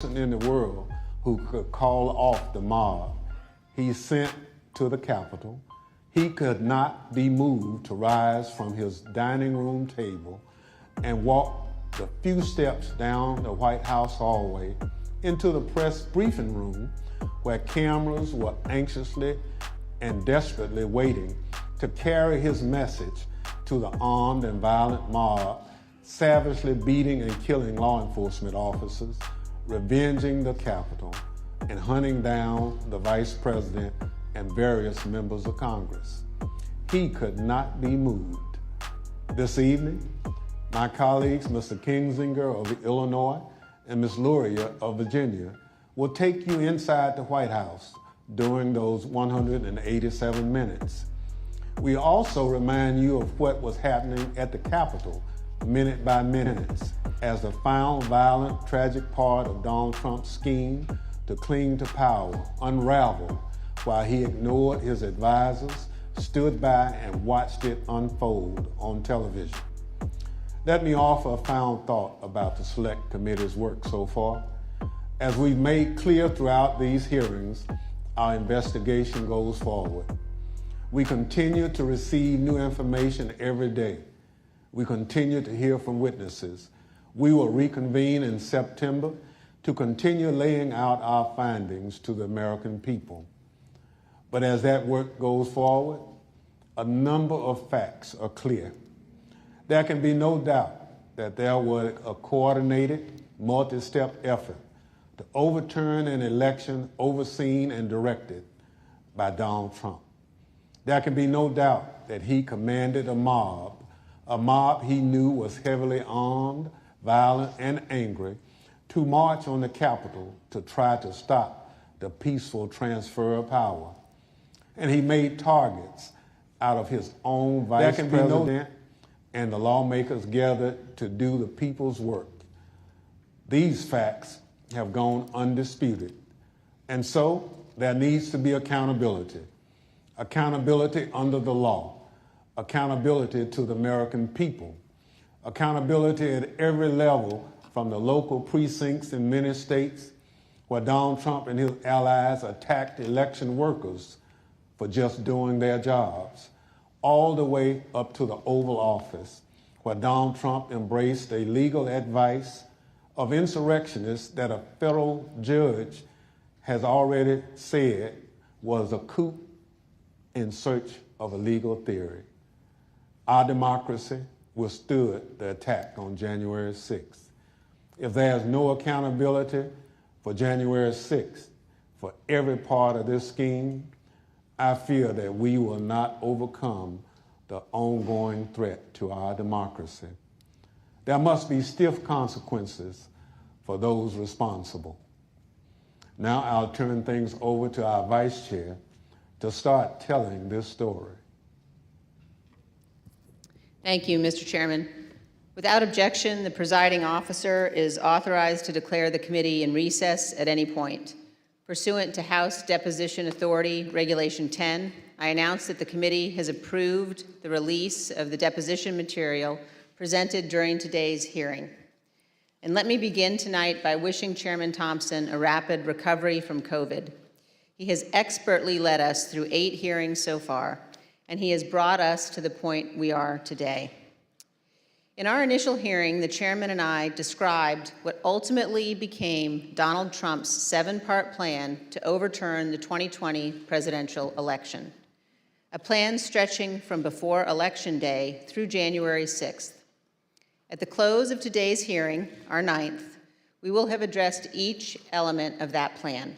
person in the world who could call off the mob he sent to the Capitol. He could not be moved to rise from his dining room table and walk the few steps down the White House hallway into the press briefing room where cameras were anxiously and desperately waiting to carry his message to the armed and violent mob, savagely beating and killing law enforcement officers, revenging the Capitol, and hunting down the Vice President and various members of Congress. He could not be moved. This evening, my colleagues, Mr. Kingsinger of Illinois and Ms. Luria of Virginia, will take you inside the White House during those 187 minutes. We also remind you of what was happening at the Capitol minute by minute as the final violent, tragic part of Donald Trump's scheme to cling to power unraveled while he ignored his advisors, stood by and watched it unfold on television. Let me offer a final thought about the Select Committee's work so far. As we've made clear throughout these hearings, our investigation goes forward. We continue to receive new information every day. We continue to hear from witnesses. We will reconvene in September to continue laying out our findings to the American people. But as that work goes forward, a number of facts are clear. There can be no doubt that there was a coordinated, multi-step effort to overturn an election overseen and directed by Donald Trump. There can be no doubt that he commanded a mob he knew was heavily armed, violent, and angry, to march on the Capitol to try to stop the peaceful transfer of power. And he made targets out of his own vice president and the lawmakers gathered to do the people's work. These facts have gone undisputed. And so there needs to be accountability. Accountability under the law. Accountability to the American people. Accountability at every level, from the local precincts in many states where Donald Trump and his allies attacked election workers for just doing their jobs, all the way up to the Oval Office, where Donald Trump embraced a legal advice of insurrectionists that a federal judge has already said was a coup in search of a legal theory. Our democracy withstood the attack on January 6th. If there's no accountability for January 6th, for every part of this scheme, I fear that we will not overcome the ongoing threat to our democracy. There must be stiff consequences for those responsible. Now I'll turn things over to our Vice Chair to start telling this story. Thank you, Mr. Chairman. Without objection, the presiding officer is authorized to declare the committee in recess at any point. Pursuant to House Deposition Authority Regulation 10, I announce that the committee has approved the release of the deposition material presented during today's hearing. And let me begin tonight by wishing Chairman Thompson a rapid recovery from COVID. He has expertly led us through 8 hearings so far, and he has brought us to the point we are today. In our initial hearing, the chairman and I described what ultimately became Donald Trump's 7-part plan to overturn the 2020 presidential election, a plan stretching from before Election Day through January 6th. At the close of today's hearing, our 9th, we will have addressed each element of that plan.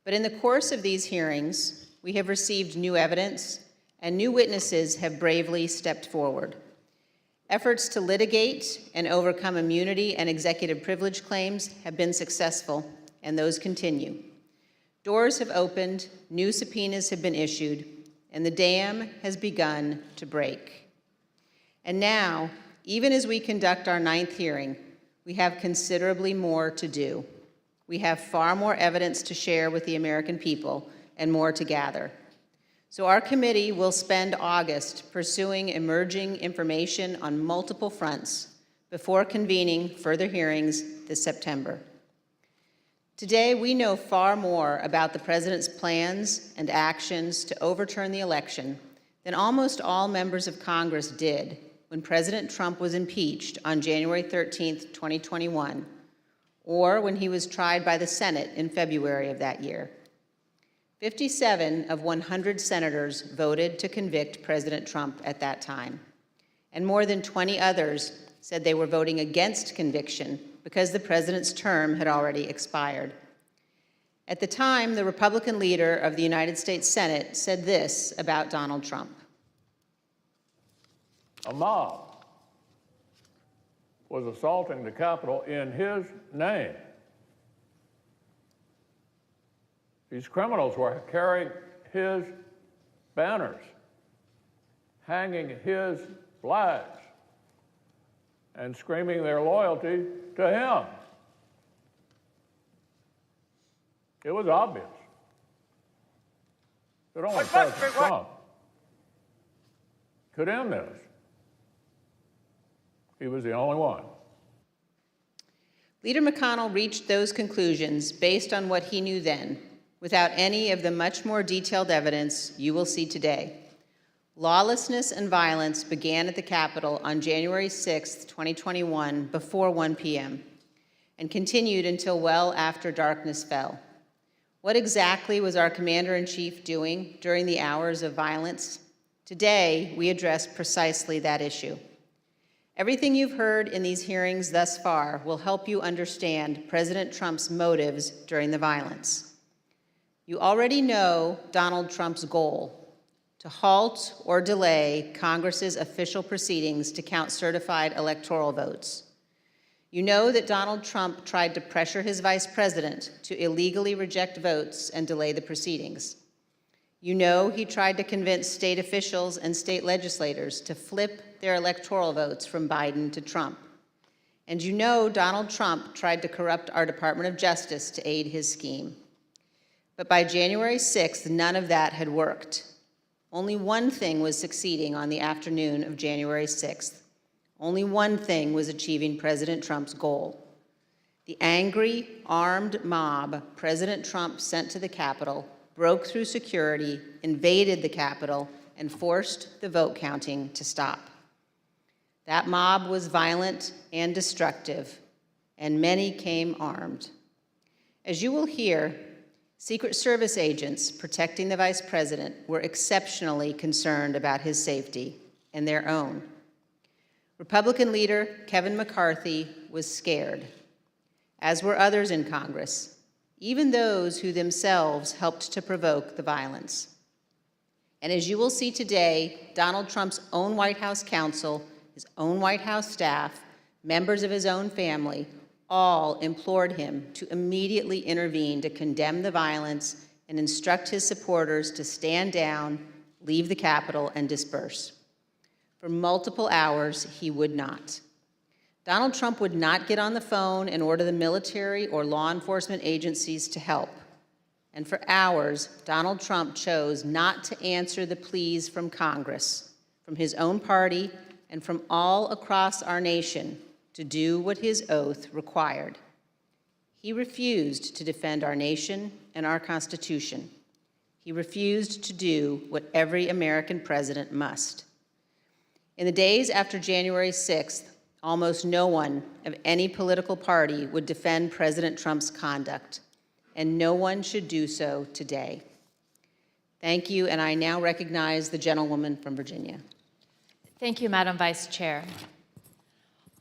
But in the course of these hearings, we have received new evidence, and new witnesses have bravely stepped forward. Efforts to litigate and overcome immunity and executive privilege claims have been successful, and those continue. Doors have opened, new subpoenas have been issued, and the dam has begun to break. And now, even as we conduct our 9th hearing, we have considerably more to do. We have far more evidence to share with the American people and more to gather. So our committee will spend August pursuing emerging information on multiple fronts before convening further hearings this September. Today, we know far more about the president's plans and actions to overturn the election than almost all members of Congress did when President Trump was impeached on January 13th, 2021, or when he was tried by the Senate in February of that year. 57 of 100 senators voted to convict President Trump at that time, and more than 20 others said they were voting against conviction because the president's term had already expired. At the time, the Republican leader of the United States Senate said this about Donald Trump. A mob was assaulting the Capitol in his name. These criminals were carrying his banners, hanging his flags, and screaming their loyalty to him. It was obvious that only President Trump could end this. He was the only one. Leader McConnell reached those conclusions based on what he knew then, without any of the much more detailed evidence you will see today. Lawlessness and violence began at the Capitol on January 6, 2021, before 1 p.m., and continued until well after darkness fell. What exactly was our Commander-in-Chief doing during the hours of violence? Today, we address precisely that issue. Everything you've heard in these hearings thus far will help you understand President Trump's motives during the violence. You already know Donald Trump's goal: to halt or delay Congress's official proceedings to count certified electoral votes. You know that Donald Trump tried to pressure his vice president to illegally reject votes and delay the proceedings. You know he tried to convince state officials and state legislators to flip their electoral votes from Biden to Trump. And you know Donald Trump tried to corrupt our Department of Justice to aid his scheme. But by January 6th, none of that had worked. Only one thing was succeeding on the afternoon of January 6th. Only one thing was achieving President Trump's goal. The angry, armed mob President Trump sent to the Capitol broke through security, invaded the Capitol, and forced the vote counting to stop. That mob was violent and destructive, and many came armed. As you will hear, Secret Service agents protecting the vice president were exceptionally concerned about his safety and their own. Republican leader Kevin McCarthy was scared, as were others in Congress, even those who themselves helped to provoke the violence. And as you will see today, Donald Trump's own White House counsel, his own White House staff, members of his own family, all implored him to immediately intervene to condemn the violence and instruct his supporters to stand down, leave the Capitol, and disperse. For multiple hours, he would not. Donald Trump would not get on the phone and order the military or law enforcement agencies to help. And for hours, Donald Trump chose not to answer the pleas from Congress, from his own party, and from all across our nation to do what his oath required. He refused to defend our nation and our Constitution. He refused to do what every American president must. In the days after January 6th, almost no one of any political party would defend President Trump's conduct, and no one should do so today. Thank you, and I now recognize the gentlewoman from Virginia. Thank you, Madam Vice Chair.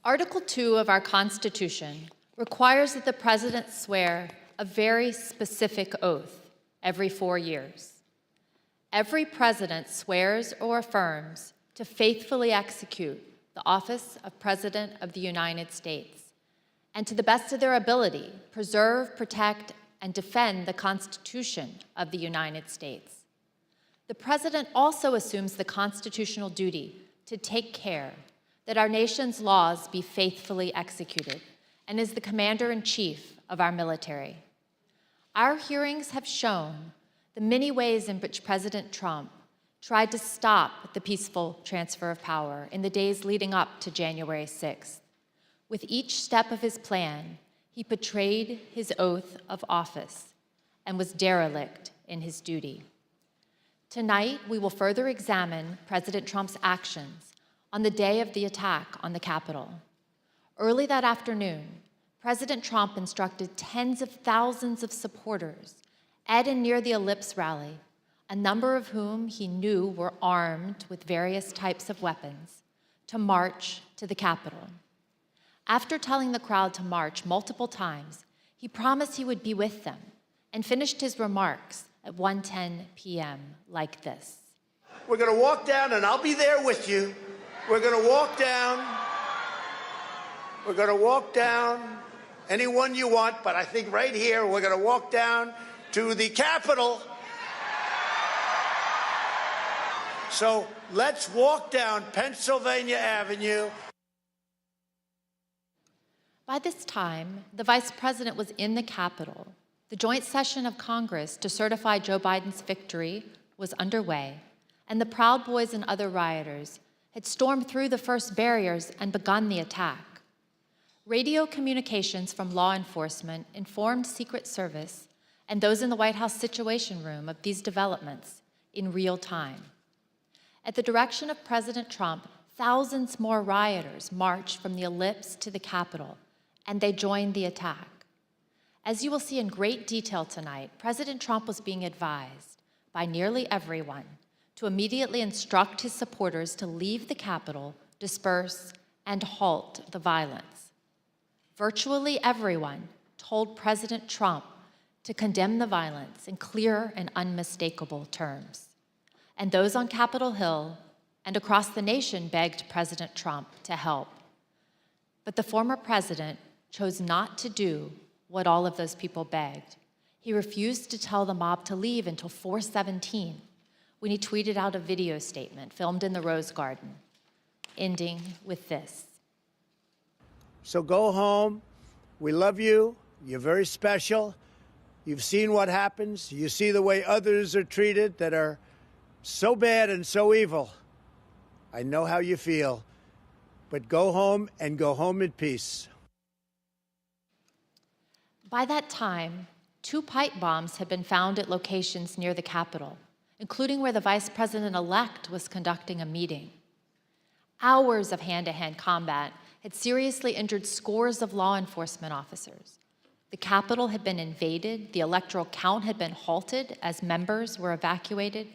Article 2 of our Constitution requires that the President swear a very specific oath every 4 years. Every President swears or affirms to faithfully execute the office of President of the United States and, to the best of their ability, preserve, protect, and defend the Constitution of the United States. The President also assumes the constitutional duty to take care that our nation's laws be faithfully executed and is the Commander-in-Chief of our military. Our hearings have shown the many ways in which President Trump tried to stop the peaceful transfer of power in the days leading up to January 6th. With each step of his plan, he he betrayed his oath of office and was derelict in his duty. Tonight, we will further examine President Trump's actions on the day of the attack on the Capitol. Early that afternoon, President Trump instructed tens of thousands of supporters at and near the Ellipse rally, a number of whom he knew were armed with various types of weapons, to march to the Capitol. After telling the crowd to march multiple times, he promised he would be with them and finished his remarks at 1:10 p.m. like this. We're going to walk down, and I'll be there with you. We're going to walk down. We're going to walk down anyone you want, but I think right here we're going to walk down to the Capitol. So let's walk down Pennsylvania Avenue. By this time, the Vice President was in the Capitol. The joint session of Congress to certify Joe Biden's victory was underway, and the Proud Boys and other rioters had stormed through the first barriers and begun the attack. Radio communications from law enforcement informed Secret Service and those in the White House Situation Room of these developments in real time. At the direction of President Trump, thousands more rioters marched from the Ellipse to the Capitol, and they joined the attack. As you will see in great detail tonight, President Trump was being advised by nearly everyone to immediately instruct his supporters to leave the Capitol, disperse, and halt the violence. Virtually everyone told President Trump to condemn the violence in clear and unmistakable terms. And those on Capitol Hill and across the nation begged President Trump to help. But the former president chose not to do what all of those people begged. He refused to tell the mob to leave until 4:17, when he tweeted out a video statement filmed in the Rose Garden, ending with this. So go home. We love you. You're very special. You've seen what happens. You see the way others are treated that are so bad and so evil. I know how you feel. But go home and go home in peace. By that time, 2 pipe bombs had been found at locations near the Capitol, including where the Vice President-elect was conducting a meeting. Hours of hand-to-hand combat had seriously injured scores of law enforcement officers. The Capitol had been invaded, the electoral count had been halted as members were evacuated.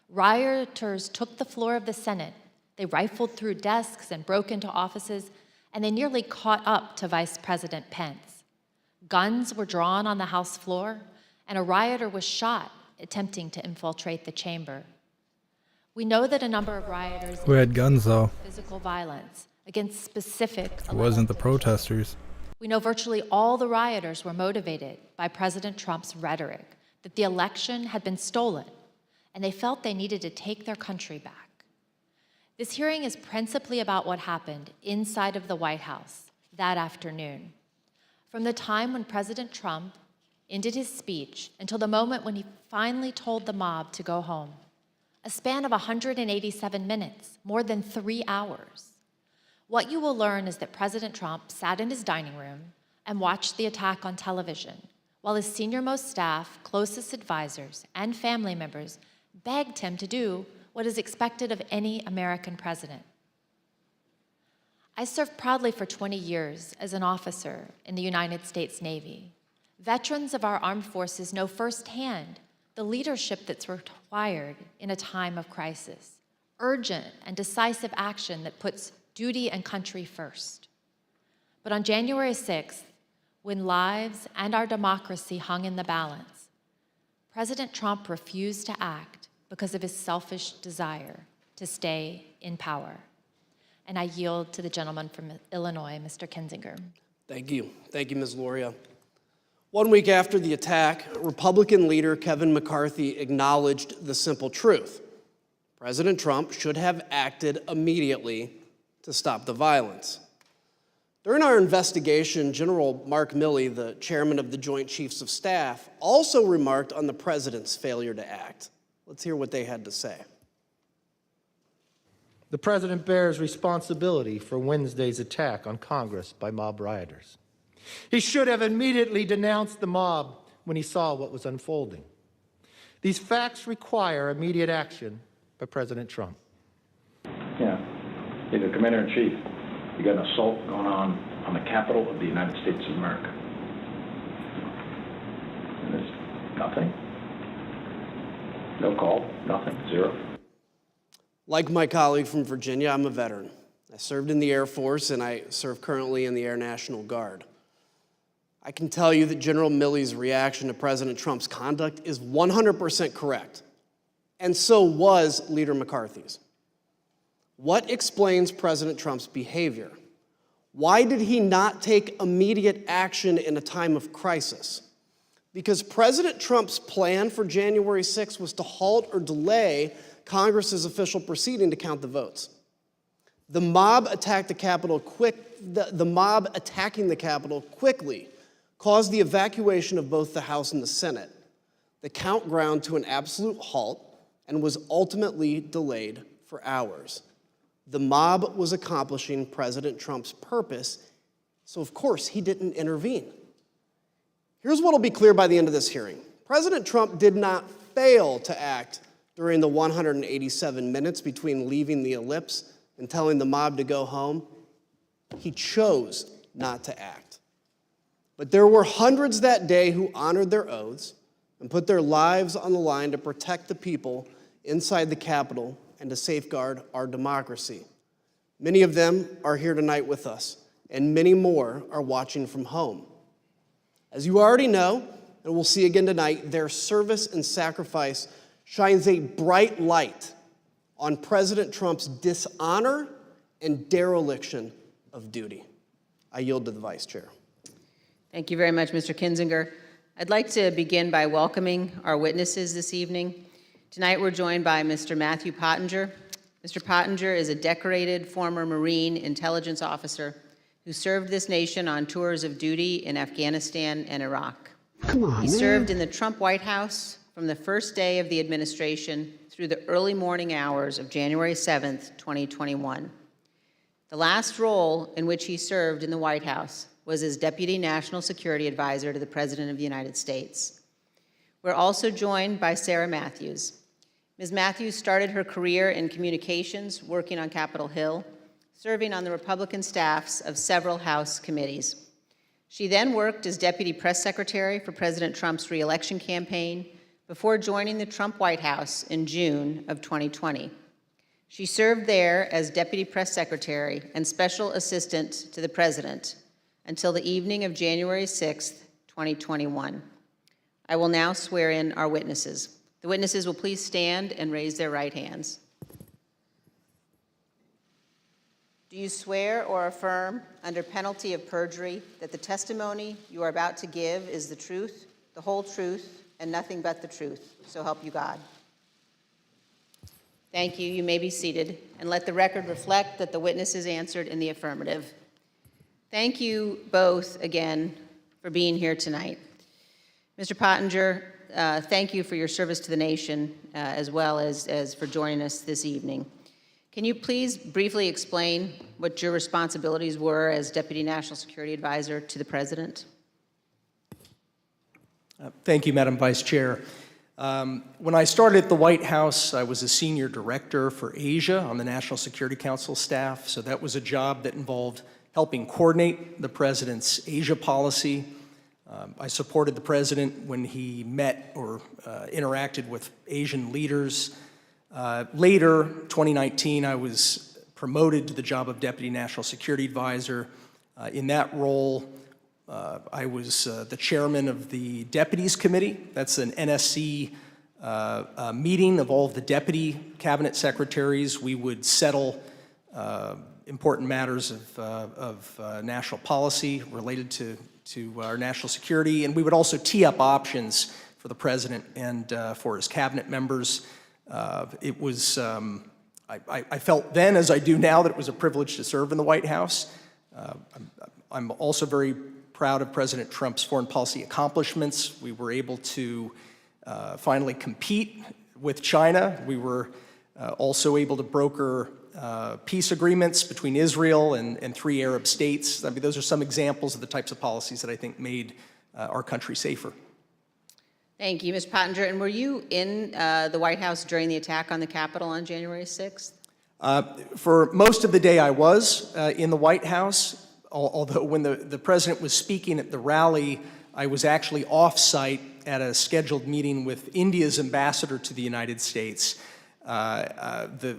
Rioters took the floor of the Senate. They rifled through desks and broke into offices, and they nearly caught up to Vice President Pence. Guns were drawn on the House floor, and a rioter was shot attempting to infiltrate the chamber. We know that a number of rioters Who had guns, though? Physical violence against specific It wasn't the elected protesters. We know virtually all the rioters were motivated by President Trump's rhetoric that the election had been stolen, and they felt they needed to take their country back. This hearing is principally about what happened inside of the White House that afternoon. From the time when President Trump ended his speech until the moment when he finally told the mob to go home, a span of 187 minutes, more than 3 hours. What you will learn is that President Trump sat in his dining room and watched the attack on television, while his senior-most staff, closest advisors, and family members begged him to do what is expected of any American president. I served proudly for 20 years as an officer in the United States Navy. Veterans of our armed forces know firsthand the leadership that's required in a time of crisis, urgent and decisive action that puts duty and country first. But on January 6th, when lives and our democracy hung in the balance, President Trump refused to act because of his selfish desire to stay in power. And I yield to the gentleman from Illinois, Mr. Kinzinger. Thank you. Thank you, Ms. Loria. 1 week after the attack, Republican leader Kevin McCarthy acknowledged the simple truth. President Trump should have acted immediately to stop the violence. During our investigation, General Mark Milley, the chairman of the Joint Chiefs of Staff, also remarked on the president's failure to act. Let's hear what they had to say. The president bears responsibility for Wednesday's attack on Congress by mob rioters. He should have immediately denounced the mob when he saw what was unfolding. These facts require immediate action by President Trump. Yeah. Hey, the Commander-in-Chief, you got an assault going on the Capitol of the United States of America. And there's nothing. No call, nothing, zero. Like my colleague from Virginia, I'm a veteran. I served in the Air Force, and I serve currently in the Air National Guard. I can tell you that General Milley's reaction to President Trump's conduct is 100% correct, and so was Leader McCarthy's. What explains President Trump's behavior? Why did he not take immediate action in a time of crisis? Because President Trump's plan for January 6th was to halt or delay Congress's official proceeding to count the votes. The mob attacking the Capitol quickly caused the evacuation of both the House and the Senate. The count ground to an absolute halt and was ultimately delayed for hours. The mob was accomplishing President Trump's purpose, so of course he didn't intervene. Here's what will be clear by the end of this hearing. President Trump did not fail to act during the 187 minutes between leaving the ellipse and telling the mob to go home. He chose not to act. But there were hundreds that day who honored their oaths and put their lives on the line to protect the people inside the Capitol and to safeguard our democracy. Many of them are here tonight with us, and many more are watching from home. As you already know, and we'll see again tonight, their service and sacrifice shines a bright light on President Trump's dishonor and dereliction of duty. I yield to the Vice Chair. Thank you very much, Mr. Kinzinger. I'd like to begin by welcoming our witnesses this evening. Tonight we're joined by Mr. Matthew Pottinger. Mr. Pottinger is a decorated former Marine intelligence officer who served this nation on tours of duty in Afghanistan and Iraq. He served in the Trump White House from the first day of the administration through the early morning hours of January 7th, 2021. The last role in which he served in the White House was as Deputy National Security Advisor to the President of the United States. We're also joined by Sarah Matthews. Ms. Matthews started her career in communications, working on Capitol Hill, serving on the Republican staffs of several House committees. She then worked as Deputy Press Secretary for President Trump's re-election campaign before joining the Trump White House in June of 2020. She served there as Deputy Press Secretary and Special Assistant to the President until the evening of January 6th, 2021. I will now swear in our witnesses. The witnesses will please stand and raise their right hands. Do you swear or affirm under penalty of perjury that the testimony you are about to give is the truth, the whole truth, and nothing but the truth? So help you God. Thank you. You may be seated, and let the record reflect that the witnesses answered in the affirmative. Thank you both again for being here tonight. Mr. Pottinger, thank you for your service to the nation as well as for joining us this evening. Can you please briefly explain what your responsibilities were as Deputy National Security Advisor to the President? Thank you, Madam Vice Chair. When I started at the White House, I was a senior director for Asia on the National Security Council staff, so that was a job that involved helping coordinate the President's Asia policy. I supported the President when he met or interacted with Asian leaders. Later, 2019, I was promoted to the job of Deputy National Security Advisor. In that role, I was the chairman of the Deputies Committee. That's an NSC meeting of all of the deputy cabinet secretaries. We would settle important matters of national policy related to our national security, and we would also tee up options for the President and for his cabinet members. It was, I felt then, as I do now, that it was a privilege to serve in the White House. I'm also very proud of President Trump's foreign policy accomplishments. We were able to finally compete with China. We were also able to broker peace agreements between Israel and 3 Arab states. I mean, those are some examples of the types of policies that I think made our country safer. Thank you, Mr. Pottinger. And were you in the White House during the attack on the Capitol on January 6th? For most of the day, I was in the White House, although when the president was speaking at the rally, I was actually off-site at a scheduled meeting with India's ambassador to the United States. The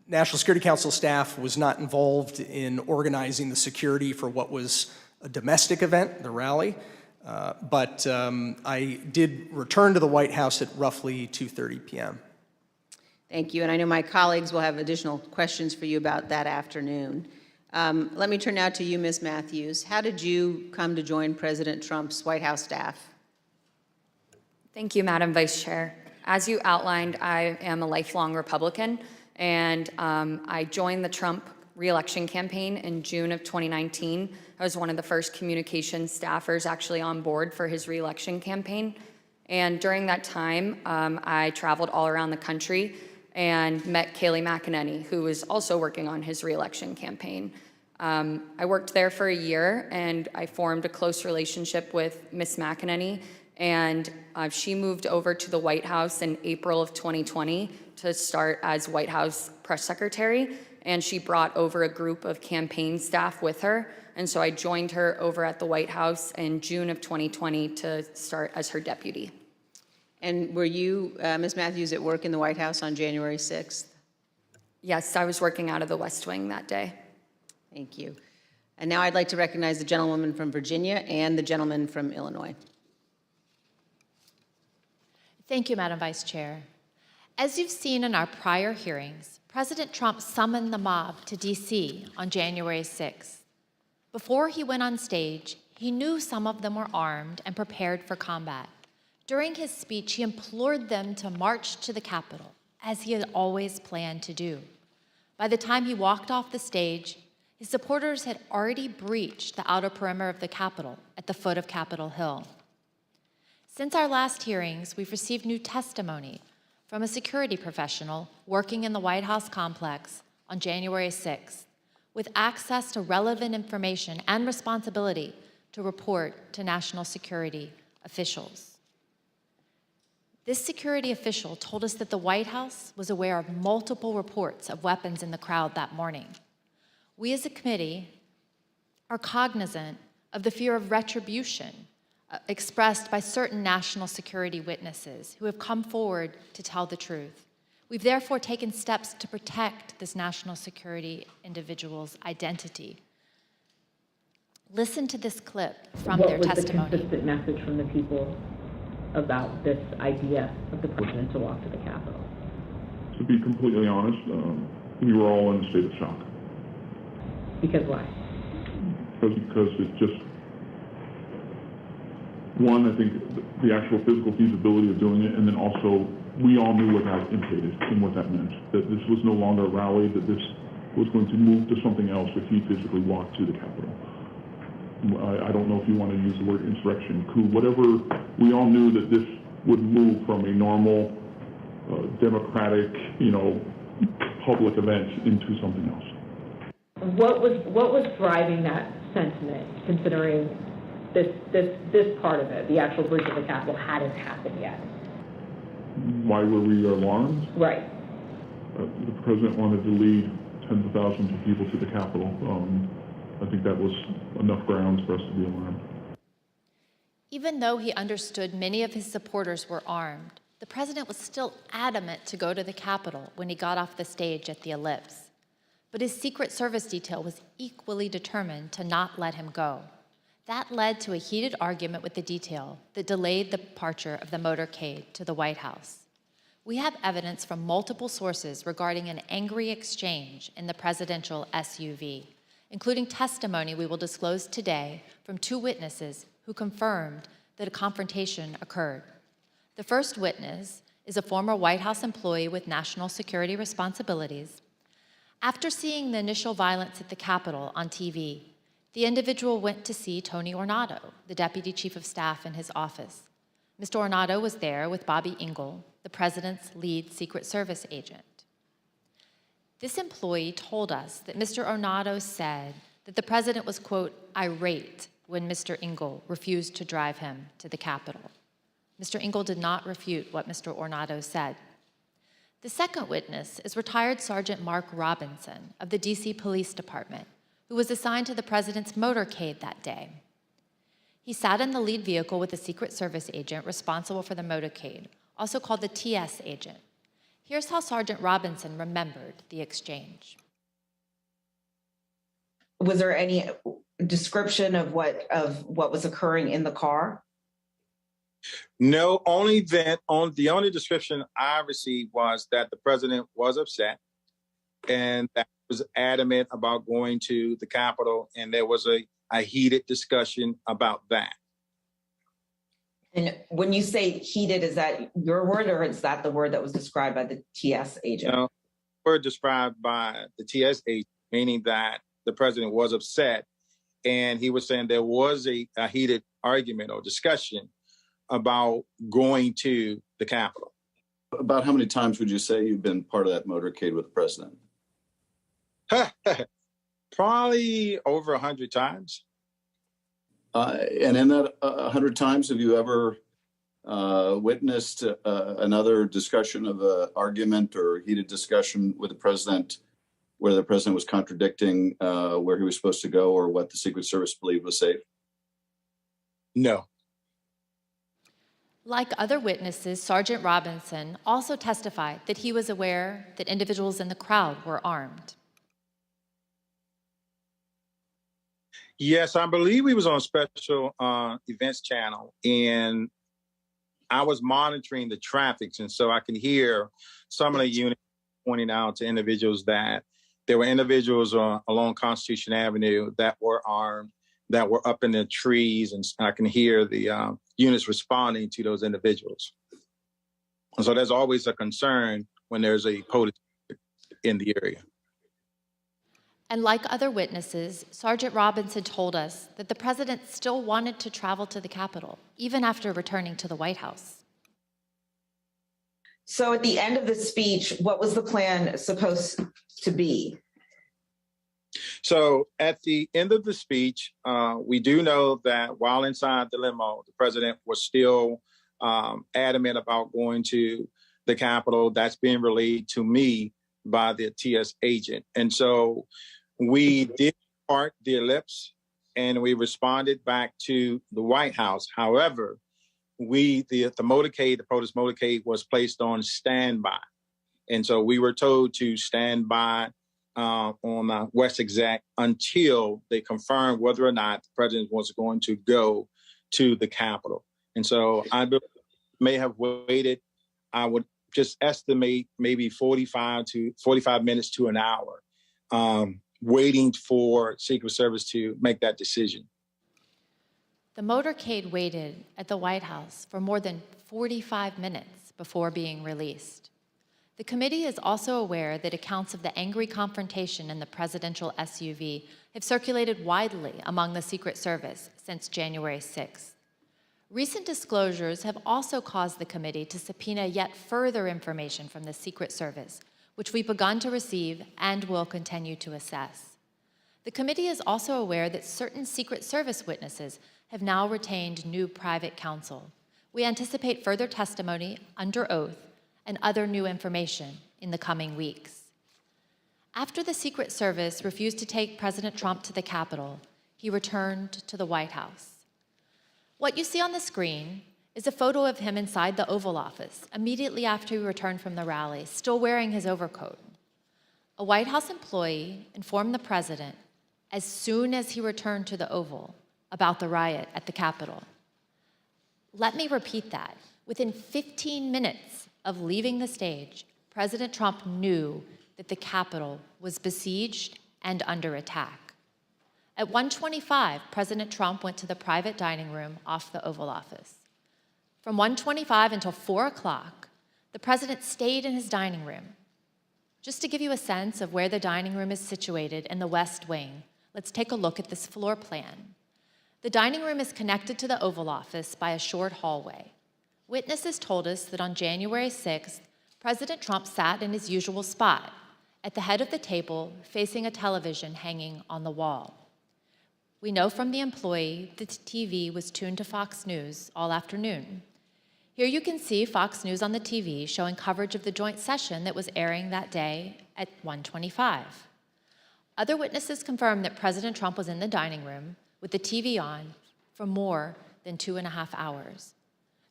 National Security Council staff was not involved in organizing the security for what was a domestic event, the rally, but I did return to the White House at roughly 2:30 p.m. Thank you. And I know my colleagues will have additional questions for you about that afternoon. Let me turn now to you, Ms. Matthews. How did you come to join President Trump's White House staff? Thank you, Madam Vice Chair. As you outlined, I am a lifelong Republican, and I joined the Trump re-election campaign in June of 2019. I was one of the first communications staffers actually on board for his re-election campaign. And during that time, I traveled all around the country and met Kayleigh McEnany, who was also working on his re-election campaign. I worked there for a year, and I formed a close relationship with Ms. McEnany, and she moved over to the White House in April of 2020 to start as White House press secretary, and she brought over a group of campaign staff with her, and so I joined her over at the White House in June of 2020 to start as her deputy. And were you, Ms. Matthews, at work in the White House on January 6th? Yes, I was working out of the West Wing that day. Thank you. And now I'd like to recognize the gentlewoman from Virginia and the gentleman from Illinois. Thank you, Madam Vice Chair. As you've seen in our prior hearings, President Trump summoned the mob to D.C. on January 6th. Before he went on stage, he knew some of them were armed and prepared for combat. During his speech, he implored them to march to the Capitol, as he had always planned to do. By the time he walked off the stage, his supporters had already breached the outer perimeter of the Capitol at the foot of Capitol Hill. Since our last hearings, we've received new testimony from a security professional working in the White House complex on January 6th, with access to relevant information and responsibility to report to national security officials. This security official told us that the White House was aware of multiple reports of weapons in the crowd that morning. We as a committee are cognizant of the fear of retribution expressed by certain national security witnesses who have come forward to tell the truth. We've therefore taken steps to protect this national security individual's identity. Listen to this clip from their testimony. What was the consistent message from the people about this idea of the president to walk to the Capitol? To be completely honest, we were all in a state of shock. Because why? Because it's just, one, I think the actual physical feasibility of doing it, and then also we all knew what that implicated and what that meant. That this was no longer a rally, that this was going to move to something else if he physically walked to the Capitol. I don't know if you want to use the word insurrection, coup, whatever. We all knew that this would move from a normal, democratic, public event into something else. What was driving that sentiment, considering this part of it, the actual breach of the Capitol, hadn't happened yet? Why were we alarmed? Right. The president wanted to lead tens of thousands of people to the Capitol. I think that was enough grounds for us to be alarmed. Even though he understood many of his supporters were armed, the president was still adamant to go to the Capitol when he got off the stage at the Ellipse. But his Secret Service detail was equally determined to not let him go. That led to a heated argument with the detail that delayed the departure of the motorcade to the White House. We have evidence from multiple sources regarding an angry exchange in the presidential SUV, including testimony we will disclose today from 2 witnesses who confirmed that a confrontation occurred. The first witness is a former White House employee with national security responsibilities. After seeing the initial violence at the Capitol on TV, the individual went to see Tony Ornato, the Deputy Chief of Staff in his office. Mr. Ornato was there with Bobby Engel, the president's lead Secret Service agent. This employee told us that Mr. Ornato said that the president was, quote, irate when Mr. Engel refused to drive him to the Capitol. Mr. Engel did not refute what Mr. Ornato said. The second witness is retired Sergeant Mark Robinson of the DC Police Department, who was assigned to the president's motorcade that day. He sat in the lead vehicle with a Secret Service agent responsible for the motorcade, also called the TS agent. Here's how Sergeant Robinson remembered the exchange. Was there any description of what was occurring in the car? No, the only description I received was that the president was upset and that he was adamant about going to the Capitol, and there was a heated discussion about that. And when you say heated, is that your word or is that the word that was described by the TS agent? No, word described by the TS agent, meaning that the president was upset, and he was saying there was a heated argument or discussion about going to the Capitol. About how many times would you say you've been part of that motorcade with the president? Probably over 100 times. And in that 100 times, have you ever witnessed another discussion of an argument or heated discussion with the president where the president was contradicting where he was supposed to go or what the Secret Service believed was safe? No. Like other witnesses, Sergeant Robinson also testified that he was aware that individuals in the crowd were armed. Yes, I believe he was on special events channel, and I was monitoring the traffic, and so I can hear some of the units pointing out to individuals that there were individuals along Constitution Avenue that were armed, that were up in the trees, and I can hear the units responding to those individuals. And so there's always a concern when there's a police in the area. And like other witnesses, Sergeant Robinson told us that the president still wanted to travel to the Capitol, even after returning to the White House. So at the end of the speech, what was the plan supposed to be? So at the end of the speech, we do know that while inside the limo, the president was still adamant about going to the Capitol. That's being relayed to me by the TS agent. And so we did part the ellipse and we responded back to the White House. However, the motorcade, the protest motorcade was placed on standby. And so we were told to stand by on West Exec until they confirmed whether or not the president was going to go to the Capitol. And so I may have waited, I would just estimate maybe 45 minutes to an hour, waiting for Secret Service to make that decision. The motorcade waited at the White House for more than 45 minutes before being released. The committee is also aware that accounts of the angry confrontation in the presidential SUV have circulated widely among the Secret Service since January 6th. Recent disclosures have also caused the committee to subpoena yet further information from the Secret Service, which we've begun to receive and will continue to assess. The committee is also aware that certain Secret Service witnesses have now retained new private counsel. We anticipate further testimony under oath and other new information in the coming weeks. After the Secret Service refused to take President Trump to the Capitol, he returned to the White House. What you see on the screen is a photo of him inside the Oval Office immediately after he returned from the rally, still wearing his overcoat. A White House employee informed the president as soon as he returned to the Oval about the riot at the Capitol. Let me repeat that. Within 15 minutes of leaving the stage, President Trump knew that the Capitol was besieged and under attack. At 1:25, President Trump went to the private dining room off the Oval Office. From 1:25 until 4 o'clock, the president stayed in his dining room. Just to give you a sense of where the dining room is situated in the West Wing, let's take a look at this floor plan. The dining room is connected to the Oval Office by a short hallway. Witnesses told us that on January 6th, President Trump sat in his usual spot at the head of the table, facing a television hanging on the wall. We know from the employee that the TV was tuned to Fox News all afternoon. Here you can see Fox News on the TV showing coverage of the joint session that was airing that day at 1:25. Other witnesses confirmed that President Trump was in the dining room with the TV on for more than 2.5 hours.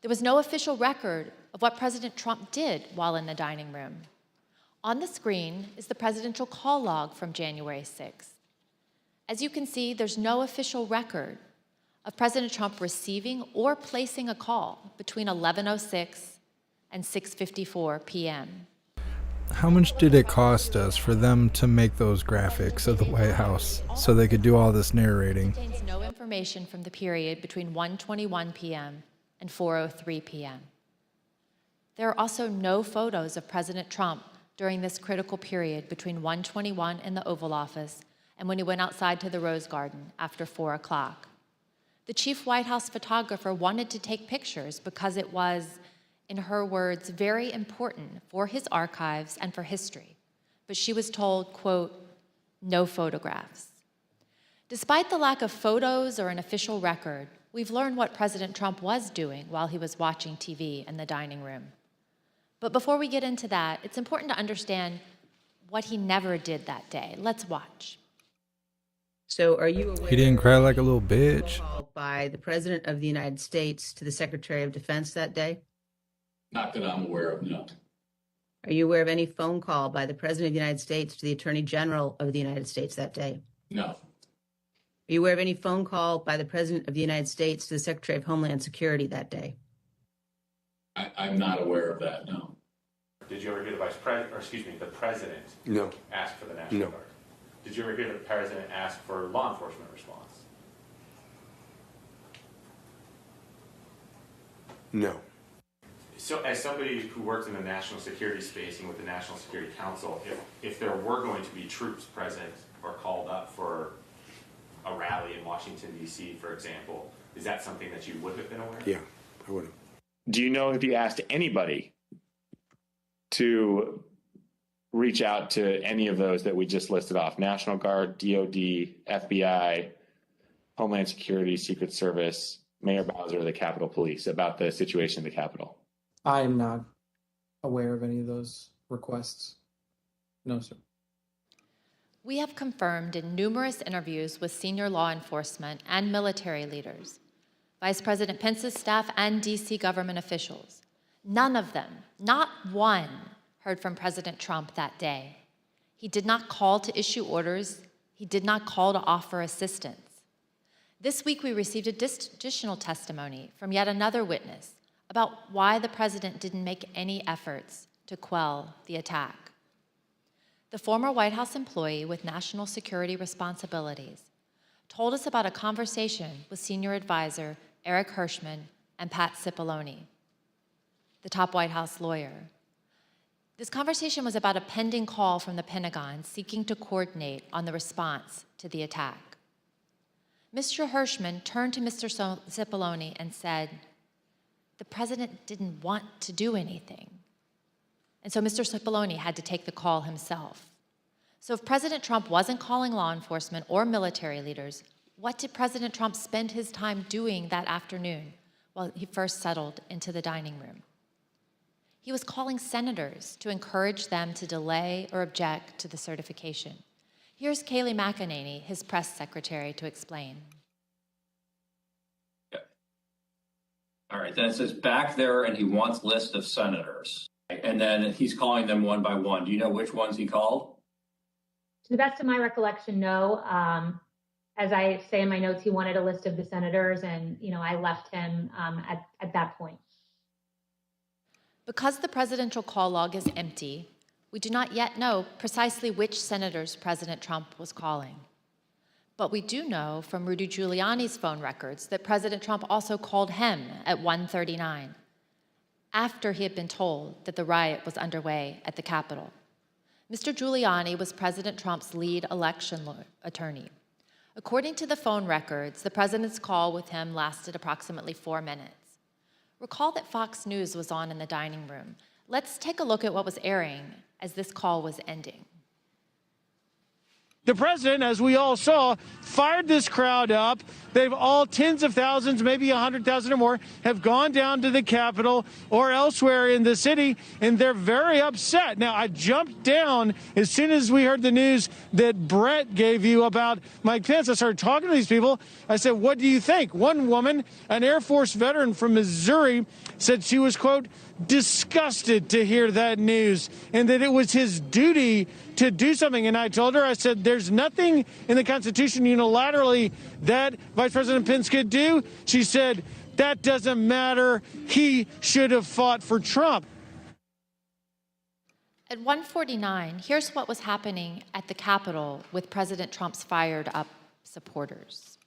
There was no official record of what President Trump did while in the dining room. On the screen is the presidential call log from January 6th. As you can see, there's no official record of President Trump receiving or placing a call between 11:06 and 6:54 p.m. How much did it cost us for them to make those graphics of the White House so they could do all this narrating? It contains no information from the period between 1:21 p.m. and 4:03 p.m. There are also no photos of President Trump during this critical period between 1:21 in the Oval Office and when he went outside to the Rose Garden after 4 o'clock. The chief White House photographer wanted to take pictures because it was, in her words, very important for his archives and for history. But she was told, quote, no photographs. Despite the lack of photos or an official record, we've learned what President Trump was doing while he was watching TV in the dining room. But before we get into that, it's important to understand what he never did that day. Let's watch. So are you aware He didn't cry like a little bitch. call by the President of the United States to the Secretary of Defense that day? Not that I'm aware of, no. Are you aware of any phone call by the President of the United States to the Attorney General of the United States that day? No. Are you aware of any phone call by the President of the United States to the Secretary of Homeland Security that day? I'm not aware of that, no. Did you ever hear the President No. ask for the National No. Guard? Did you ever hear the President ask for law enforcement response? No. So as somebody who works in the national security space and with the National Security Council, if there were going to be troops present or called up for a rally in Washington, D.C., for example, is that something that you would have been aware of? Yeah, I would have. Do you know if he asked anybody to reach out to any of those that we just listed off? National Guard, DOD, FBI, Homeland Security, Secret Service, Mayor Bowser, the Capitol Police, about the situation in the Capitol? I am not aware of any of those requests. No, sir. We have confirmed in numerous interviews with senior law enforcement and military leaders, Vice President Pence's staff and DC government officials. None of them, not one, heard from President Trump that day. He did not call to issue orders. He did not call to offer assistance. This week, we received additional testimony from yet another witness about why the president didn't make any efforts to quell the attack. The former White House employee with national security responsibilities told us about a conversation with senior advisor Eric Hirschman and Pat Cipollone, the top White House lawyer. This conversation was about a pending call from the Pentagon seeking to coordinate on the response to the attack. Mr. Hirschman turned to Mr. Cipollone and said, the president didn't want to do anything. And so Mr. Cipollone had to take the call himself. So if President Trump wasn't calling law enforcement or military leaders, what did President Trump spend his time doing that afternoon while he first settled into the dining room? He was calling senators to encourage them to delay or object to the certification. Here's Kayleigh McEnany, his press secretary, to explain. All right, then it says back there, and he wants list of senators. And then he's calling them one by one. Do you know which ones he called? To the best of my recollection, no. As I say in my notes, he wanted a list of the senators, and I left him at that point. Because the presidential call log is empty, we do not yet know precisely which senators President Trump was calling. But we do know from Rudy Giuliani's phone records that President Trump also called him at 1:39, after he had been told that the riot was underway at the Capitol. Mr. Giuliani was President Trump's lead election attorney. According to the phone records, the president's call with him lasted approximately 4 minutes. Recall that Fox News was on in the dining room. Let's take a look at what was airing as this call was ending. The president, as we all saw, fired this crowd up. They've all, tens of thousands, maybe 100,000 or more, have gone down to the Capitol or elsewhere in the city, and they're very upset. Now, I jumped down as soon as we heard the news that Brett gave you about Mike Pence. I started talking to these people. I said, what do you think? One woman, an Air Force veteran from Missouri, said she was, quote, disgusted to hear that news and that it was his duty to do something. And I told her, I said, there's nothing in the Constitution unilaterally that Vice President Pence could do. She said, that doesn't matter. He should have fought for Trump. At 1:49, here's what was happening at the Capitol with President Trump's fired up supporters.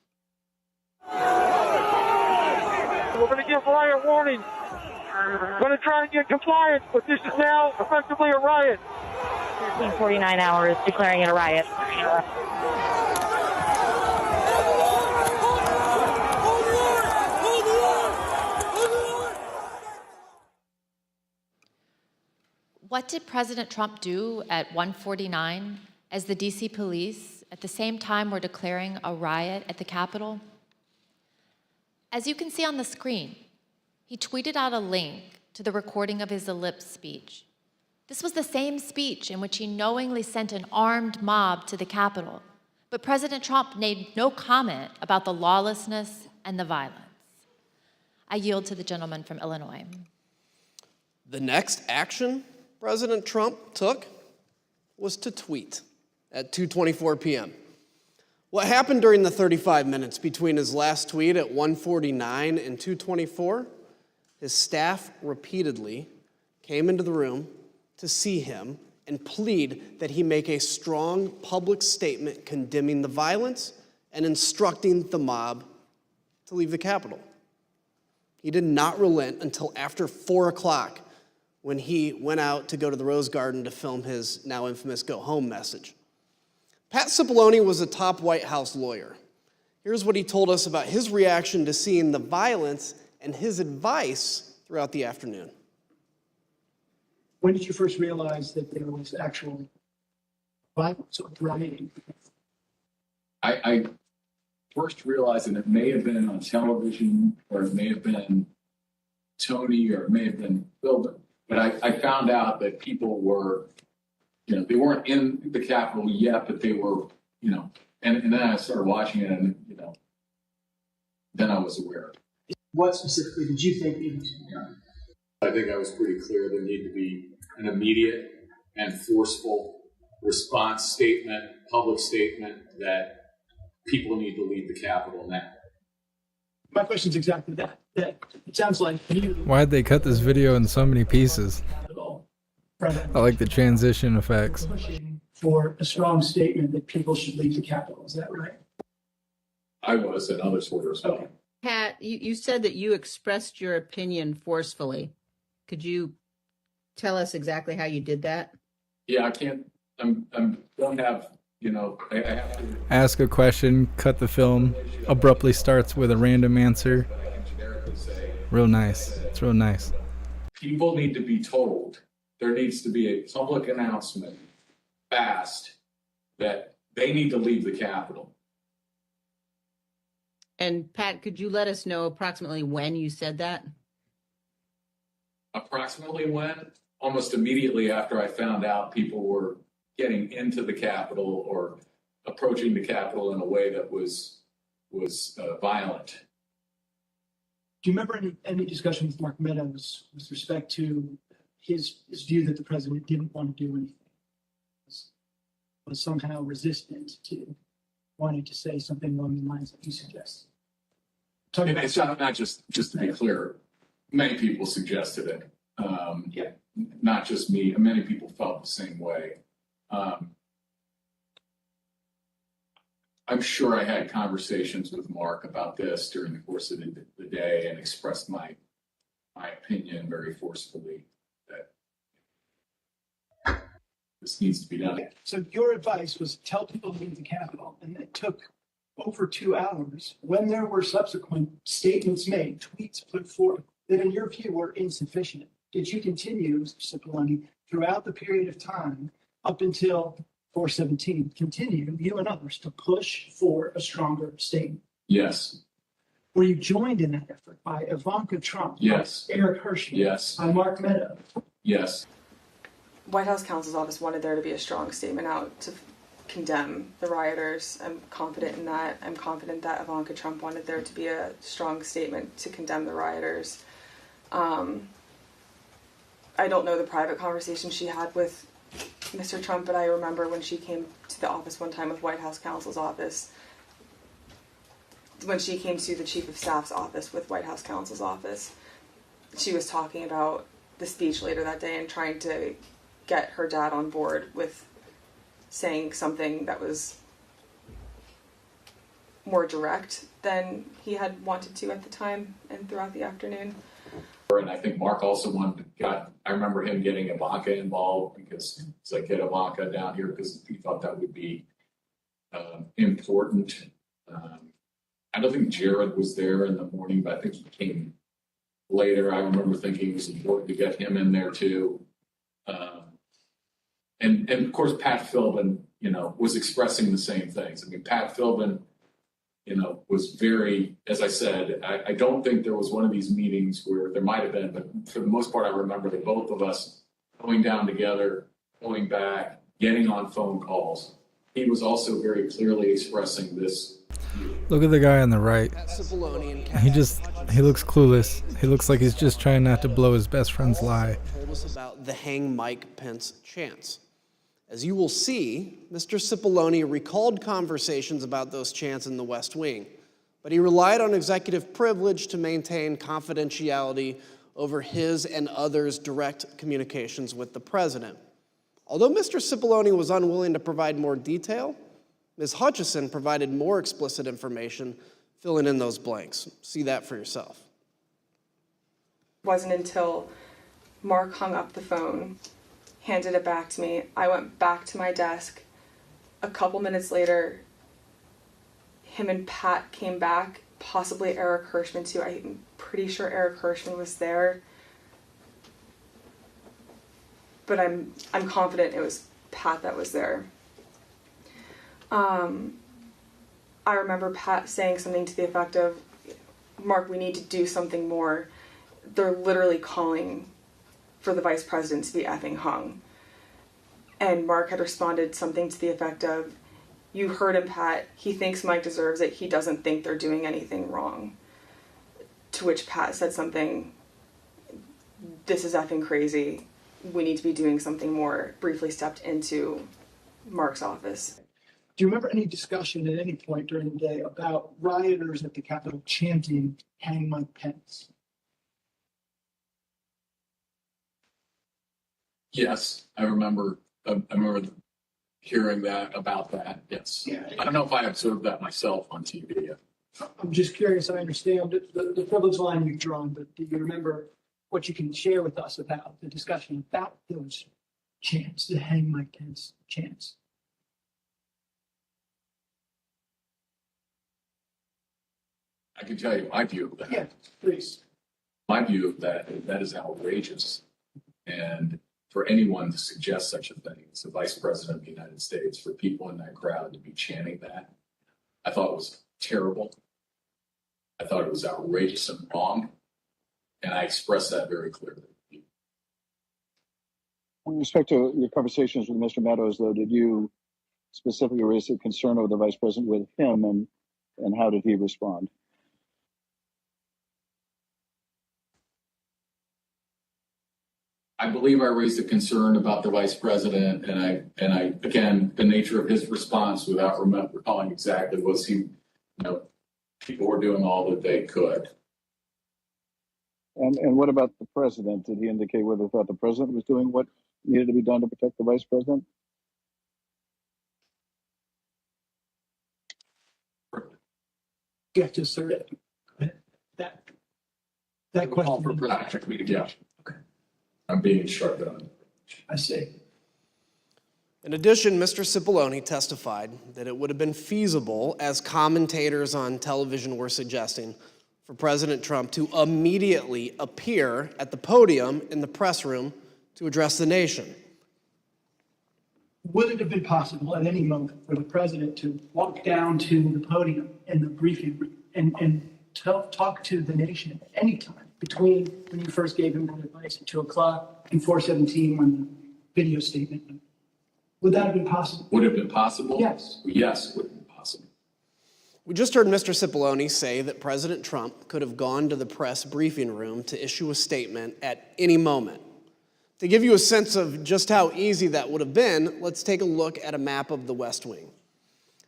We're going to give riot warning. We're going to try and get compliance, but this is now effectively a riot. 49 hours declaring it a riot. What did President Trump do at 1:49 as the DC police at the same time were declaring a riot at the Capitol? As you can see on the screen, he tweeted out a link to the recording of his ellipse speech. This was the same speech in which he knowingly sent an armed mob to the Capitol, but President Trump made no comment about the lawlessness and the violence. I yield to the gentleman from Illinois. The next action President Trump took was to tweet at 2:24 p.m. What happened during the 35 minutes between his last tweet at 1:49 and 2:24? His staff repeatedly came into the room to see him and plead that he make a strong public statement condemning the violence and instructing the mob to leave the Capitol. He did not relent until after 4 o'clock when he went out to go to the Rose Garden to film his now infamous go home message. Pat Cipollone was a top White House lawyer. Here's what he told us about his reaction to seeing the violence and his advice throughout the afternoon. When did you first realize that there was actual violence or rioting? I first realized that it may have been on television, or it may have been Tony, or it may have been Bill, but I found out that people were, they weren't in the Capitol yet, but they were, and then I started watching it, and then I was aware. What specifically did you think needed to be done? I think I was pretty clear there needed to be an immediate and forceful response statement, public statement, that people need to leave the Capitol now. My question's exactly that. That it sounds like you. Why'd they cut this video in so many pieces? I like the transition effects. Pushing for a strong statement that people should leave the Capitol. Is that right? I was, and others were as well. Okay. Pat, you said that you expressed your opinion forcefully. Could you tell us exactly how you did that? Yeah, I can't. Don't have. I have to Ask a question, cut the film, abruptly starts with a random answer. Real nice. It's real nice. People need to be told. There needs to be a public announcement fast that they need to leave the Capitol. And Pat, could you let us know approximately when you said that? Approximately when? Almost immediately after I found out people were getting into the Capitol or approaching the Capitol in a way that was violent. Do you remember any discussion with Mark Meadows with respect to his view that the president didn't want to do anything? Was somehow resistant to wanting to say something along the lines that you suggest? And it's not just to be clear, many people suggested it. Not just me. Many people felt the same way. I'm sure I had conversations with Mark about this during the course of the day and expressed my opinion very forcefully that this needs to be done. So your advice was tell people to leave the Capitol, and it took over 2 hours when there were subsequent statements made, tweets put forth that in your view were insufficient. Did you continue, Mr. Cipollone, throughout the period of time up until 417 continue, you and others, to push for a stronger statement? Yes. Were you joined in that effort by Ivanka Trump? Yes. By Eric Hershey? Yes. By Mark Meadows? Yes. White House counsel's office wanted there to be a strong statement out to condemn the rioters. I'm confident in that. I'm confident that Ivanka Trump wanted there to be a strong statement to condemn the rioters. I don't know the private conversation she had with Mr. Trump, but I remember when she came to the office one time with White House counsel's office, when she came to the chief of staff's office with White House counsel's office, she was talking about the speech later that day and trying to get her dad on board with saying something that was more direct than he had wanted to at the time and throughout the afternoon. And I think Mark also I remember him getting Ivanka involved because it's like, get Ivanka down here because he thought that would be important. I don't think Jared was there in the morning, but I think he came later. I remember thinking it was important to get him in there too. And of course, Pat Philbin, was expressing the same things. I mean, Pat Philbin, was very, as I said, I don't think there was one of these meetings where there might have been, but for the most part, I remember that both of us going down together, going back, getting on phone calls. He was also very clearly expressing this. Look at the guy on the right. He looks clueless. He looks like he's just trying not to blow his best friend's lie. Told us about the hang Mike Pence chants. As you will see, Mr. Cipollone recalled conversations about those chants in the West Wing, but he relied on executive privilege to maintain confidentiality over his and others' direct communications with the president. Although Mr. Cipollone was unwilling to provide more detail, Ms. Hutchison provided more explicit information, filling in those blanks. See that for yourself. It wasn't until Mark hung up the phone, handed it back to me, I went back to my desk. A couple minutes later, him and Pat came back, possibly Eric Hirschman too. I'm pretty sure Eric Hirschman was there. But I'm confident it was Pat that was there. I remember Pat saying something to the effect of, Mark, we need to do something more. They're literally calling for the vice president to be effing hung. And Mark had responded something to the effect of, you heard him, Pat. He thinks Mike deserves it. He doesn't think they're doing anything wrong. To which Pat said something, this is effing crazy. We need to be doing something more. Briefly stepped into Mark's office. Do you remember any discussion at any point during the day about rioters at the Capitol chanting, hang Mike Pence? Yes, I remember hearing that about that. Yes. Yeah. I don't know if I observed that myself on TV yet. I'm just curious. I understand the privilege line you've drawn, but do you remember what you can share with us about the discussion about those chants, the hang Mike Pence chants? I can tell you my view of that. Yeah, please. My view of that is outrageous. And for anyone to suggest such a thing as the Vice President of the United States, for people in that crowd to be chanting that, I thought it was terrible. I thought it was outrageous and wrong. And I expressed that very clearly. With respect to your conversations with Mr. Meadows, though, did you specifically raise a concern over the Vice President with him, and how did he respond? I believe I raised a concern about the vice president, and I again, the nature of his response, without recalling exactly, was people were doing all that they could. And what about the president? Did he indicate whether he thought the president was doing what needed to be done to protect the vice president? Yeah, just sir. That question. For yeah. Okay. I'm being instructed on it. I see. In addition, Mr. Cipollone testified that it would have been feasible, as commentators on television were suggesting, for President Trump to immediately appear at the podium in the press room to address the nation. would it have been possible at any moment for the president to walk down to the podium in the briefing room and talk to the nation at any time between when you first gave him that advice at 2 o'clock and 4:17 when the video statement? Would that have been possible? Would it have been possible? Yes. Yes, would have been possible. We just heard Mr. Cipollone say that President Trump could have gone to the press briefing room to issue a statement at any moment. To give you a sense of just how easy that would have been, let's take a look at a map of the West Wing.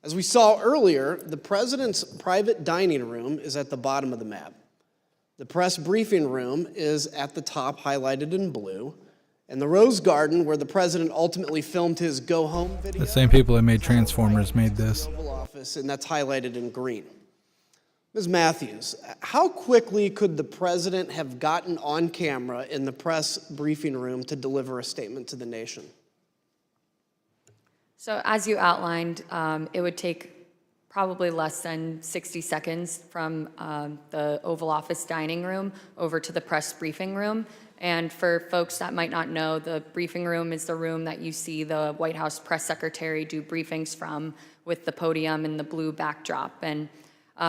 As we saw earlier, the president's private dining room is at the bottom of the map. The press briefing room is at the top, highlighted in blue. And the Rose Garden, where the president ultimately filmed his go-home video. The same people that made Transformers made this. Oval Office, and that's highlighted in green. Ms. Matthews, how quickly could the president have gotten on camera in the press briefing room to deliver a statement to the nation? So as you outlined, it would take probably less than 60 seconds from the Oval Office dining room over to the press briefing room. And for folks that might not know, the briefing room is the room that you see the White House press secretary do briefings from, with the podium and the blue backdrop. And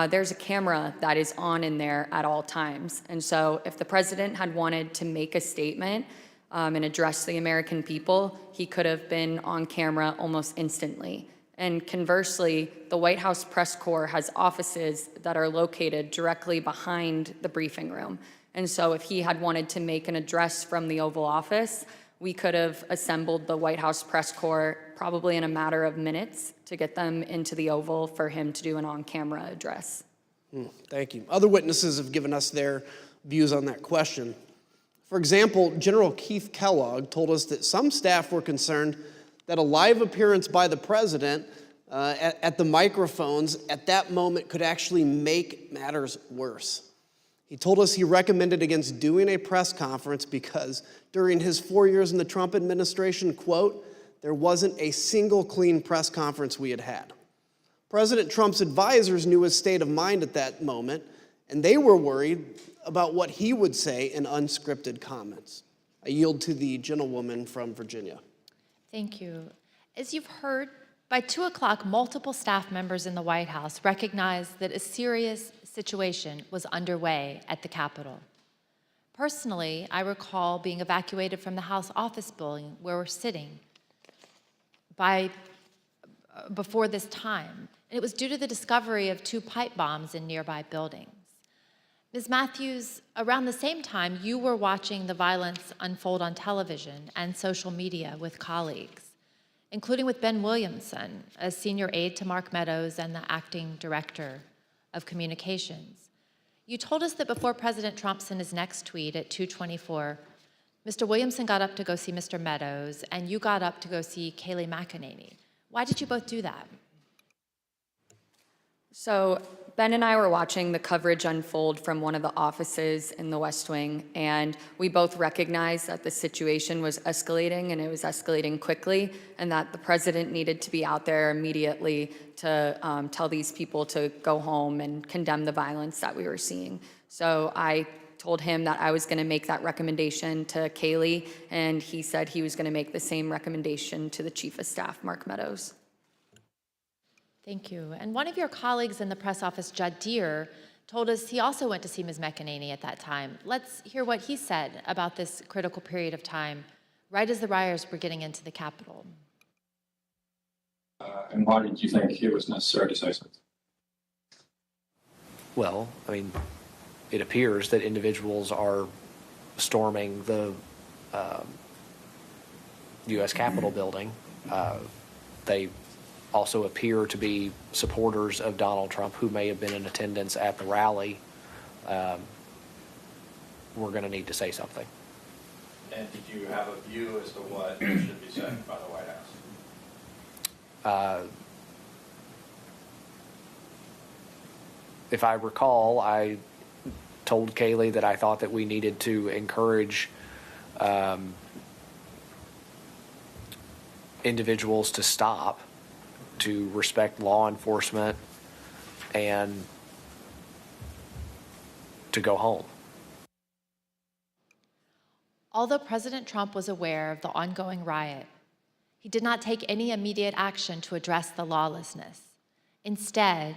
there's a camera that is on in there at all times. And so if the president had wanted to make a statement and address the American people, he could have been on camera almost instantly. And conversely, the White House press corps has offices that are located directly behind the briefing room. And so if he had wanted to make an address from the Oval Office, we could have assembled the White House press corps probably in a matter of minutes to get them into the Oval for him to do an on-camera address. Thank you. Other witnesses have given us their views on that question. For example, General Keith Kellogg told us that some staff were concerned that a live appearance by the president at the microphones at that moment could actually make matters worse. He told us he recommended against doing a press conference because during his 4 years in the Trump administration, quote, there wasn't a single clean press conference we had had. President Trump's advisors knew his state of mind at that moment, and they were worried about what he would say in unscripted comments. I yield to the gentlewoman from Virginia. Thank you. As you've heard, by 2 o'clock, multiple staff members in the White House recognized that a serious situation was underway at the Capitol. Personally, I recall being evacuated from the House office building where we're sitting before this time. And it was due to the discovery of 2 pipe bombs in nearby buildings. Ms. Matthews, around the same time, you were watching the violence unfold on television and social media with colleagues, including with Ben Williamson, a senior aide to Mark Meadows and the acting director of communications. You told us that before President Trump sent his next tweet at 2:24, Mr. Williamson got up to go see Mr. Meadows, and you got up to go see Kayleigh McEnany. Why did you both do that? So Ben and I were watching the coverage unfold from one of the offices in the West Wing, and we both recognized that the situation was escalating, and it was escalating quickly, and that the president needed to be out there immediately to tell these people to go home and condemn the violence that we were seeing. So I told him that I was going to make that recommendation to Kayleigh, and he said he was going to make the same recommendation to the Chief of Staff, Mark Meadows. Thank you. And one of your colleagues in the press office, Judd Deere, told us he also went to see Ms. McEnany at that time. Let's hear what he said about this critical period of time, right as the rioters were getting into the Capitol. And why did you think it was necessary to say something? Well, I mean, it appears that individuals are storming the U.S. Capitol building. They also appear to be supporters of Donald Trump who may have been in attendance at the rally. We're going to need to say something. And did you have a view as to what should be said by the White House? If I recall, I told Kayleigh that I thought that we needed to encourage individuals to stop, to respect law enforcement, and to go home. Although President Trump was aware of the ongoing riot, He did not take any immediate action to address the lawlessness. Instead,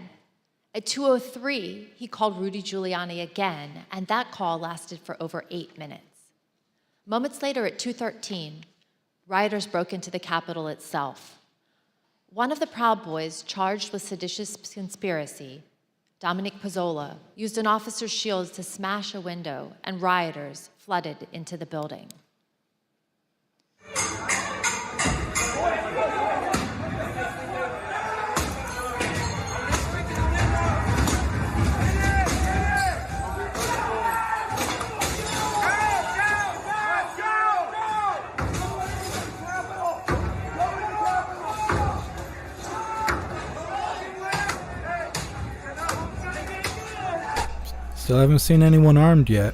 at 2:03, he called Rudy Giuliani again, and that call lasted for over 8 minutes. Moments later, at 2:13, rioters broke into the Capitol itself. One of the Proud Boys charged with seditious conspiracy, Dominic Pizzola, used an officer's shield to smash a window, and rioters flooded into the building. Still haven't seen anyone armed yet.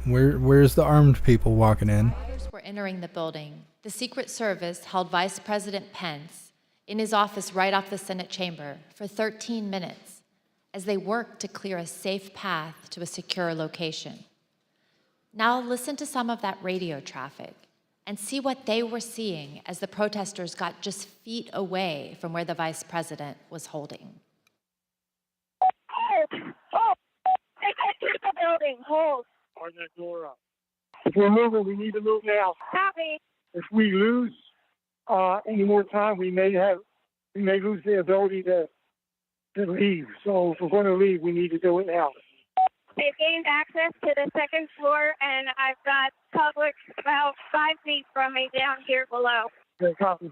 Where's the armed people walking in? Rioters were entering the building. The Secret Service held Vice President Pence in his office right off the Senate chamber for 13 minutes as they worked to clear a safe path to a secure location. Now listen to some of that radio traffic and see what they were seeing as the protesters got just feet away from where the Vice President was holding. Hold! They can't keep the building. Hold! Turn that door up. If we're moving, we need to move now. Copy. If we lose any more time, we may lose the ability to leave. So if we're going to leave, we need to do it now. They've gained access to the second floor, and I've got public about 5 feet from me down here below. Okay, copy.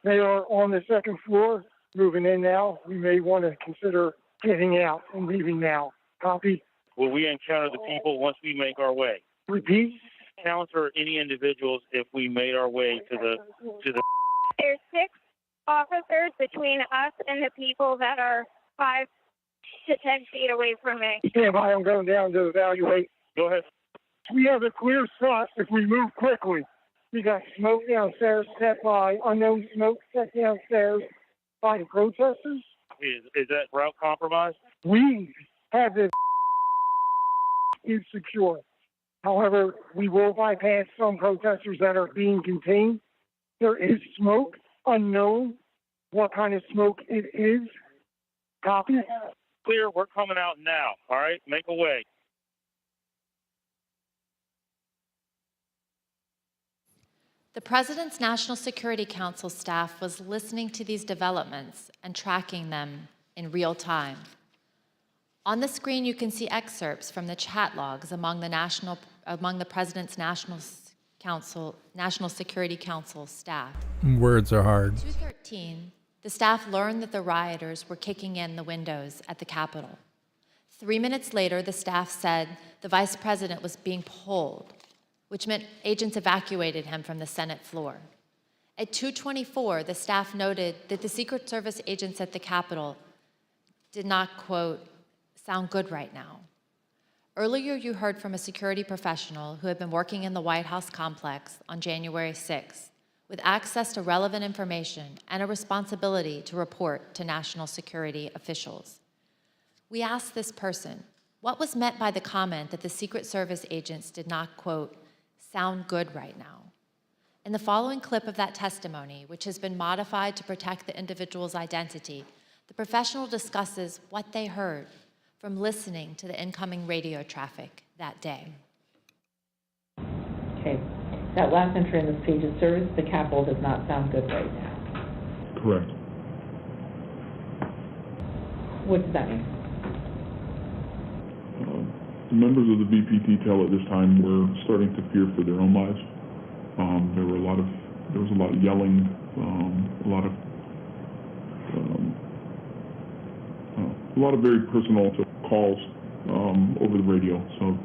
They are on the second floor, moving in now. We may want to consider getting out and leaving now. Copy. Will we encounter the people once we make our way? Repeat. Encounter any individuals if we made our way to the. There's 6 officers between us and the people that are 5 to 10 feet away from me. Stand by. I'm going down to evaluate. Go ahead. We have a clear shot if we move quickly. We got smoke downstairs set by unknown smoke set downstairs by the protesters. Is that route compromised? We have this is secure. However, we will bypass some protesters that are being contained. There is smoke, unknown what kind of smoke it is. Copy. Clear, we're coming out now. All right, make a way. The President's National Security Council staff was listening to these developments and tracking them in real time. On the screen, you can see excerpts from the chat logs among the President's National Security Council staff. Words are hard. 2:13, the staff learned that the rioters were kicking in the windows at the Capitol. 3 minutes later, the staff said the Vice President was being pulled, which meant agents evacuated him from the Senate floor. At 2:24, the staff noted that the Secret Service agents at the Capitol did not, quote, sound good right now. Earlier, you heard from a security professional who had been working in the White House complex on January 6th with access to relevant information and a responsibility to report to national security officials. We asked this person, what was meant by the comment that the Secret Service agents did not, quote, sound good right now? In the following clip of that testimony, which has been modified to protect the individual's identity, the professional discusses what they heard from listening to the incoming radio traffic that day. Okay. That last entry in this page of service, the Capitol does not sound good right now. Correct. What does that mean? The members of the VP detail at this time were starting to fear for their own lives. There was a lot of yelling, a lot of very personal calls over the radio. So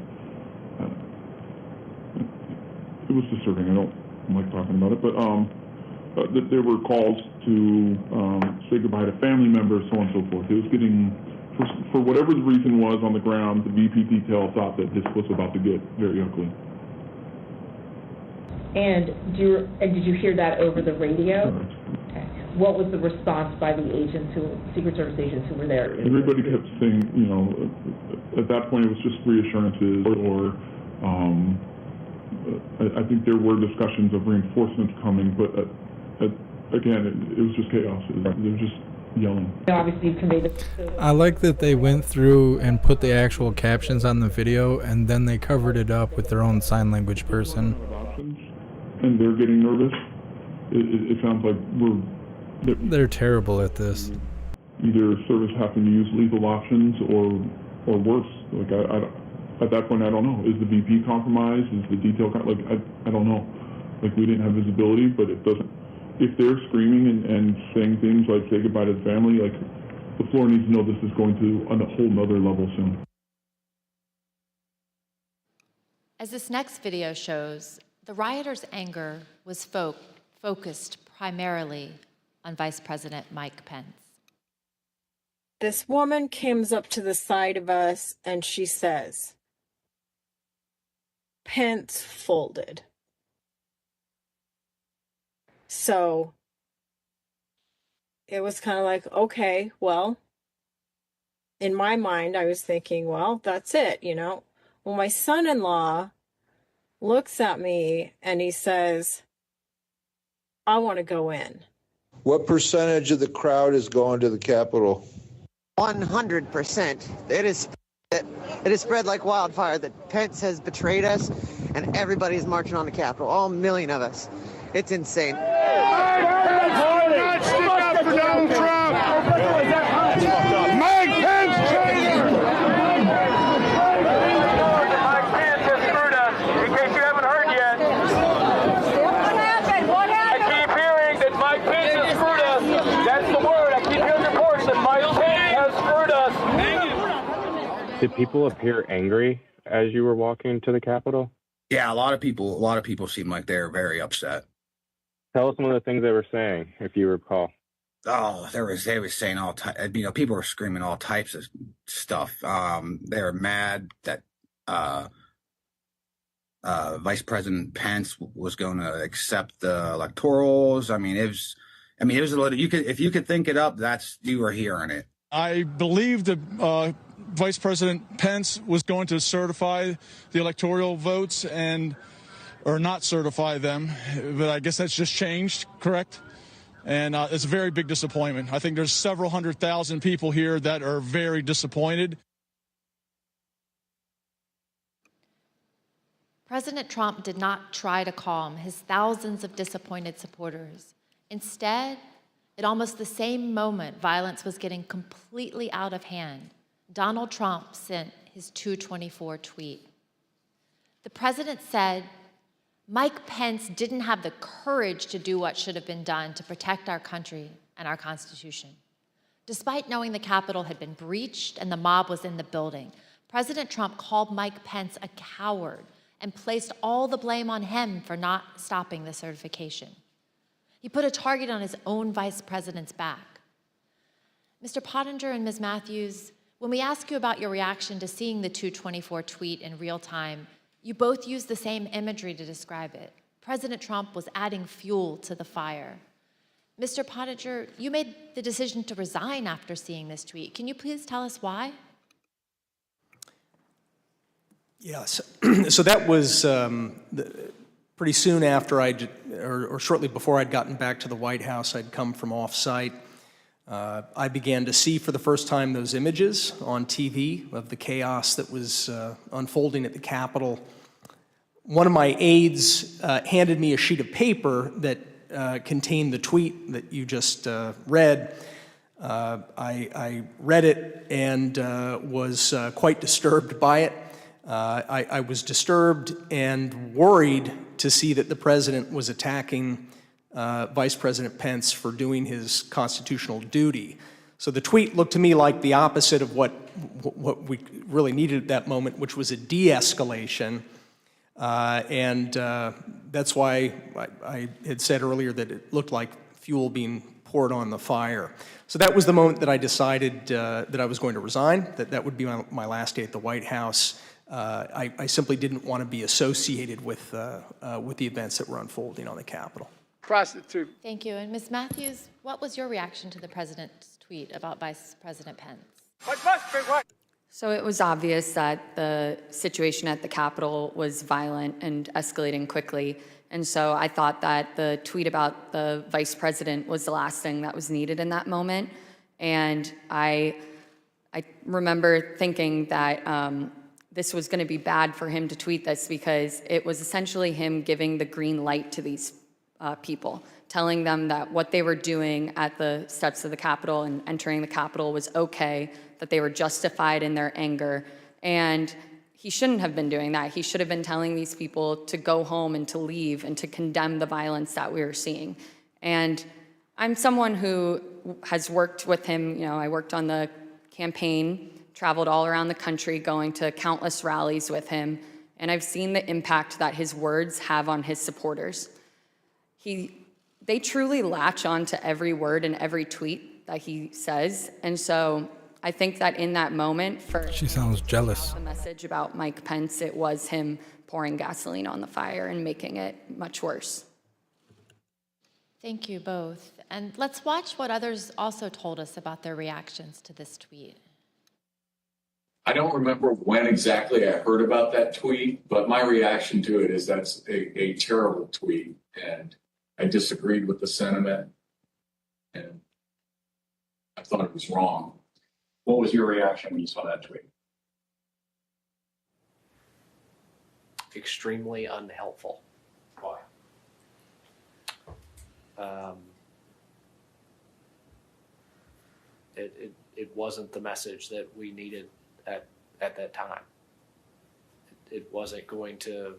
it was disturbing. I don't like talking about it, but there were calls to say goodbye to family members, so on and so forth. It was getting, for whatever the reason was on the ground, the VP detail thought that this was about to get very ugly. And did you hear that over the radio? Correct. Okay. What was the response by the agents, Secret Service agents who were there? Everybody kept saying, at that point it was just reassurances or I think there were discussions of reinforcements coming, but again, it was just chaos. They were just yelling. Obviously, you conveyed I like that they went through and put the actual captions on the video, and then they covered it up with their own sign language person. And they're getting nervous. It sounds like they're terrible at this. Either service having to use lethal options or worse. Like at that point, I don't know. Is the VP compromised? Is the detail I don't know. Like, we didn't have visibility, but it doesn't. If they're screaming and saying things like "say goodbye to the family," like, the floor needs to know this is going to a whole nother level soon. As this next video shows, the rioters' anger was focused primarily on Vice President Mike Pence. This woman comes up to the side of us and she says, "Pence folded." So it was kind of like, okay, well, in my mind, I was thinking, well, that's it, you know. Well, my son-in-law looks at me and he says, "I want to go in." What percentage of the crowd is going to the Capitol? 100%. It is spread like wildfire that Pence has betrayed us and everybody's marching on the Capitol, all million of us. It's insane. Stick up for Donald Trump. Mike Pence. Mike Pence has screwed us, in case you haven't heard yet. What happened? What happened? I keep hearing that Mike Pence has screwed us. That's the word. I keep hearing reports that Mike Pence has screwed us. Did people appear angry as you were walking to the Capitol? Yeah, a lot of people seem like they're very upset. Tell us some of the things they were saying, if you recall. Oh, they were saying all types. You know, people were screaming all types of stuff. They were mad that Vice President Pence was going to accept the electorals. I mean, it was a little. If you could think it up, you were hearing it. I believe that Vice President Pence was going to certify the electoral votes or not certify them, but I guess that's just changed, correct? And it's a very big disappointment. I think there's several 100,000 people here that are very disappointed. President Trump did not try to calm his thousands of disappointed supporters. Instead, at almost the same moment violence was getting completely out of hand, Donald Trump sent his 224 tweet. The president said, "Mike Pence didn't have the courage to do what should have been done to protect our country and our Constitution." Despite knowing the Capitol had been breached and the mob was in the building, President Trump called Mike Pence a coward and placed all the blame on him for not stopping the certification. He put a target on his own vice president's back. Mr. Pottinger and Ms. Matthews, when we ask you about your reaction to seeing the 224 tweet in real time, you both used the same imagery to describe it. President Trump was adding fuel to the fire. Mr. Pottinger, you made the decision to resign after seeing this tweet. Can you please tell us why? Yes. So that was pretty soon after or shortly before I'd gotten back to the White House. I'd come from off-site. I began to see for the first time those images on TV of the chaos that was unfolding at the Capitol. One of my aides handed me a sheet of paper that contained the tweet that you just read. I read it and was quite disturbed by it. I was disturbed and worried to see that the president was attacking Vice President Pence for doing his constitutional duty. So the tweet looked to me like the opposite of what we really needed at that moment, which was a de-escalation. And that's why I had said earlier that it looked like fuel being poured on the fire. So that was the moment that I decided that I was going to resign, that would be my last day at the White House. I simply didn't want to be associated with the events that were unfolding on the Capitol. Prostitute. Thank you. And Ms. Matthews, what was your reaction to the president's tweet about Vice President Pence? So it was obvious that the situation at the Capitol was violent and escalating quickly. And so I thought that the tweet about the vice president was the last thing that was needed in that moment. And I remember thinking that this was going to be bad for him to tweet this because it was essentially him giving the green light to these people, telling them that what they were doing at the steps of the Capitol and entering the Capitol was okay, that they were justified in their anger. And he shouldn't have been doing that. He should have been telling these people to go home and to leave and to condemn the violence that we were seeing. And I'm someone who has worked with him. You know, I worked on the campaign, traveled all around the country, going to countless rallies with him, and I've seen the impact that his words have on his supporters. They truly latch on to every word and every tweet that he says, and so I think that in that moment, for She sounds jealous. the message about Mike Pence, it was him pouring gasoline on the fire and making it much worse. Thank you both. And let's watch what others also told us about their reactions to this tweet. I don't remember when exactly I heard about that tweet, but my reaction to it is that's a terrible tweet, and I disagreed with the sentiment, and I thought it was wrong. What was your reaction when you saw that tweet? Extremely unhelpful. Why? It wasn't the message that we needed at that time. It wasn't going to.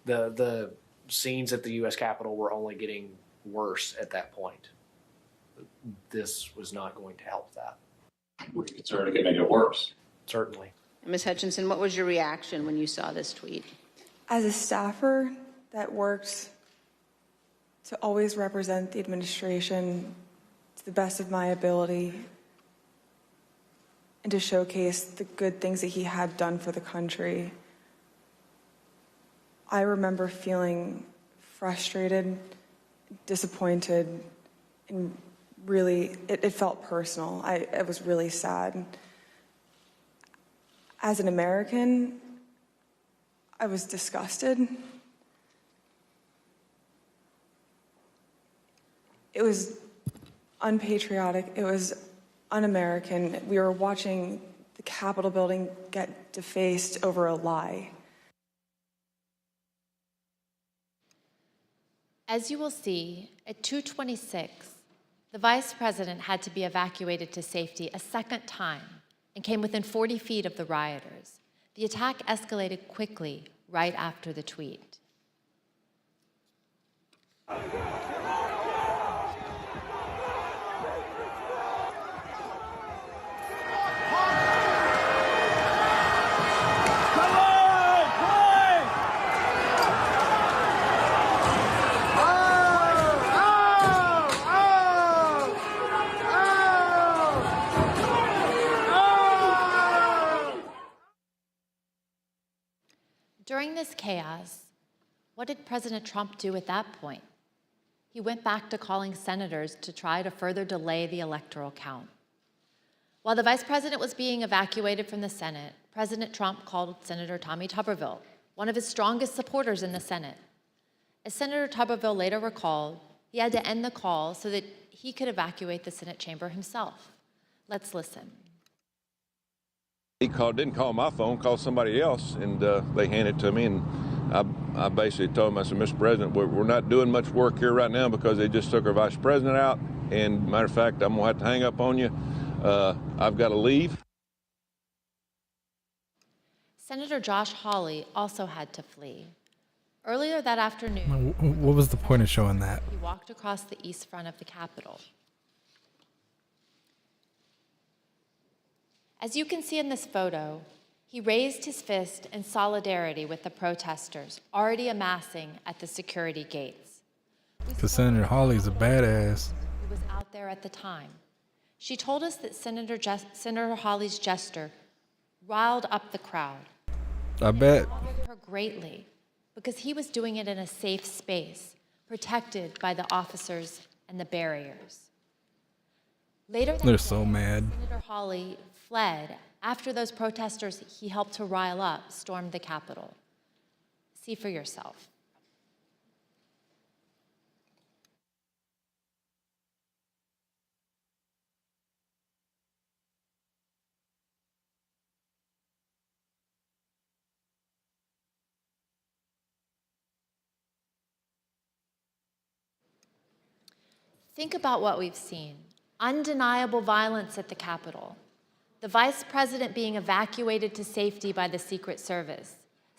The scenes at the U.S. Capitol were only getting worse at that point. This was not going to help that. Were you concerned it could make it worse? Certainly. Ms. Hutchinson, what was your reaction when you saw this tweet? As a staffer that works to always represent the administration to the best of my ability and to showcase the good things that he had done for the country, I remember feeling frustrated, disappointed, and really, it felt personal. It was really sad. As an American, I was disgusted. It was unpatriotic. It was un-American. We were watching the Capitol building get defaced over a lie. As you will see, at 2:26, the vice president had to be evacuated to safety a second time and came within 40 feet of the rioters. The attack escalated quickly right after the tweet. During this chaos, what did President Trump do at that point? He went back to calling senators to try to further delay the electoral count. While the vice president was being evacuated from the Senate, President Trump called Senator Tommy Tuberville, one of his strongest supporters in the Senate. As Senator Tuberville later recalled, he had to end the call so that he could evacuate the Senate chamber himself. Let's listen. He didn't call my phone, called somebody else, and they handed it to me. And I basically told him, I said, Mr. President, we're not doing much work here right now because they just took our vice president out. And matter of fact, I'm going to have to hang up on you. I've got to leave. Senator Josh Hawley also had to flee. Earlier that afternoon, What was the point of showing that? he walked across the east front of the Capitol. As you can see in this photo, he raised his fist in solidarity with the protesters already amassing at the security gates. Because Senator Hawley's a badass. Who was out there at the time. She told us that Senator Hawley's gesture riled up the crowd. I bet. It bothered her greatly because he was doing it in a safe space, protected by the officers and the barriers. Later that They're day, so mad. Senator Hawley fled after those protesters he helped to rile up stormed the Capitol. See for yourself. Think about what we've seen. Undeniable violence at the Capitol. The vice president being evacuated to safety by the Secret Service.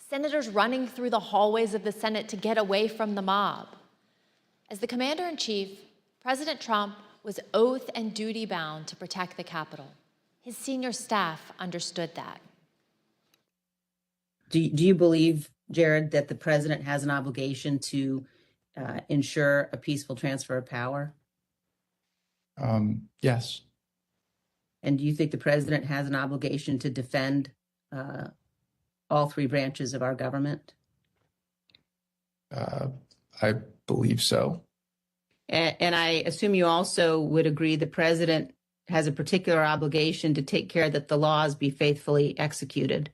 Senators running through the hallways of the Senate to get away from the mob. As the commander-in-chief, President Trump was oath and duty bound to protect the Capitol. His senior staff understood that. Do you believe, Jared, that the president has an obligation to ensure a peaceful transfer of power? Yes. And do you think the president has an obligation to defend all three branches of our government? I believe so. And I assume you also would agree the president has a particular obligation to take care that the laws be faithfully executed.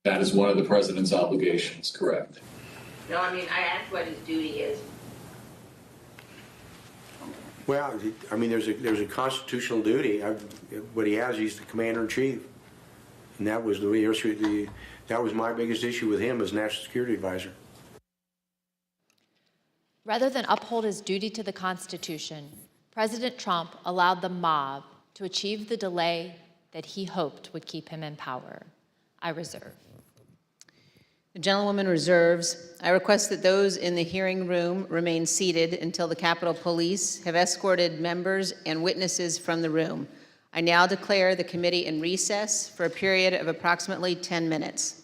That is one of the president's obligations, correct? No, I mean, I asked what his duty is. Well, I mean, there's a constitutional duty. What he has, he's the commander-in-chief, and that was that was my biggest issue with him as national security advisor. Rather than uphold his duty to the Constitution, President Trump allowed the mob to achieve the delay that he hoped would keep him in power. I reserve. The gentlewoman reserves. I request that those in the hearing room remain seated until the Capitol Police have escorted members and witnesses from the room. I now declare the committee in recess for a period of approximately 10 minutes.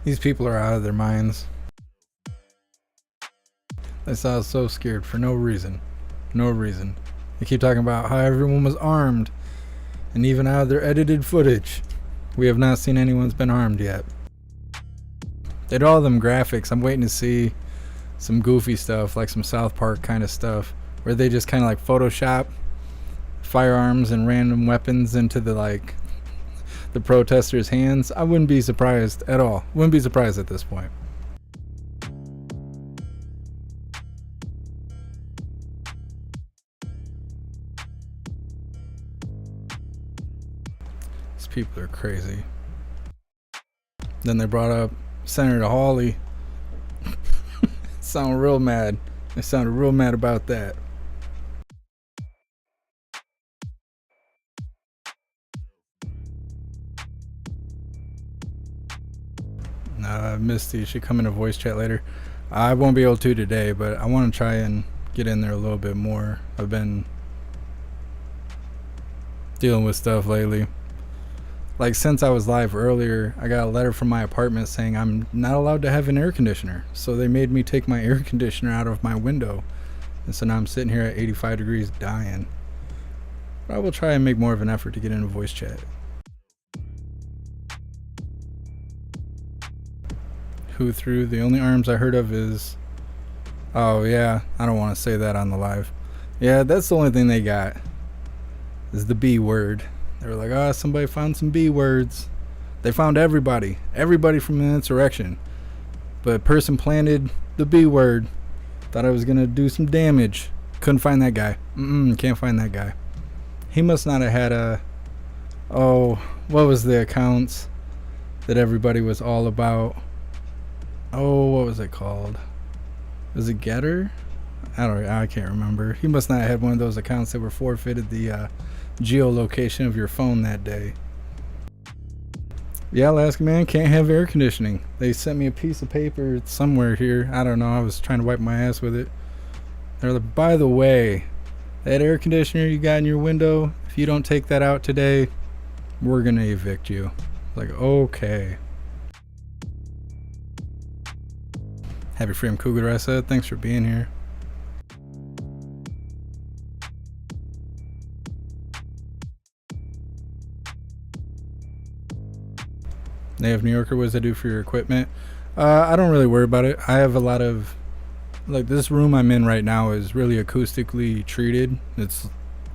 These people are out of their minds. I saw so scared for no reason. No reason. They keep talking about how everyone was armed. And even out of their edited footage, we have not seen anyone's been armed yet. They did all them graphics. I'm waiting to see some goofy stuff, like some South Park kind of stuff, where they just kind of like Photoshop firearms and random weapons into the protesters' hands. I wouldn't be surprised at all. Wouldn't be surprised at this point. These people are crazy. Then they brought up Senator Hawley. Sound real mad. They sounded real mad about that. Misty should come in a voice chat later. I won't be able to today, but I want to try and get in there a little bit more. I've been dealing with stuff lately. Like, since I was live earlier, I got a letter from my apartment saying I'm not allowed to have an air conditioner. So they made me take my air conditioner out of my window. And so now I'm sitting here at 85 degrees dying. But I will try and make more of an effort to get in a voice chat. Who threw? The only arms I heard of is... Oh, yeah. I don't want to say that on the live. Yeah, that's the only thing they got. Is the B word. They were like, oh, somebody found some B words. They found everybody. Everybody from the insurrection. But a person planted the B word. Thought I was going to do some damage. Couldn't find that guy. Can't find that guy. He must not have had a... Oh, what was the accounts that everybody was all about? Oh, what was it called? Was it Getter? I can't remember. He must not have had one of those accounts that were forfeited the geolocation of your phone that day. Yeah, Alaska man, can't have air conditioning. They sent me a piece of paper somewhere here. I don't know. I was trying to wipe my ass with it. They're like, by the way, that air conditioner you got in your window, if you don't take that out today, we're going to evict you. Like, okay. Happy Freedom Cougar, I said. Thanks for being here. They have New Yorker. What does that do for your equipment? I don't really worry about it. I have a lot of, like, this room I'm in right now is really acoustically treated. It's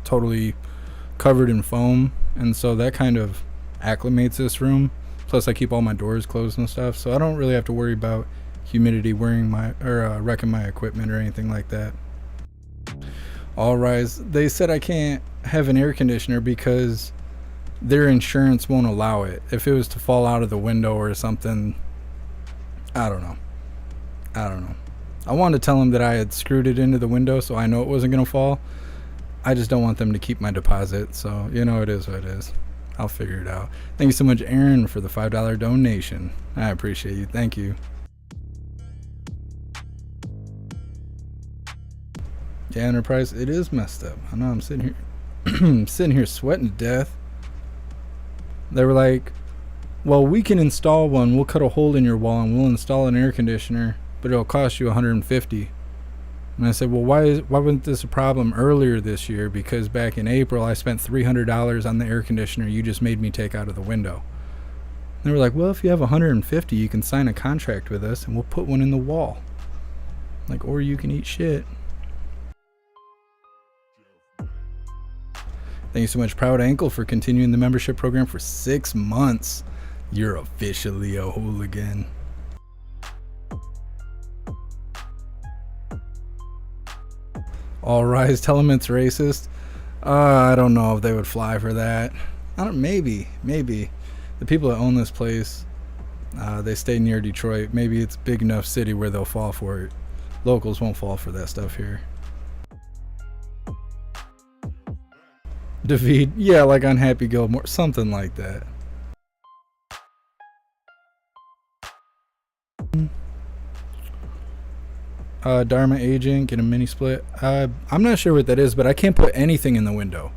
totally covered in foam, and so that kind of acclimates this room. Plus I keep all my doors closed and stuff, so I don't really have to worry about humidity wrecking my equipment or anything like that. All rise. They said I can't have an air conditioner because their insurance won't allow it. If it was to fall out of the window or something, I don't know. I wanted to tell them that I had screwed it into the window so I know it wasn't going to fall. I just don't want them to keep my deposit, so it is what it is. I'll figure it out. Thank you so much, Aaron, for the $5 donation. I appreciate you. Thank you. Yeah, Enterprise, it is messed up. I know, I'm sitting here sweating to death. They were like, well, we can install one. We'll cut a hole in your wall and we'll install an air conditioner, but it'll cost you $150. And I said, well, why wasn't this a problem earlier this year? Because back in April, I spent $300 on the air conditioner you just made me take out of the window. And they were like, well, if you have $150, you can sign a contract with us and we'll put one in the wall. Like, or you can eat shit. Thank you so much, Proud Ankle, for continuing the membership program for 6 months. You're officially a hooligan. All rise, tell them it's racist. I don't know if they would fly for that. Maybe. The people that own this place, they stay near Detroit. Maybe it's a big enough city where they'll fall for it. Locals won't fall for that stuff here. David, yeah, like on Happy Gilmore, something like that. Dharma agent, get a mini split. I'm not sure what that is, but I can't put anything in the window.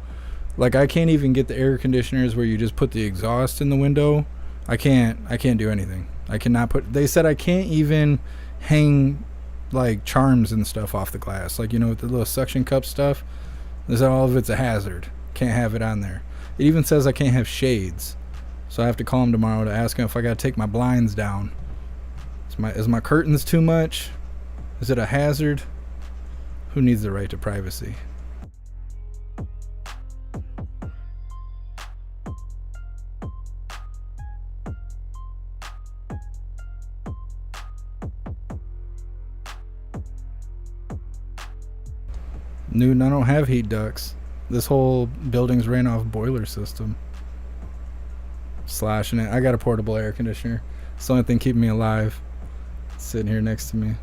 Like, I can't even get the air conditioners where you just put the exhaust in the window. I can't do anything. I cannot put, they said I can't even hang like charms and stuff off the glass. Like, with the little suction cup stuff. They said all of it's a hazard. Can't have it on there. It even says I can't have shades. So I have to call him tomorrow to ask him if I got to take my blinds down. Is my curtains too much? Is it a hazard? Who needs the right to privacy? Newton, I don't have heat ducts. This whole building's ran off boiler system. Slashing it. I got a portable air conditioner. It's the only thing keeping me alive. It's sitting here next to me.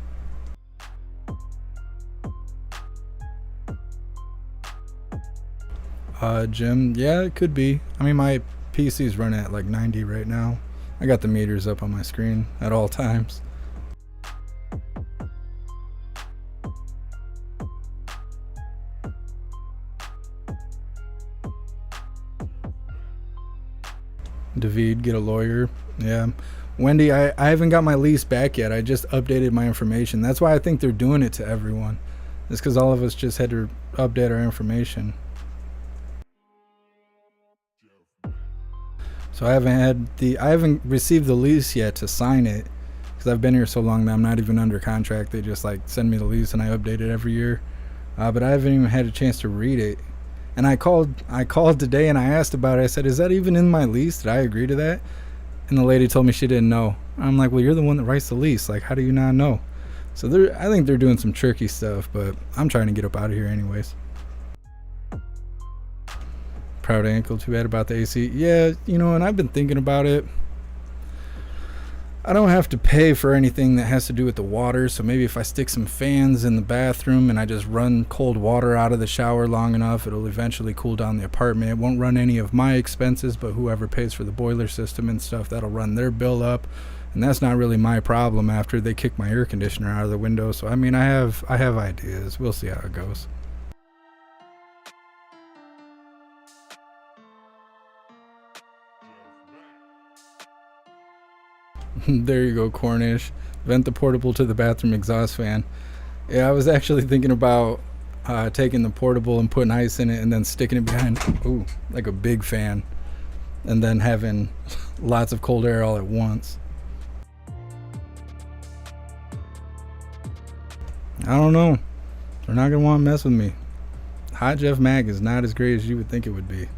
Jim, yeah, it could be. I mean, my PC's running at like 90 right now. I got the meters up on my screen at all times. David, get a lawyer. Yeah. Wendy, I haven't got my lease back yet. I just updated my information. That's why I think they're doing it to everyone. It's because all of us just had to update our information. So I haven't received the lease yet to sign it because I've been here so long that I'm not even under contract. They just like send me the lease and I update it every year. But I haven't even had a chance to read it. And I called today and I asked about it. I said, is that even in my lease? Did I agree to that? And the lady told me she didn't know. I'm like, well, you're the one that writes the lease. Like, how do you not know? So I think they're doing some tricky stuff, but I'm trying to get up out of here anyways. Proud ankle, too bad about the AC. Yeah, and I've been thinking about it. I don't have to pay for anything that has to do with the water, so maybe if I stick some fans in the bathroom and I just run cold water out of the shower long enough, it'll eventually cool down the apartment. It won't run any of my expenses, but whoever pays for the boiler system and stuff, that'll run their bill up. And that's not really my problem after they kick my air conditioner out of the window. So, I mean, I have ideas. We'll see how it goes. There you go, Cornish. Vent the portable to the bathroom exhaust fan. Yeah, I was actually thinking about taking the portable and putting ice in it and then sticking it behind, like a big fan. and then having lots of cold air all at once. I don't know. They're not going to want to mess with me. Hot Jeff Mag is not as great as you would think it would be.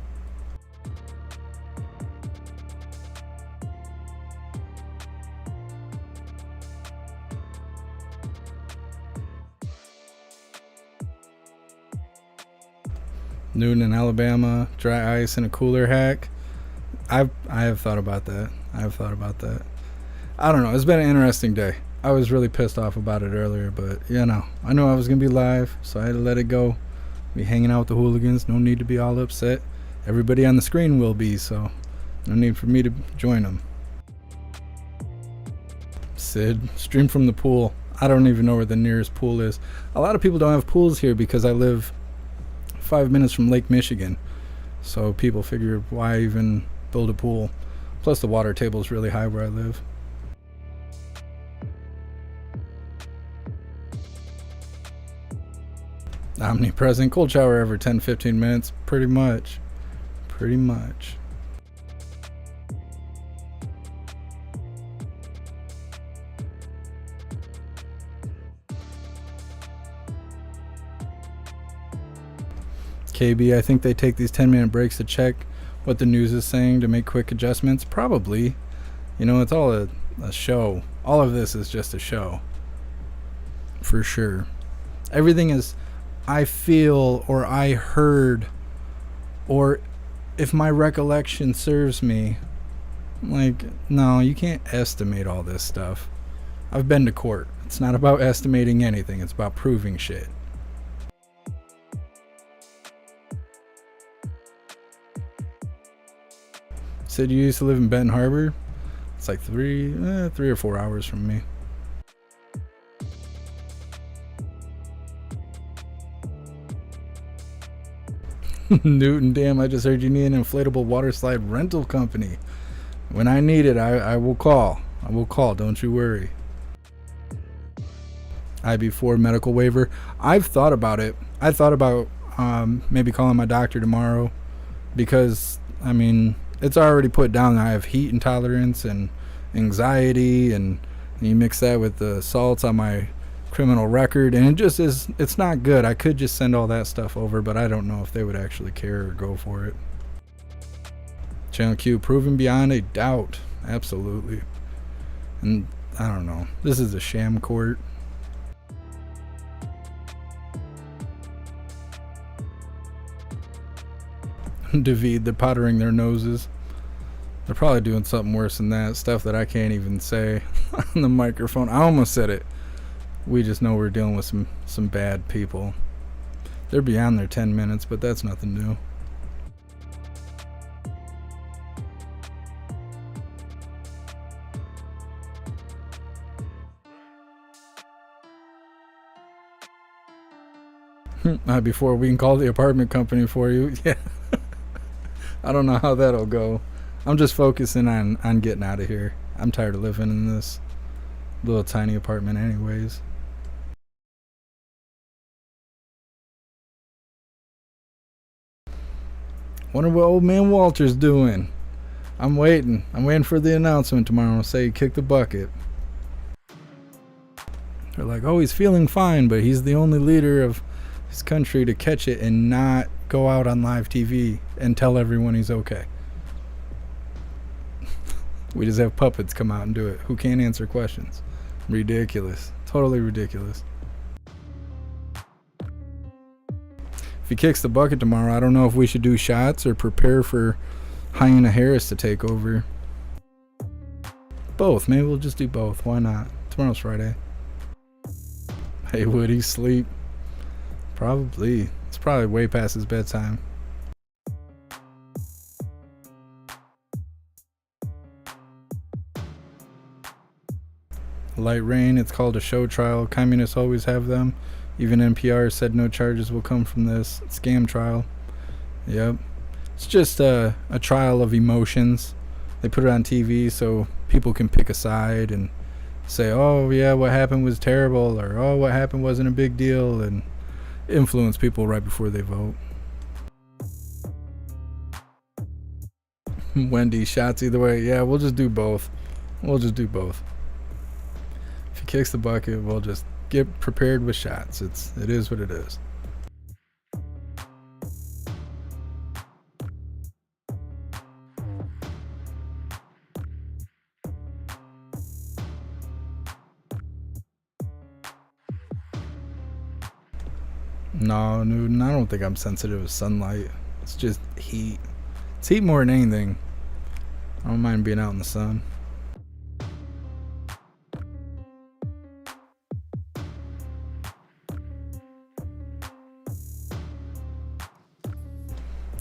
Newton in Alabama, dry ice in a cooler hack. I have thought about that. I don't know. It's been an interesting day. I was really pissed off about it earlier, but I knew I was going to be live, so I had to let it go. Be hanging out with the hooligans. No need to be all upset. Everybody on the screen will be, so no need for me to join them. Sid, stream from the pool. I don't even know where the nearest pool is. A lot of people don't have pools here because I live 5 minutes from Lake Michigan. So people figure, why even build a pool? Plus the water table is really high where I live. Omnipresent. Cold shower every 10-15 minutes. Pretty much. KB, I think they take these 10-minute breaks to check what the news is saying to make quick adjustments. Probably. It's all a show. All of this is just a show. For sure. Everything is I feel or I heard, or if my recollection serves me. Like, no, you can't estimate all this stuff. I've been to court. It's not about estimating anything. It's about proving shit. Said you used to live in Benton Harbor? It's like 3 or 4 hours from me. Newton, damn, I just heard you need an inflatable water slide rental company. When I need it, I will call. Don't you worry. IB4 medical waiver. I've thought about it. I thought about maybe calling my doctor tomorrow because, it's already put down that I have heat intolerance and anxiety, and you mix that with the assaults on my criminal record, and it's not good. I could just send all that stuff over, but I don't know if they would actually care or go for it. Channel Q, proven beyond a doubt. Absolutely. And I don't know. This is a sham court. David, they're powdering their noses. They're probably doing something worse than that. Stuff that I can't even say on the microphone. I almost said it. We just know we're dealing with some bad people. They're beyond their 10 minutes, but that's nothing new. Before we can call the apartment company for you. Yeah. I don't know how that'll go. I'm just focusing on getting out of here. I'm tired of living in this little tiny apartment anyways. Wonder what old man Walter's doing. I'm waiting for the announcement tomorrow. Say he kicked the bucket. They're like, oh, he's feeling fine, but he's the only leader of his country to catch it and not go out on live TV and tell everyone he's okay. We just have puppets come out and do it who can't answer questions. Ridiculous. Totally ridiculous. If he kicks the bucket tomorrow, I don't know if we should do shots or prepare for Hyena Harris to take over. Both. Maybe we'll just do both. Why not? Tomorrow's Friday. Hey, would he sleep? Probably. It's probably way past his bedtime. Light rain. It's called a show trial. Communists always have them. Even NPR said no charges will come from this scam trial. Yep. It's just a trial of emotions. They put it on TV so people can pick a side and say, oh, yeah, what happened was terrible, or oh, what happened wasn't a big deal, and influence people right before they vote. Wendy, shots either way. Yeah, we'll just do both. We'll just do both. If he kicks the bucket, we'll just get prepared with shots. It is what it is. No, Newton, I don't think I'm sensitive to sunlight. It's just heat. It's heat more than anything. I don't mind being out in the sun.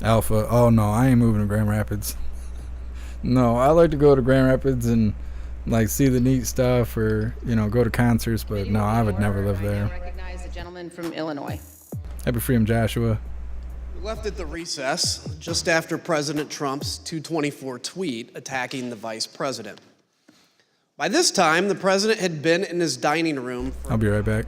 Alpha. Oh no, I ain't moving to Grand Rapids. No, I like to go to Grand Rapids and like see the neat stuff, or go to concerts. But no, I would never live there. I recognize the gentleman from Illinois. Happy freedom, Joshua. We left at the recess just after President Trump's 224 tweet attacking the vice president. By this time, the president had been in his dining room. I'll be right back.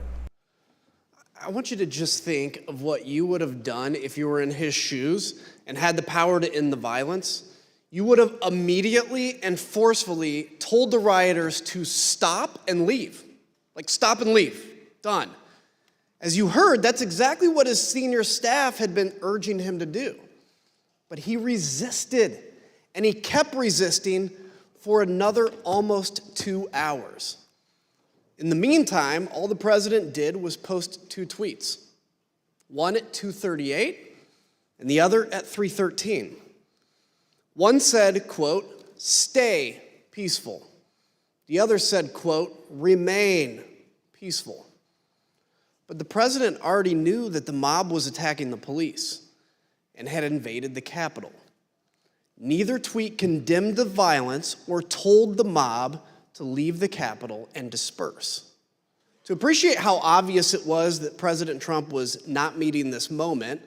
I want you to just think of what you would have done if you were in his shoes and had the power to end the violence. You would have immediately and forcefully told the rioters to stop and leave. Like, stop and leave. Done. As you heard, that's exactly what his senior staff had been urging him to do. But he resisted, and he kept resisting for another almost 2 hours. In the meantime, all the president did was post 2 tweets, one at 2:38 and the other at 3:13. One said, quote, "Stay peaceful." The other said, quote, "Remain peaceful." But the president already knew that the mob was attacking the police and had invaded the Capitol. Neither tweet condemned the violence or told the mob to leave the Capitol and disperse. To appreciate how obvious it was that President Trump was not meeting this moment,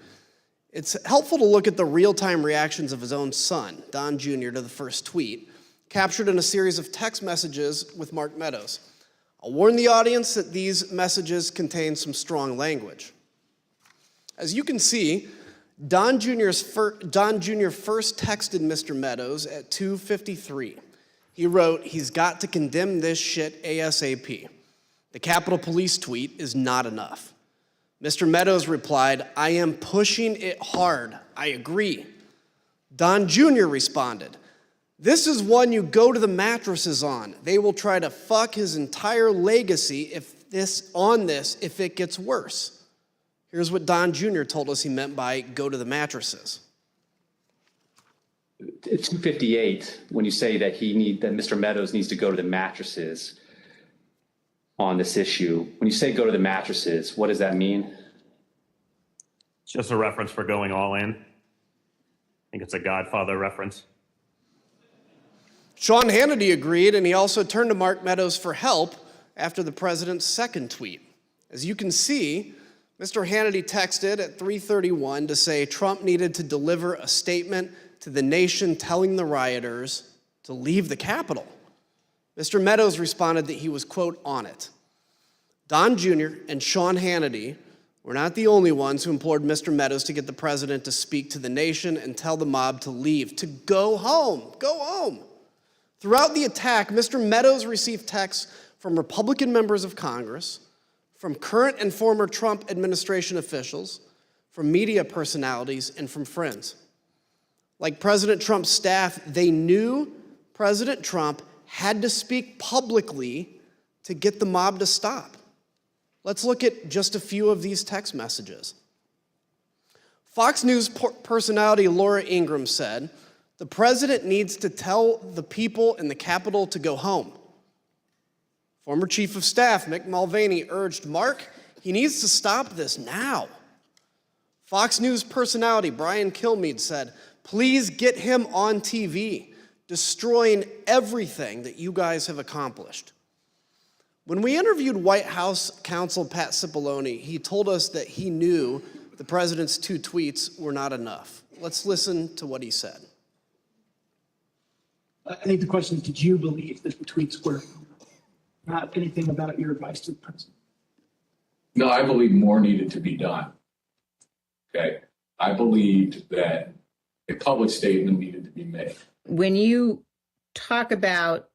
it's helpful to look at the real-time reactions of his own son, Don Jr., to the first tweet, captured in a series of text messages with Mark Meadows. I'll warn the audience that these messages contain some strong language. As you can see, Don Jr. first texted Mr. Meadows at 2:53. He wrote, "He's got to condemn this shit ASAP. The Capitol Police tweet is not enough." Mr. Meadows replied, "I am pushing it hard. I agree." Don Jr. responded, "This is one you go to the mattresses on. They will try to fuck his entire legacy if it gets worse." Here's what Don Jr. told us he meant by go to the mattresses. At 2:58, when you say that that Mr. Meadows needs to go to the mattresses on this issue, when you say go to the mattresses, what does that mean? It's just a reference for going all in. I think it's a Godfather reference. Sean Hannity agreed, and he also turned to Mark Meadows for help after the president's second tweet. As you can see, Mr. Hannity texted at 3:31 to say Trump needed to deliver a statement to the nation telling the rioters to leave the Capitol. Mr. Meadows responded that he was, quote, on it. Don Jr. and Sean Hannity were not the only ones who implored Mr. Meadows to get the president to speak to the nation and tell the mob to leave, to go home. Go home. Throughout the attack, Mr. Meadows received texts from Republican members of Congress, from current and former Trump administration officials, from media personalities, and from friends. Like President Trump's staff, they knew President Trump had to speak publicly to get the mob to stop. Let's look at just a few of these text messages. Fox News personality Laura Ingraham said, "The president needs to tell the people in the Capitol to go home." Former Chief of Staff Mick Mulvaney urged Mark, he needs to stop this now. Fox News personality Brian Kilmeade said, "Please get him on TV, destroying everything that you guys have accomplished." When we interviewed White House counsel Pat Cipollone, he told us that he knew the president's 2 tweets were not enough. Let's listen to what he said. I think the question is, did you believe that the tweets were not anything about your advice to the president? No, I believe more needed to be done. Okay. I believed that a public statement needed to be made. When you talk about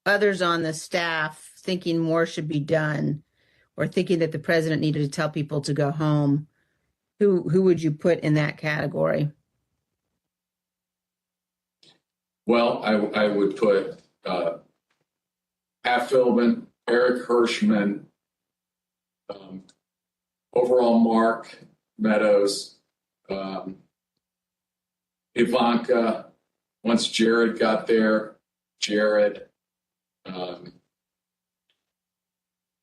others on the staff thinking more should be done, or thinking that the president needed to tell people to go home, who would you put in that category? Well, I would put Pat Philbin, Eric Hirschman, overall Mark Meadows, Ivanka. Once Jared got there, Jared,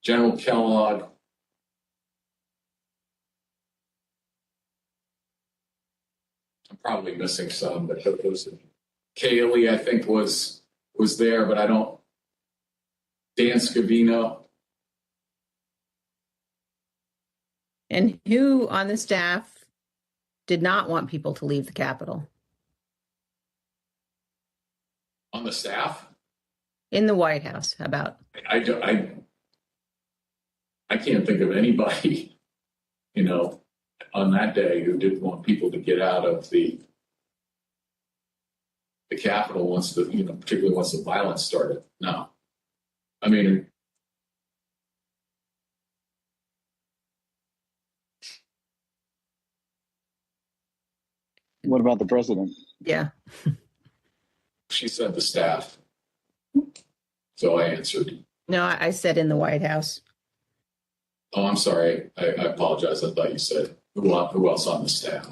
General Kellogg. I'm probably missing some, but those. Kaylee, I think, was there, but I don't. Dan Scavino. And who on the staff did not want people to leave the Capitol? On the staff? In the White House, how about? I can't think of anybody, on that day who didn't want people to get out of the Capitol once particularly once the violence started. No. I mean, what about the president? Yeah. She said the staff. So I answered. No, I said in the White House. Oh, I'm sorry. I apologize. I thought you said who else on the staff.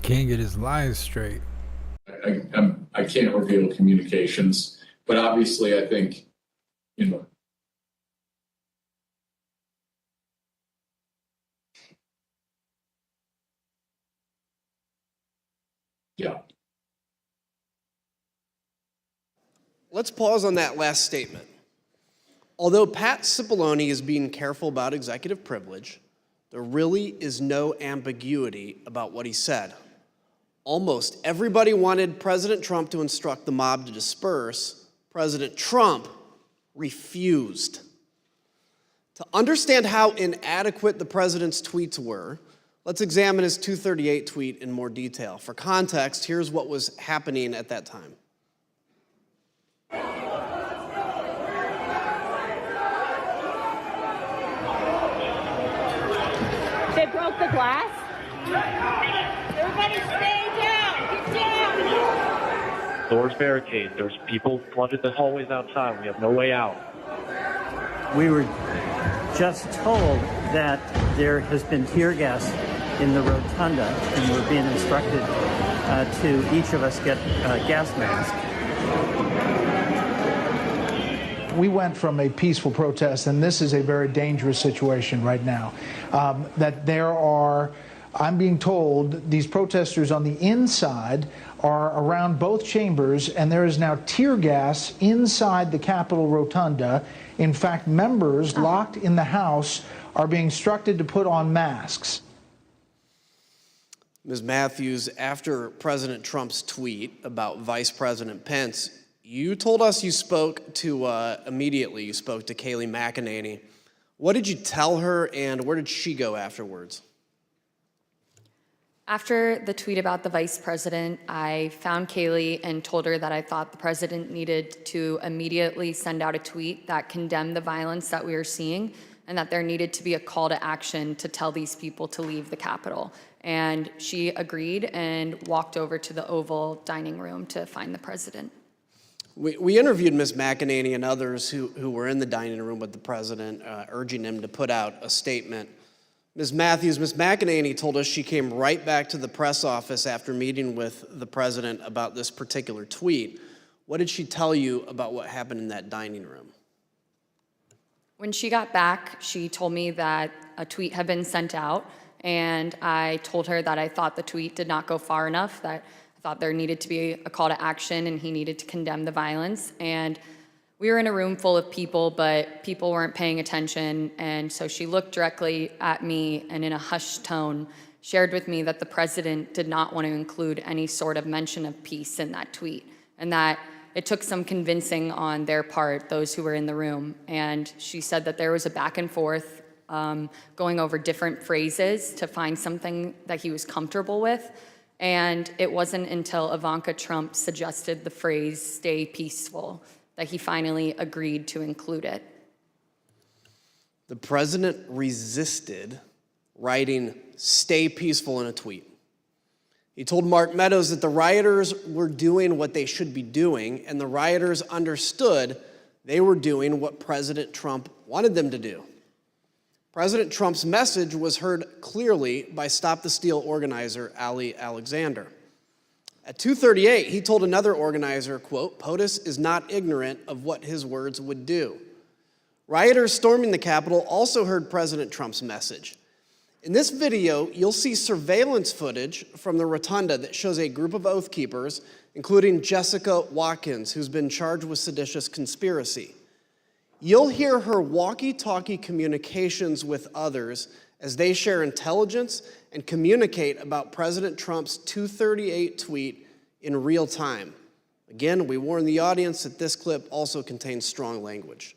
Can't get his lies straight. I can't reveal communications, but obviously I think, yeah. Let's pause on that last statement. Although Pat Cipollone is being careful about executive privilege, there really is no ambiguity about what he said. Almost everybody wanted President Trump to instruct the mob to disperse. President Trump refused. To understand how inadequate the president's tweets were, let's examine his 238 tweet in more detail. For context, here's what was happening at that time. They broke the glass? Everybody stay down! Get down! Doors barricade. There's people flooded the hallways outside. We have no way out. We were just told that there has been tear gas in the rotunda, and we're being instructed to each of us get gas masks. We went from a peaceful protest, and this is a very dangerous situation right now, that there are, I'm being told, these protesters on the inside are around both chambers, and there is now tear gas inside the Capitol rotunda. In fact, members locked in the House are being instructed to put on masks. Ms. Matthews, after President Trump's tweet about Vice President Pence, you told us you spoke to, immediately, you spoke to Kayleigh McEnany. What did you tell her, and where did she go afterwards? After the tweet about the vice president, I found Kayleigh and told her that I thought the president needed to immediately send out a tweet that condemned the violence that we were seeing, and that there needed to be a call to action to tell these people to leave the Capitol. And she agreed and walked over to the Oval dining room to find the president. We interviewed Ms. McEnany and others who were in the dining room with the president, urging him to put out a statement. Ms. Matthews, Ms. McEnany told us she came right back to the press office after meeting with the president about this particular tweet. What did she tell you about what happened in that dining room? When she got back, she told me that a tweet had been sent out, and I told her that I thought the tweet did not go far enough, that I thought there needed to be a call to action and he needed to condemn the violence. And we were in a room full of people, but people weren't paying attention. And so she looked directly at me and in a hushed tone shared with me that the president did not want to include any sort of mention of peace in that tweet, and that it took some convincing on their part, those who were in the room. And she said that there was a back and forth going over different phrases to find something that he was comfortable with. And it wasn't until Ivanka Trump suggested the phrase, "stay peaceful," that he finally agreed to include it. The president resisted writing "stay peaceful" in a tweet. He told Mark Meadows that the rioters were doing what they should be doing, and the rioters understood they were doing what President Trump wanted them to do. President Trump's message was heard clearly by Stop the Steal organizer Ali Alexander. At 2:38, he told another organizer, quote, "POTUS is not ignorant of what his words would do." Rioters storming the Capitol also heard President Trump's message. In this video, you'll see surveillance footage from the rotunda that shows a group of Oath Keepers, including Jessica Watkins, who's been charged with seditious conspiracy. You'll hear her walkie-talkie communications with others as they share intelligence and communicate about President Trump's 2:38 tweet in real time. Again, we warn the audience that this clip also contains strong language.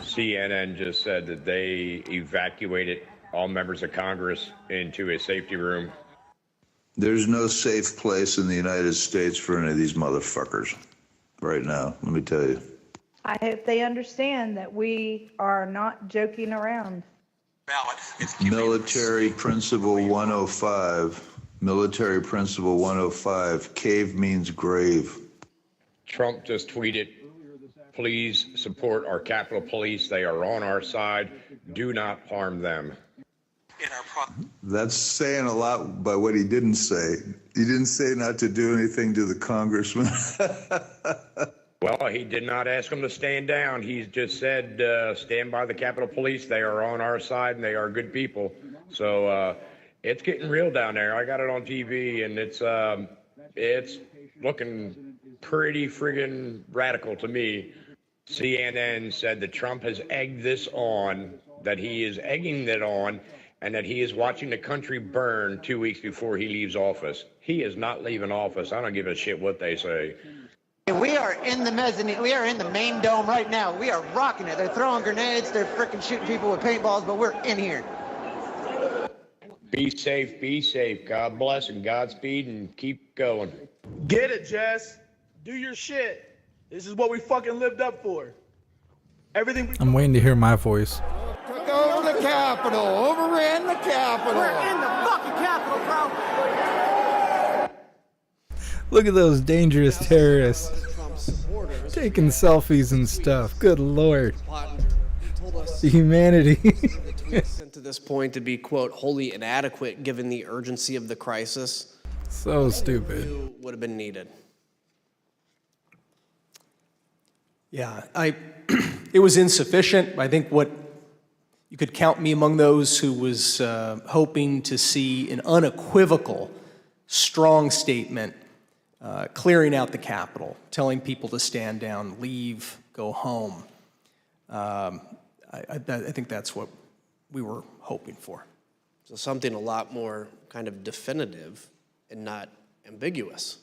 CNN just said that they evacuated all members of Congress into a safety room. There's no safe place in the United States for any of these motherfuckers right now, let me tell you. I hope they understand that we are not joking around. Military Principle 105. Military Principle 105. Cave means grave. Trump just tweeted, "Please support our Capitol Police. They are on our side. Do not harm them." That's saying a lot by what he didn't say. He didn't say not to do anything to the congressman. Well, he did not ask them to stand down. He just said, stand by the Capitol Police. They are on our side, and they are good people. So it's getting real down there. I got it on TV, and it's looking pretty friggin' radical to me. CNN said that Trump has egged this on, that he is egging it on, and that he is watching the country burn 2 weeks before he leaves office. He is not leaving office. I don't give a shit what they say. We are in the mezzanine. We are in the main dome right now. We are rocking it. They're throwing grenades. They're freaking shooting people with paintballs, but we're in here. Be safe, be safe. God bless and Godspeed, and keep going. Get it, Jess. Do your shit. This is what we fucking lived up for. Everything we I'm waiting to hear my voice. Took over the Capitol, overran the Capitol. We're in the fucking Capitol, bro. Look at those dangerous terrorists taking selfies and stuff. Good Lord. The humanity. Sent to this point to be, quote, wholly inadequate given the urgency of the crisis. So stupid. Would have been needed. Yeah, it was insufficient. I think what you could count me among those who was hoping to see an unequivocal, strong statement clearing out the Capitol, telling people to stand down, leave, go home. I think that's what we were hoping for. So something a lot more kind of definitive and not ambiguous,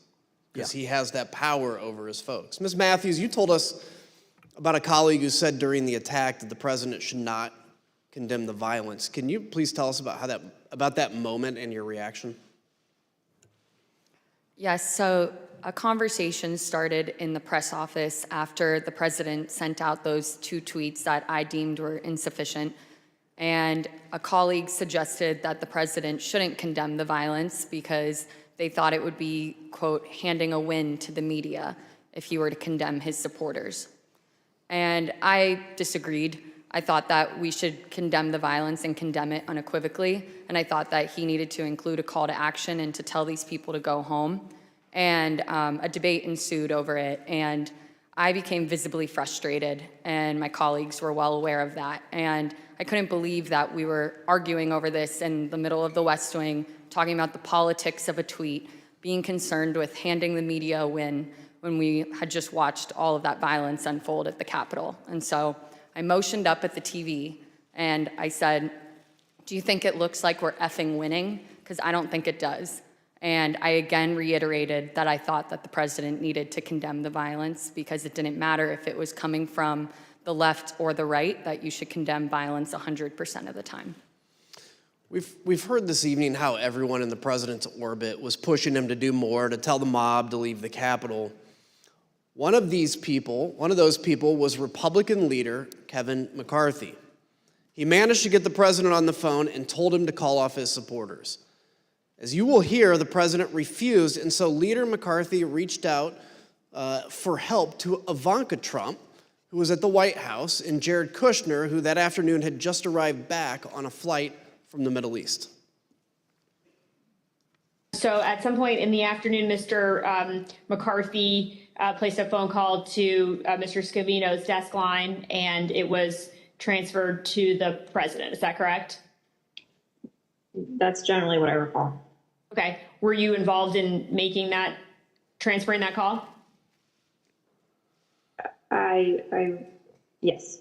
because he has that power over his folks. Ms. Matthews, you told us about a colleague who said during the attack that the president should not condemn the violence. Can you please tell us about that moment and your reaction? Yes, so a conversation started in the press office after the president sent out those 2 tweets that I deemed were insufficient. And a colleague suggested that the president shouldn't condemn the violence because they thought it would be, quote, handing a win to the media if he were to condemn his supporters. And I disagreed. I thought that we should condemn the violence and condemn it unequivocally. And I thought that he needed to include a call to action and to tell these people to go home. And a debate ensued over it. And I became visibly frustrated, and my colleagues were well aware of that. And I couldn't believe that we were arguing over this in the middle of the West Wing, talking about the politics of a tweet, being concerned with handing the media a win when we had just watched all of that violence unfold at the Capitol. And so I motioned up at the TV and I said, "Do you think it looks like we're effing winning? Because I don't think it does." And I again reiterated that I thought that the president needed to condemn the violence because it didn't matter if it was coming from the left or the right, that you should condemn violence 100% of the time. We've heard this evening how everyone in the president's orbit was pushing him to do more, to tell the mob to leave the Capitol. One of those people was Republican leader Kevin McCarthy. He managed to get the president on the phone and told him to call off his supporters. As you will hear, the president refused, and so Leader McCarthy reached out for help to Ivanka Trump, who was at the White House, and Jared Kushner, who that afternoon had just arrived back on a flight from the Middle East. So at some point in the afternoon, Mr. McCarthy placed a phone call to Mr. Scavino's desk line, and it was transferred to the president. Is that correct? That's generally what I recall. Okay. Were you involved in transferring that call? Yes.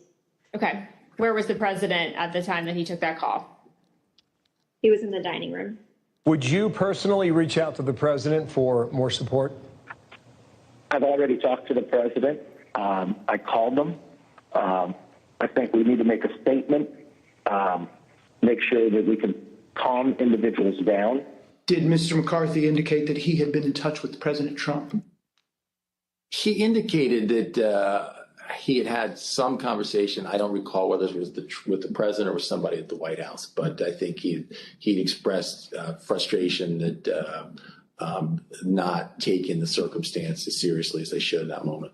Okay. Where was the president at the time that he took that call? He was in the dining room. Would you personally reach out to the president for more support? I've already talked to the president. I called him. I think we need to make a statement, make sure that we can calm individuals down. Did Mr. McCarthy indicate that he had been in touch with President Trump? He indicated that he had had some conversation. I don't recall whether it was with the president or with somebody at the White House, but I think he'd expressed frustration that not taking the circumstances seriously as they should in that moment.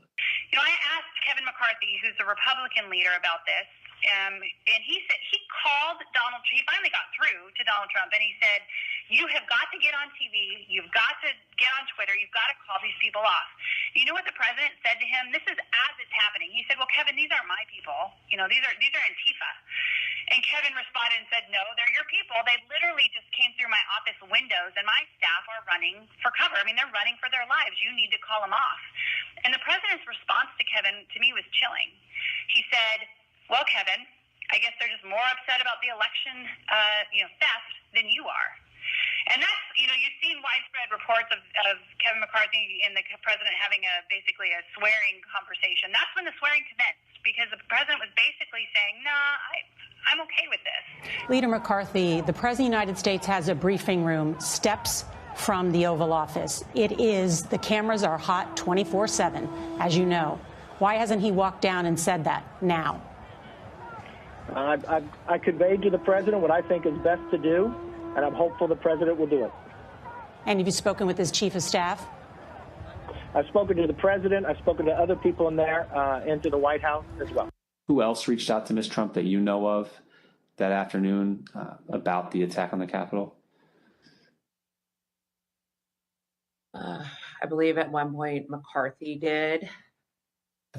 You know, I asked Kevin McCarthy, who's the Republican leader, about this, and he said he called Donald. He finally got through to Donald Trump, and he said, "You have got to get on TV. You've got to get on Twitter. You've got to call these people off." You know what the president said to him? This is as it's happening. He said, "Well, Kevin, these aren't my people. You know, these are Antifa." And Kevin responded and said, "No, they're your people. They literally just came through my office windows, and my staff are running for cover. I mean, they're running for their lives. You need to call them off." And the president's response to Kevin, to me, was chilling. He said, "Well, Kevin, I guess they're just more upset about the election, theft than you are." And that's, you've seen widespread reports of Kevin McCarthy and the president having basically a swearing conversation. That's when the swearing commenced, because the president was basically saying, I'm okay with this. Leader McCarthy, the President of the United States has a briefing room steps from the Oval Office. The cameras are hot 24/7, as you know. Why hasn't he walked down and said that now? I conveyed to the president what I think is best to do, and I'm hopeful the president will do it. And have you spoken with his chief of staff? I've spoken to the president. I've spoken to other people in there and to the White House as well. Who else reached out to Ms. Trump that you know of that afternoon about the attack on the Capitol? I believe at one point McCarthy did.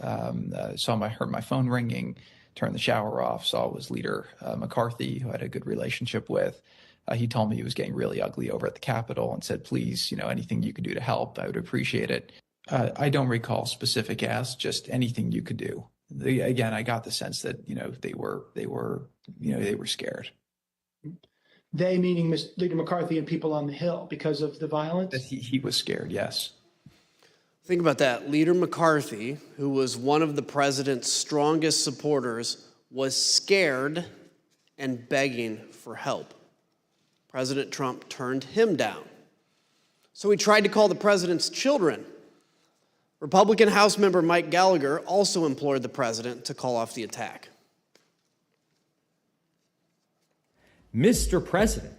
Heard my phone ringing, turned the shower off, saw it was Leader McCarthy, who I had a good relationship with. He told me he was getting really ugly over at the Capitol and said, please, anything you could do to help, I would appreciate it. I don't recall specific asks, just anything you could do. Again, I got the sense that, they were scared. They meaning Leader McCarthy and people on the Hill because of the violence? He was scared, yes. Think about that. Leader McCarthy, who was one of the president's strongest supporters, was scared and begging for help. President Trump turned him down. So he tried to call the president's children. Republican House member Mike Gallagher also implored the president to call off the attack. Mr. President,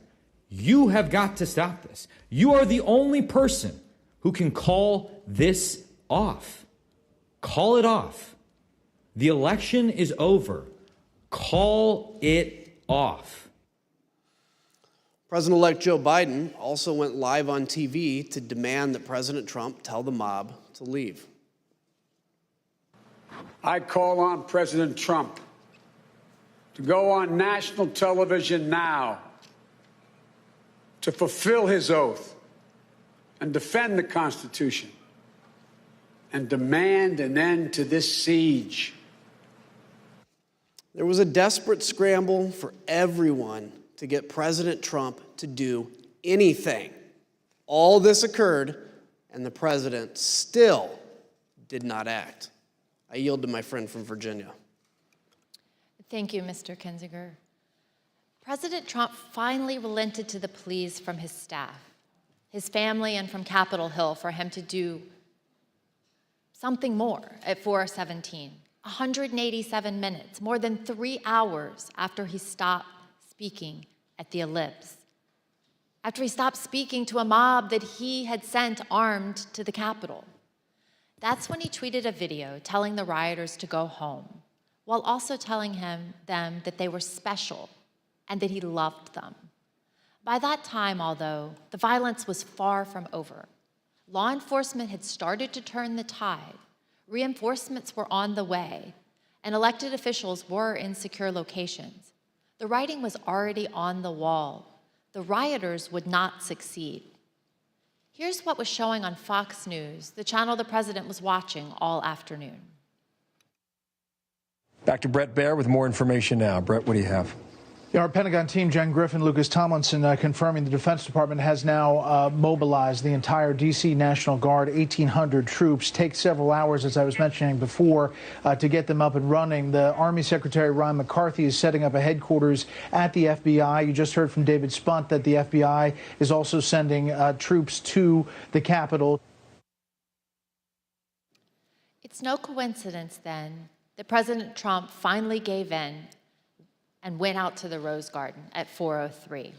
you have got to stop this. You are the only person who can call this off. Call it off. The election is over. Call it off. President-elect Joe Biden also went live on TV to demand that President Trump tell the mob to leave. I call on President Trump to go on national television now to fulfill his oath and defend the Constitution and demand an end to this siege. There was a desperate scramble for everyone to get President Trump to do anything, All this occurred, and the president still did not act. I yield to my friend from Virginia. Thank you, Mr. Kinzinger. President Trump finally relented to the pleas from his staff, his family, and from Capitol Hill for him to do something more at 4:17. 187 minutes, more than 3 hours after he stopped speaking at the ellipse. After he stopped speaking to a mob that he had sent armed to the Capitol. That's when he tweeted a video telling the rioters to go home, while also telling them that they were special and that he loved them. By that time, although, the violence was far from over. Law enforcement had started to turn the tide. Reinforcements were on the way, and elected officials were in secure locations. The writing was already on the wall. The rioters would not succeed. Here's what was showing on Fox News, the channel the president was watching all afternoon. Back to Brett Baer with more information now. Brett, what do you have? Our Pentagon team, Jen Griffin, Lucas Tomlinson, confirming the Defense Department has now mobilized the entire D.C. National Guard, 1,800 troops. Takes several hours, as I was mentioning before, to get them up and running. The Army Secretary Ron McCarthy is setting up a headquarters at the FBI. You just heard from David Spunt that the FBI is also sending troops to the Capitol. It's no coincidence, then, that President Trump finally gave in and went out to the Rose Garden at 4:03.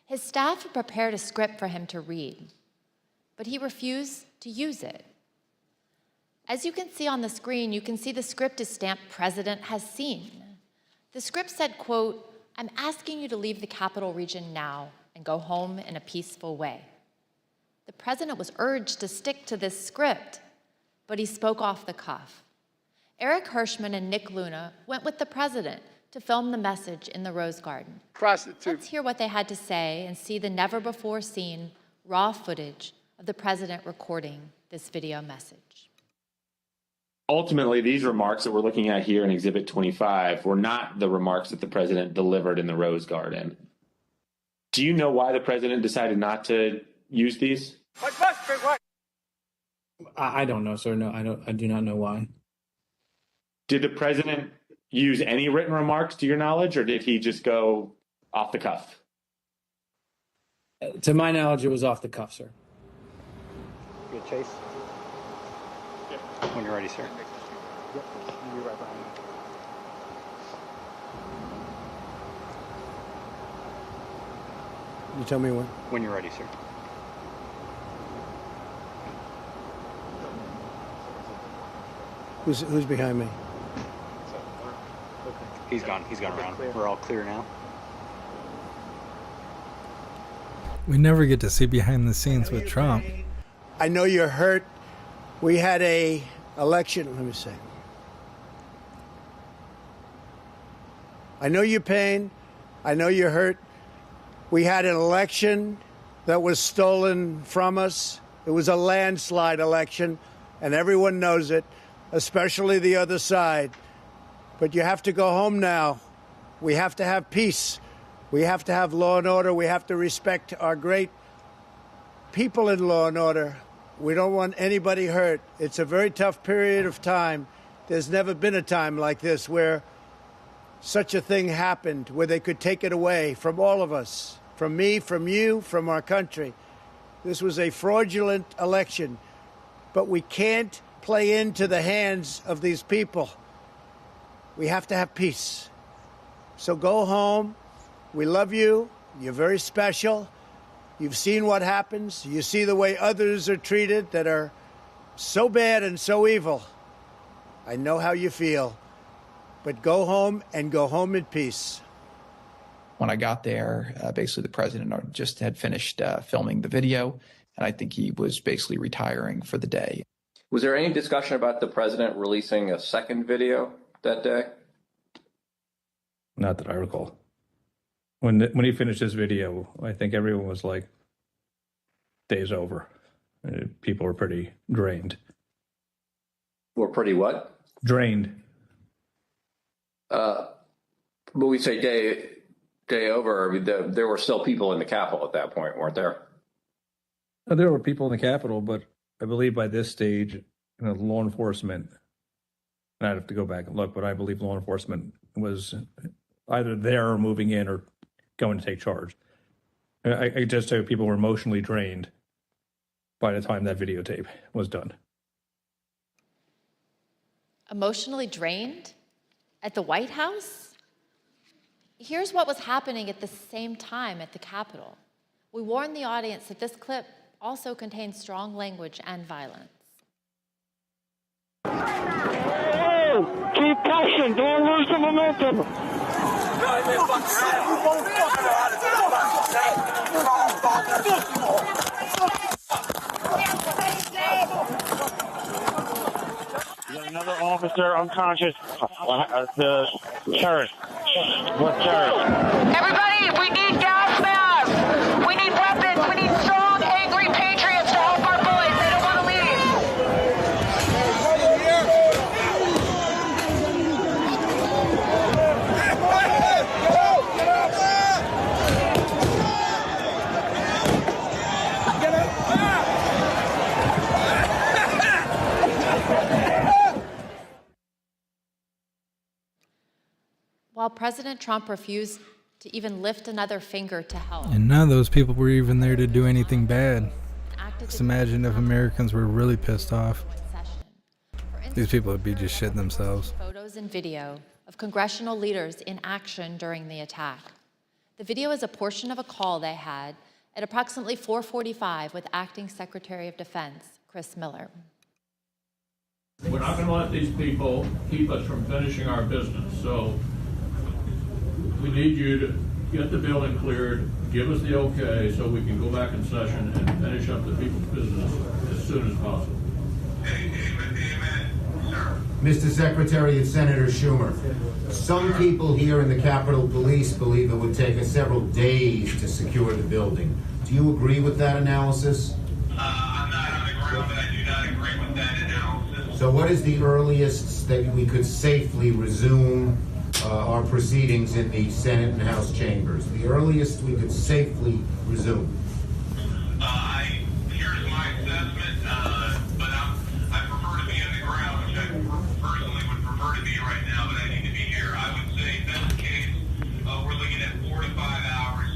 His staff had prepared a script for him to read, but he refused to use it. As you can see on the screen, you can see the script is stamped "President has seen." The script said, quote, "I'm asking you to leave the Capital Region now and go home in a peaceful way." The president was urged to stick to this script, but he spoke off the cuff. Eric Hirschman and Nick Luna went with the president to film the message in the Rose Garden. Let's hear what they had to say and see the never-before-seen raw footage of the president recording this video message. Ultimately, these remarks that we're looking at here in Exhibit 25 were not the remarks that the president delivered in the Rose Garden. Do you know why the president decided not to use these? I don't know, sir. No, I do not know why. Did the president use any written remarks to your knowledge, or did he just go off the cuff? To my knowledge, it was off the cuff, sir. Good chase. When you're ready, sir. Yep. You're right behind me. You tell me when. When you're ready, sir. Who's behind me? He's gone around. We're all clear now. We never get to see behind the scenes with Trump. I know you're hurt. We had a election. Let me see. I know your pain. I know you're hurt. We had an election that was stolen from us. It was a landslide election, and everyone knows it, especially the other side. But you have to go home now. We have to have peace. We have to have law and order. We have to respect our great people in law and order. We don't want anybody hurt. It's a very tough period of time. There's never been a time like this where such a thing happened, where they could take it away from all of us, from me, from you, from our country. This was a fraudulent election, but we can't play into the hands of these people. We have to have peace. So go home. We love you. You're very special. You've seen what happens. You see the way others are treated that are so bad and so evil. I know how you feel. But go home and go home in peace. When I got there, basically the president just had finished filming the video, and I think he was basically retiring for the day. Was there any discussion about the president releasing a second video that day? Not that I recall. When he finished his video, I think everyone was like, day's over. People were pretty drained. Were pretty what? Drained. But we say day over. I mean, there were still people in the Capitol at that point, weren't there? There were people in the Capitol, but I believe by this stage, law enforcement, and I'd have to go back and look, but I believe law enforcement was either there or moving in or going to take charge. I just say people were emotionally drained by the time that videotape was done. Emotionally drained? At the White House? Here's what was happening at the same time at the Capitol. We warned the audience that this clip also contains strong language and violence. Hey, keep pushing, don't lose the momentum. You got another officer unconscious. The terrorist. What terrorist? Everybody, we need gas masks. We need weapons. We need strong, angry patriots to help our boys. They don't want to leave. While President Trump refused to even lift another finger to help. And none of those people were even there to do anything bad. Just imagine if Americans were really pissed off. These people would be just shitting themselves. Photos and video of congressional leaders in action during the attack. The video is a portion of a call they had at approximately 4:45 with Acting Secretary of Defense, Chris Miller. We're not going to let these people keep us from finishing our business. So we need you to get the building cleared, give us the okay so we can go back in session and finish up the people's business as soon as possible. Mr. Secretary and Senator Schumer, some people here in the Capitol Police believe it would take us several days to secure the building. Do you agree with that analysis? I'm not on the ground, but I do not agree with that analysis. So what is the earliest that we could safely resume our proceedings in the Senate and House chambers? The earliest we could safely resume? Here's my assessment, but I prefer to be on the ground, which I personally would prefer to be right now, but I need to be here. I would say, best case, we're looking at 4 to 5 hours.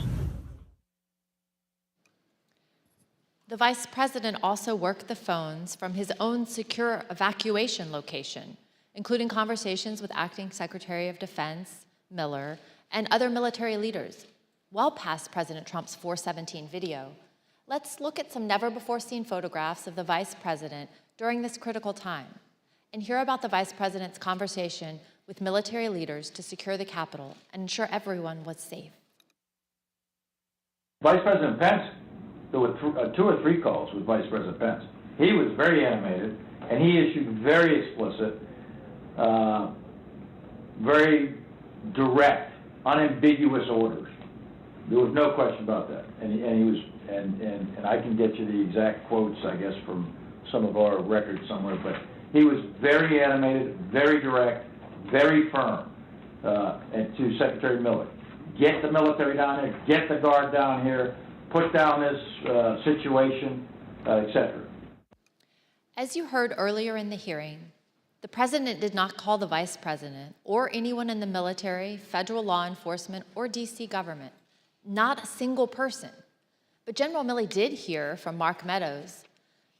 The Vice President also worked the phones from his own secure evacuation location, including conversations with Acting Secretary of Defense, Miller, and other military leaders, well past President Trump's 417 video. Let's look at some never-before-seen photographs of the Vice President during this critical time, and hear about the Vice President's conversation with military leaders to secure the Capitol and ensure everyone was safe. Vice President Pence, there were 2 or 3 calls with Vice President Pence. He was very animated, and he issued very explicit, very direct, unambiguous orders. There was no question about that, and he was, and I can get you the exact quotes, I guess, from some of our records somewhere. But he was very animated, very direct, very firm, and to Secretary Miller, get the military down here, get the Guard down here, put down this situation, etc. As you heard earlier in the hearing, the President did not call the Vice President or anyone in the military, federal law enforcement, or DC government. Not a single person. But General Milley did hear from Mark Meadows.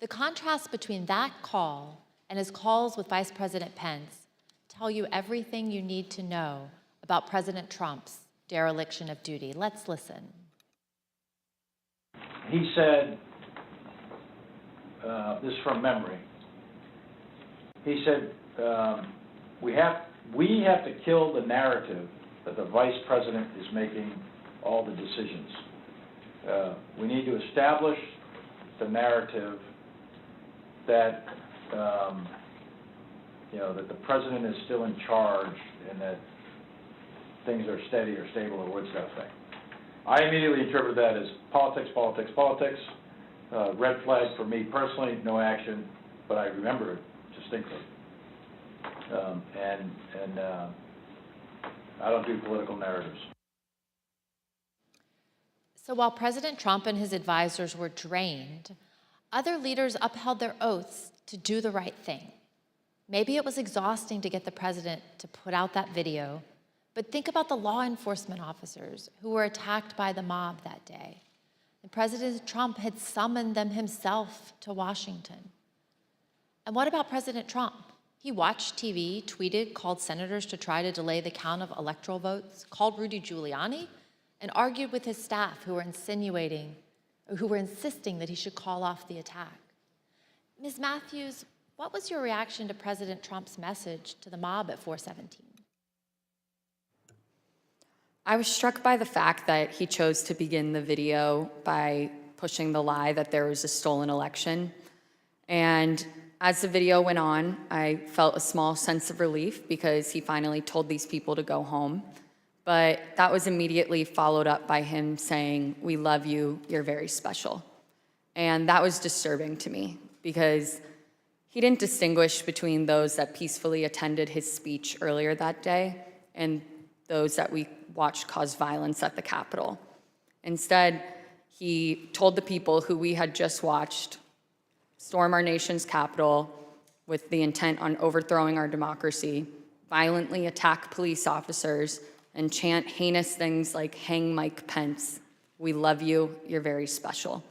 The contrast between that call and his calls with Vice President Pence tell you everything you need to know about President Trump's dereliction of duty. Let's listen. He said, this is from memory, he said, we have to kill the narrative that the Vice President is making all the decisions. We need to establish the narrative that, that the President is still in charge and that things are steady or stable or what's that thing. I immediately interpret that as politics, politics, politics. Red flag for me personally, no action, but I remember it distinctly. I don't do political narratives. So while President Trump and his advisors were drained, other leaders upheld their oaths to do the right thing. Maybe it was exhausting to get the president to put out that video, but think about the law enforcement officers who were attacked by the mob that day. And President Trump had summoned them himself to Washington. And what about President Trump? He watched TV, tweeted, called senators to try to delay the count of electoral votes, called Rudy Giuliani, and argued with his staff who were insisting that he should call off the attack. Ms. Matthews, what was your reaction to President Trump's message to the mob at 417? I was struck by the fact that he chose to begin the video by pushing the lie that there was a stolen election. And as the video went on, I felt a small sense of relief because he finally told these people to go home. But that was immediately followed up by him saying, "We love you, you're very special." And that was disturbing to me because he didn't distinguish between those that peacefully attended his speech earlier that day and those that we watched cause violence at the Capitol. Instead, he told the people who we had just watched storm our nation's Capitol with the intent on overthrowing our democracy, violently attack police officers, and chant heinous things like "Hang Mike Pence, we love you, you're very special."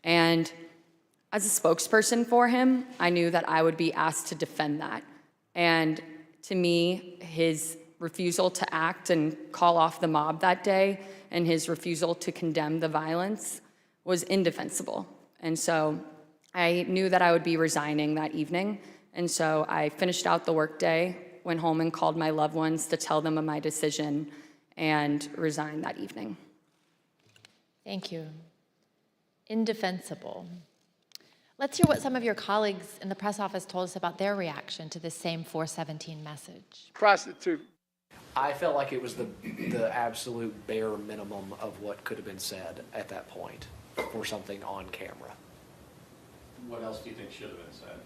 And as a spokesperson for him, I knew that I would be asked to defend that. And to me, his refusal to act and call off the mob that day and his refusal to condemn the violence was indefensible. And so I knew that I would be resigning that evening. And so I finished out the workday, went home and called my loved ones to tell them of my decision, and resigned that evening. Thank you. Indefensible. Let's hear what some of your colleagues in the press office told us about their reaction to this same 417 message. Prostitute. I felt like it was the absolute bare minimum of what could have been said at that point for something on camera. What else do you think should have been said?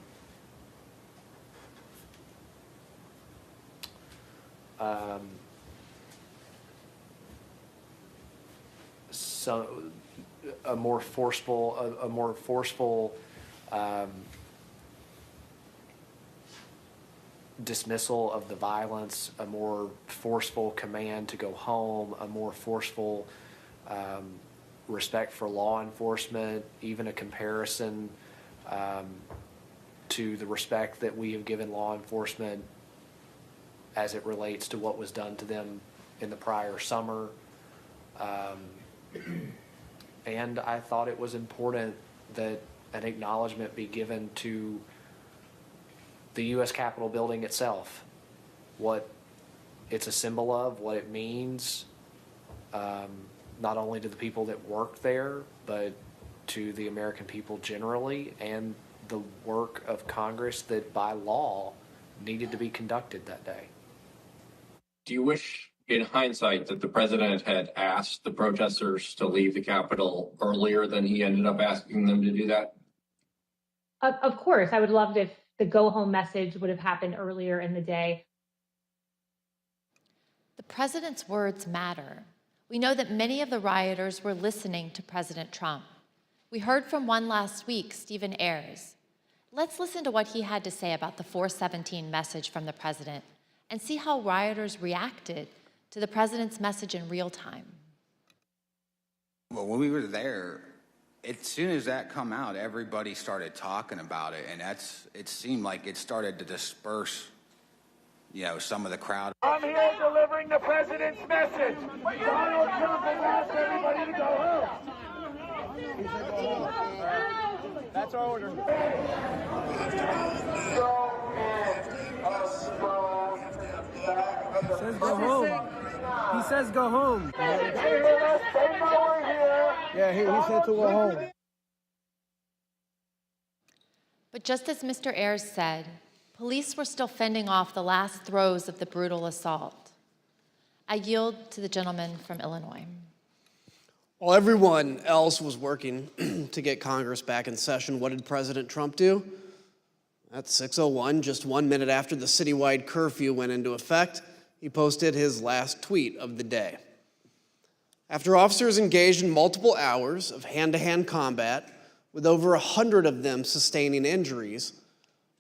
So a more forceful dismissal of the violence, a more forceful command to go home, a more forceful respect for law enforcement, even a comparison to the respect that we have given law enforcement as it relates to what was done to them in the prior summer. And I thought it was important that an acknowledgement be given to the U.S. Capitol building itself, what it's a symbol of, what it means, not only to the people that work there, but to the American people generally, and the work of Congress that by law needed to be conducted that day. Do you wish, in hindsight, that the president had asked the protesters to leave the Capitol earlier than he ended up asking them to do that? Of course, I would love if the go home message would have happened earlier in the day. The president's words matter. We know that many of the rioters were listening to President Trump. We heard from one last week, Stephen Ayers. Let's listen to what he had to say about the 417 message from the president and see how rioters reacted to the president's message in real time. Well, when we were there, as soon as that come out, everybody started talking about it, and it seemed like it started to disperse, some of the crowd. I'm here delivering the president's message. Donald Trump has asked everybody to go home. That's our order. He says go home. He says go home. Yeah, he said to go home. But just as Mr. Ayers said, police were still fending off the last throes of the brutal assault. I yield to the gentleman from Illinois. While everyone else was working to get Congress back in session, what did President Trump do? At 6:01, just 1 minute after the citywide curfew went into effect, he posted his last tweet of the day. After officers engaged in multiple hours of hand-to-hand combat, with over 100 of them sustaining injuries,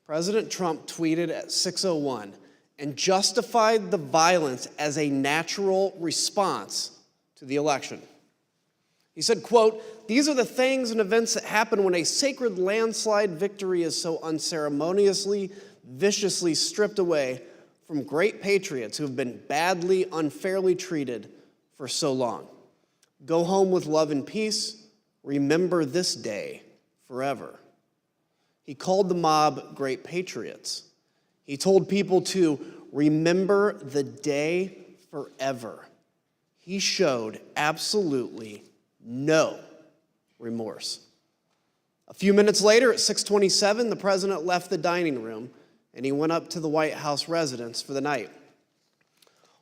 President Trump tweeted at 6:01 and justified the violence as a natural response to the election. He said, quote, "These are the things and events that happen when a sacred landslide victory is so unceremoniously, viciously stripped away from great patriots who have been badly, unfairly treated for so long. Go home with love and peace. Remember this day forever." He called the mob great patriots. He told people to remember the day forever. He showed absolutely no remorse. A few minutes later, at 6:27, the president left the dining room and he went up to the White House residence for the night.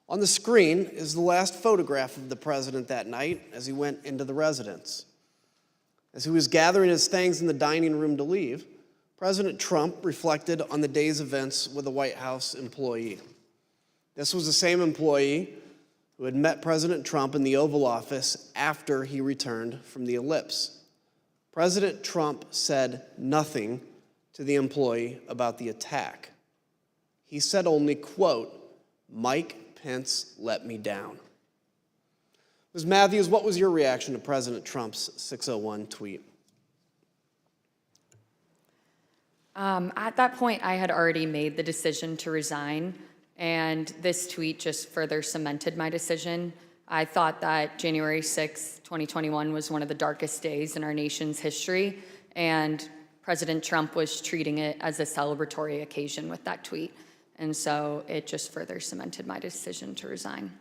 On the screen is the last photograph of the president that night as he went into the residence. As he was gathering his things in the dining room to leave, President Trump reflected on the day's events with a White House employee. This was the same employee who had met President Trump in the Oval Office after he returned from the ellipse. President Trump said nothing to the employee about the attack. He said only, quote, "Mike Pence let me down." Ms. Matthews, what was your reaction to President Trump's 6:01 tweet? At that point, I had already made the decision to resign, and this tweet just further cemented my decision. I thought that January 6, 2021 was one of the darkest days in our nation's history, and President Trump was treating it as a celebratory occasion with that tweet. And so it just further cemented my decision to resign.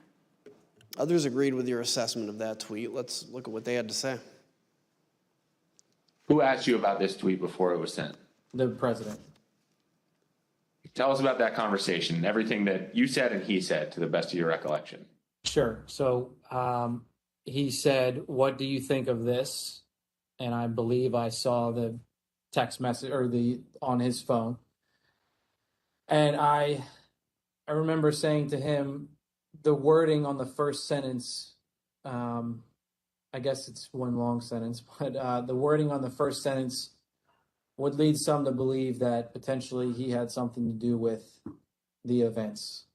Others agreed with your assessment of that tweet. Let's look at what they had to say. Who asked you about this tweet before it was sent? The president. Tell us about that conversation and everything that you said and he said, to the best of your recollection. Sure. So he said, "What do you think of this?" And I believe I saw the text message or on his phone. And I remember saying to him, the wording on the first sentence, I guess it's one long sentence, but the wording on the first sentence would lead some to believe that potentially he had something to do with the events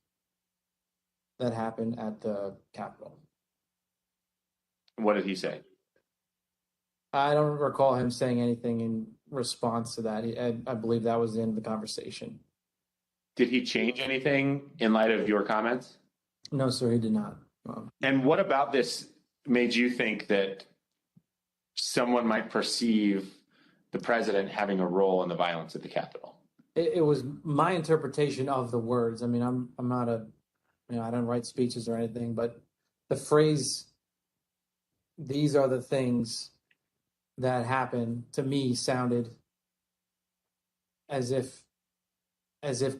that happened at the Capitol. What did he say? I don't recall him saying anything in response to that. I believe that was the end of the conversation. Did he change anything in light of your comments? No, sir, he did not. And what about this made you think that someone might perceive the president having a role in the violence at the Capitol? It was my interpretation of the words. I mean, I'm not I don't write speeches or anything, but the phrase, "These are the things that happened," to me sounded as if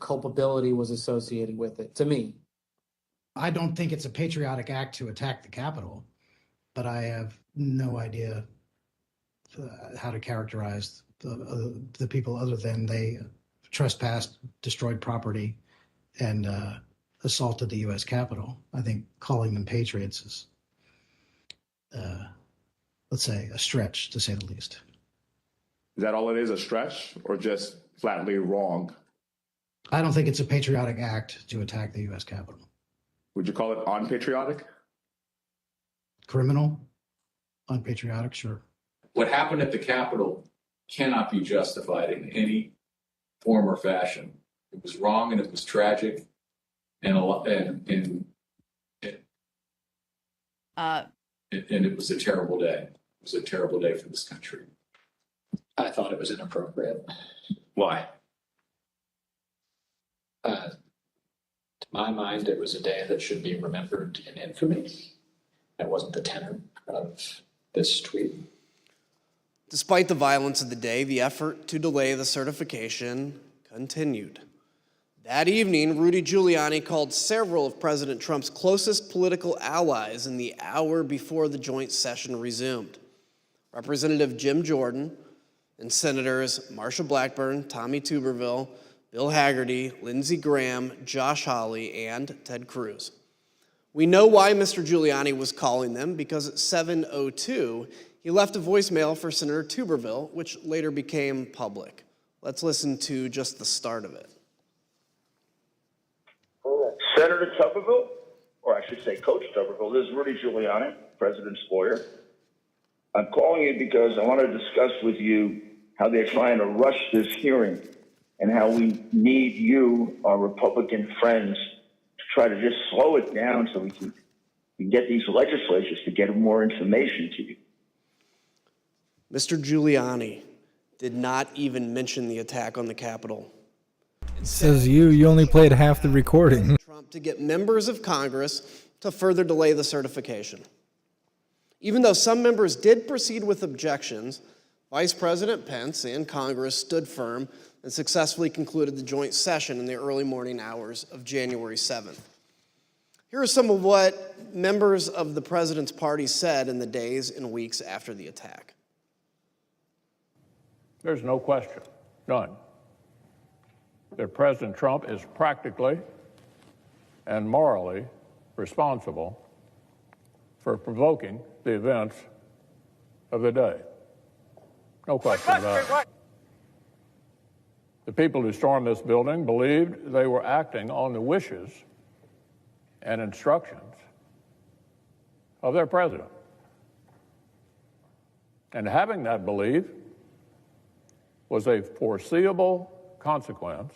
culpability was associated with it, to me. I don't think it's a patriotic act to attack the Capitol, but I have no idea how to characterize the people other than they trespassed, destroyed property, and assaulted the U.S. Capitol. I think calling them patriots is, let's say, a stretch, to say the least. Is that all it is, a stretch, or just flatly wrong? I don't think it's a patriotic act to attack the U.S. Capitol. Would you call it unpatriotic? Criminal? Unpatriotic? Sure. What happened at the Capitol cannot be justified in any form or fashion. It was wrong and it was tragic, and it was a terrible day. It was a terrible day for this country. I thought it was inappropriate. Why? To my mind, it was a day that should be remembered in infamy. That wasn't the tenor of this tweet. Despite the violence of the day, the effort to delay the certification continued. That evening, Rudy Giuliani called several of President Trump's closest political allies in the hour before the joint session resumed. Representative Jim Jordan and Senators Marsha Blackburn, Tommy Tuberville, Bill Hagerty, Lindsey Graham, Josh Hawley, and Ted Cruz. We know why Mr. Giuliani was calling them, because at 7:02, he left a voicemail for Senator Tuberville, which later became public. Let's listen to just the start of it. Senator Tuberville, or I should say Coach Tuberville, this is Rudy Giuliani, President's lawyer. I'm calling you because I want to discuss with you how they're trying to rush this hearing and how we need you, our Republican friends, to try to just slow it down so we can get these legislatures to get more information to you. Mr. Giuliani did not even mention the attack on the Capitol. It says you only played half the recording. Trump to get members of Congress to further delay the certification. Even though some members did proceed with objections, Vice President Pence and Congress stood firm and successfully concluded the joint session in the early morning hours of January 7th. Here are some of what members of the president's party said in the days and weeks after the attack. There's no question, none, that President Trump is practically and morally responsible for provoking the events of the day. No question about it. The people who stormed this building believed they were acting on the wishes and instructions of their president. And having that belief was a foreseeable consequence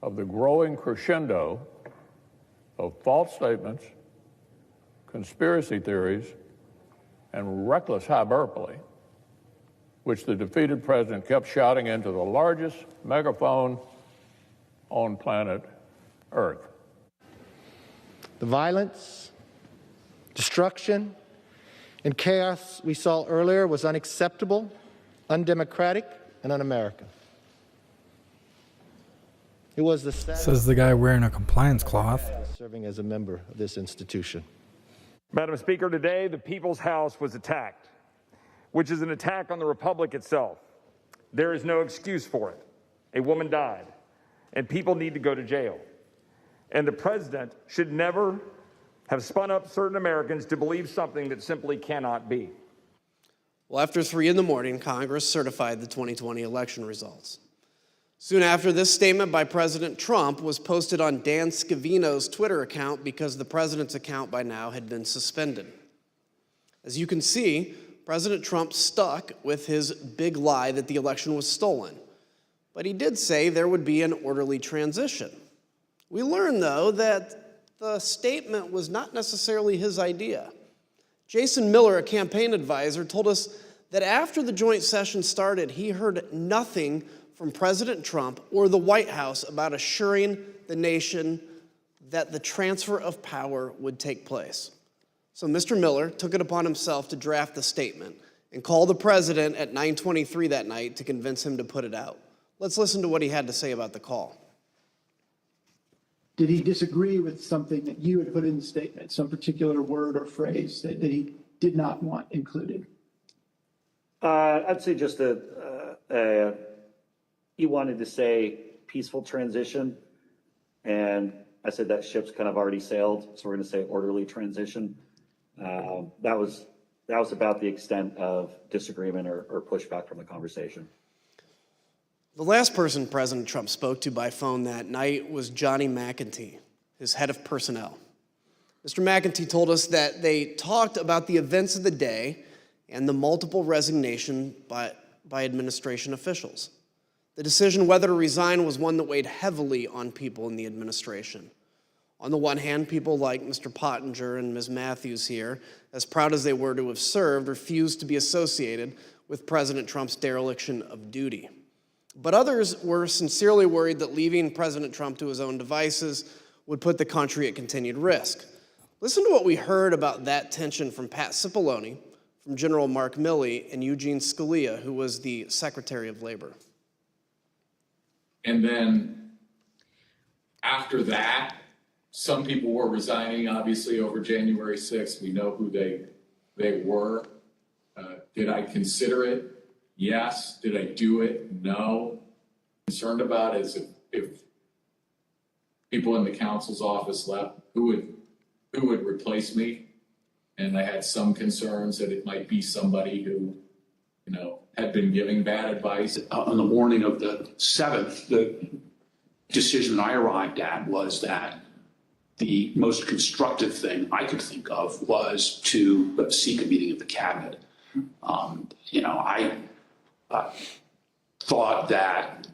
of the growing crescendo of false statements, conspiracy theories, and reckless hyperbole, which the defeated president kept shouting into the largest megaphone on planet Earth. The violence, destruction, and chaos we saw earlier was unacceptable, undemocratic, and un-American. It was the Says the guy wearing a compliance cloth. Serving as a member of this institution. Madam Speaker, today the People's House was attacked, which is an attack on the Republic itself. There is no excuse for it. A woman died, and people need to go to jail. And the president should never have spun up certain Americans to believe something that simply cannot be. Well, after 3 a.m, Congress certified the 2020 election results. Soon after, this statement by President Trump was posted on Dan Scavino's Twitter account because the president's account by now had been suspended. As you can see, President Trump stuck with his big lie that the election was stolen. But he did say there would be an orderly transition. We learned, though, that the statement was not necessarily his idea. Jason Miller, a campaign advisor, told us that after the joint session started, he heard nothing from President Trump or the White House about assuring the nation that the transfer of power would take place. So Mr. Miller took it upon himself to draft the statement and call the president at 9:23 that night to convince him to put it out. Let's listen to what he had to say about the call. Did he disagree with something that you had put in the statement, some particular word or phrase that he did not want included? I'd say just he wanted to say peaceful transition, and I said that ship's kind of already sailed, so we're going to say orderly transition. That was about the extent of disagreement or pushback from the conversation. The last person President Trump spoke to by phone that night was Johnny McEntee, his head of personnel. Mr. McEntee told us that they talked about the events of the day and the multiple resignation by administration officials. The decision whether to resign was one that weighed heavily on people in the administration. On the one hand, people like Mr. Pottinger and Ms. Matthews here, as proud as they were to have served, refused to be associated with President Trump's dereliction of duty. But others were sincerely worried that leaving President Trump to his own devices would put the country at continued risk. Listen to what we heard about that tension from Pat Cipollone, from General Mark Milley, and Eugene Scalia, who was the Secretary of Labor. And then after that, some people were resigning, obviously, over January 6th. We know who they were. Did I consider it? Yes. Did I do it? No. Concerned about is if people in the counsel's office left, who who would replace me. And I had some concerns that it might be somebody who, had been giving bad advice. On the morning of the 7th, the decision I arrived at was that the most constructive thing I could think of was to seek a meeting of the cabinet. I thought that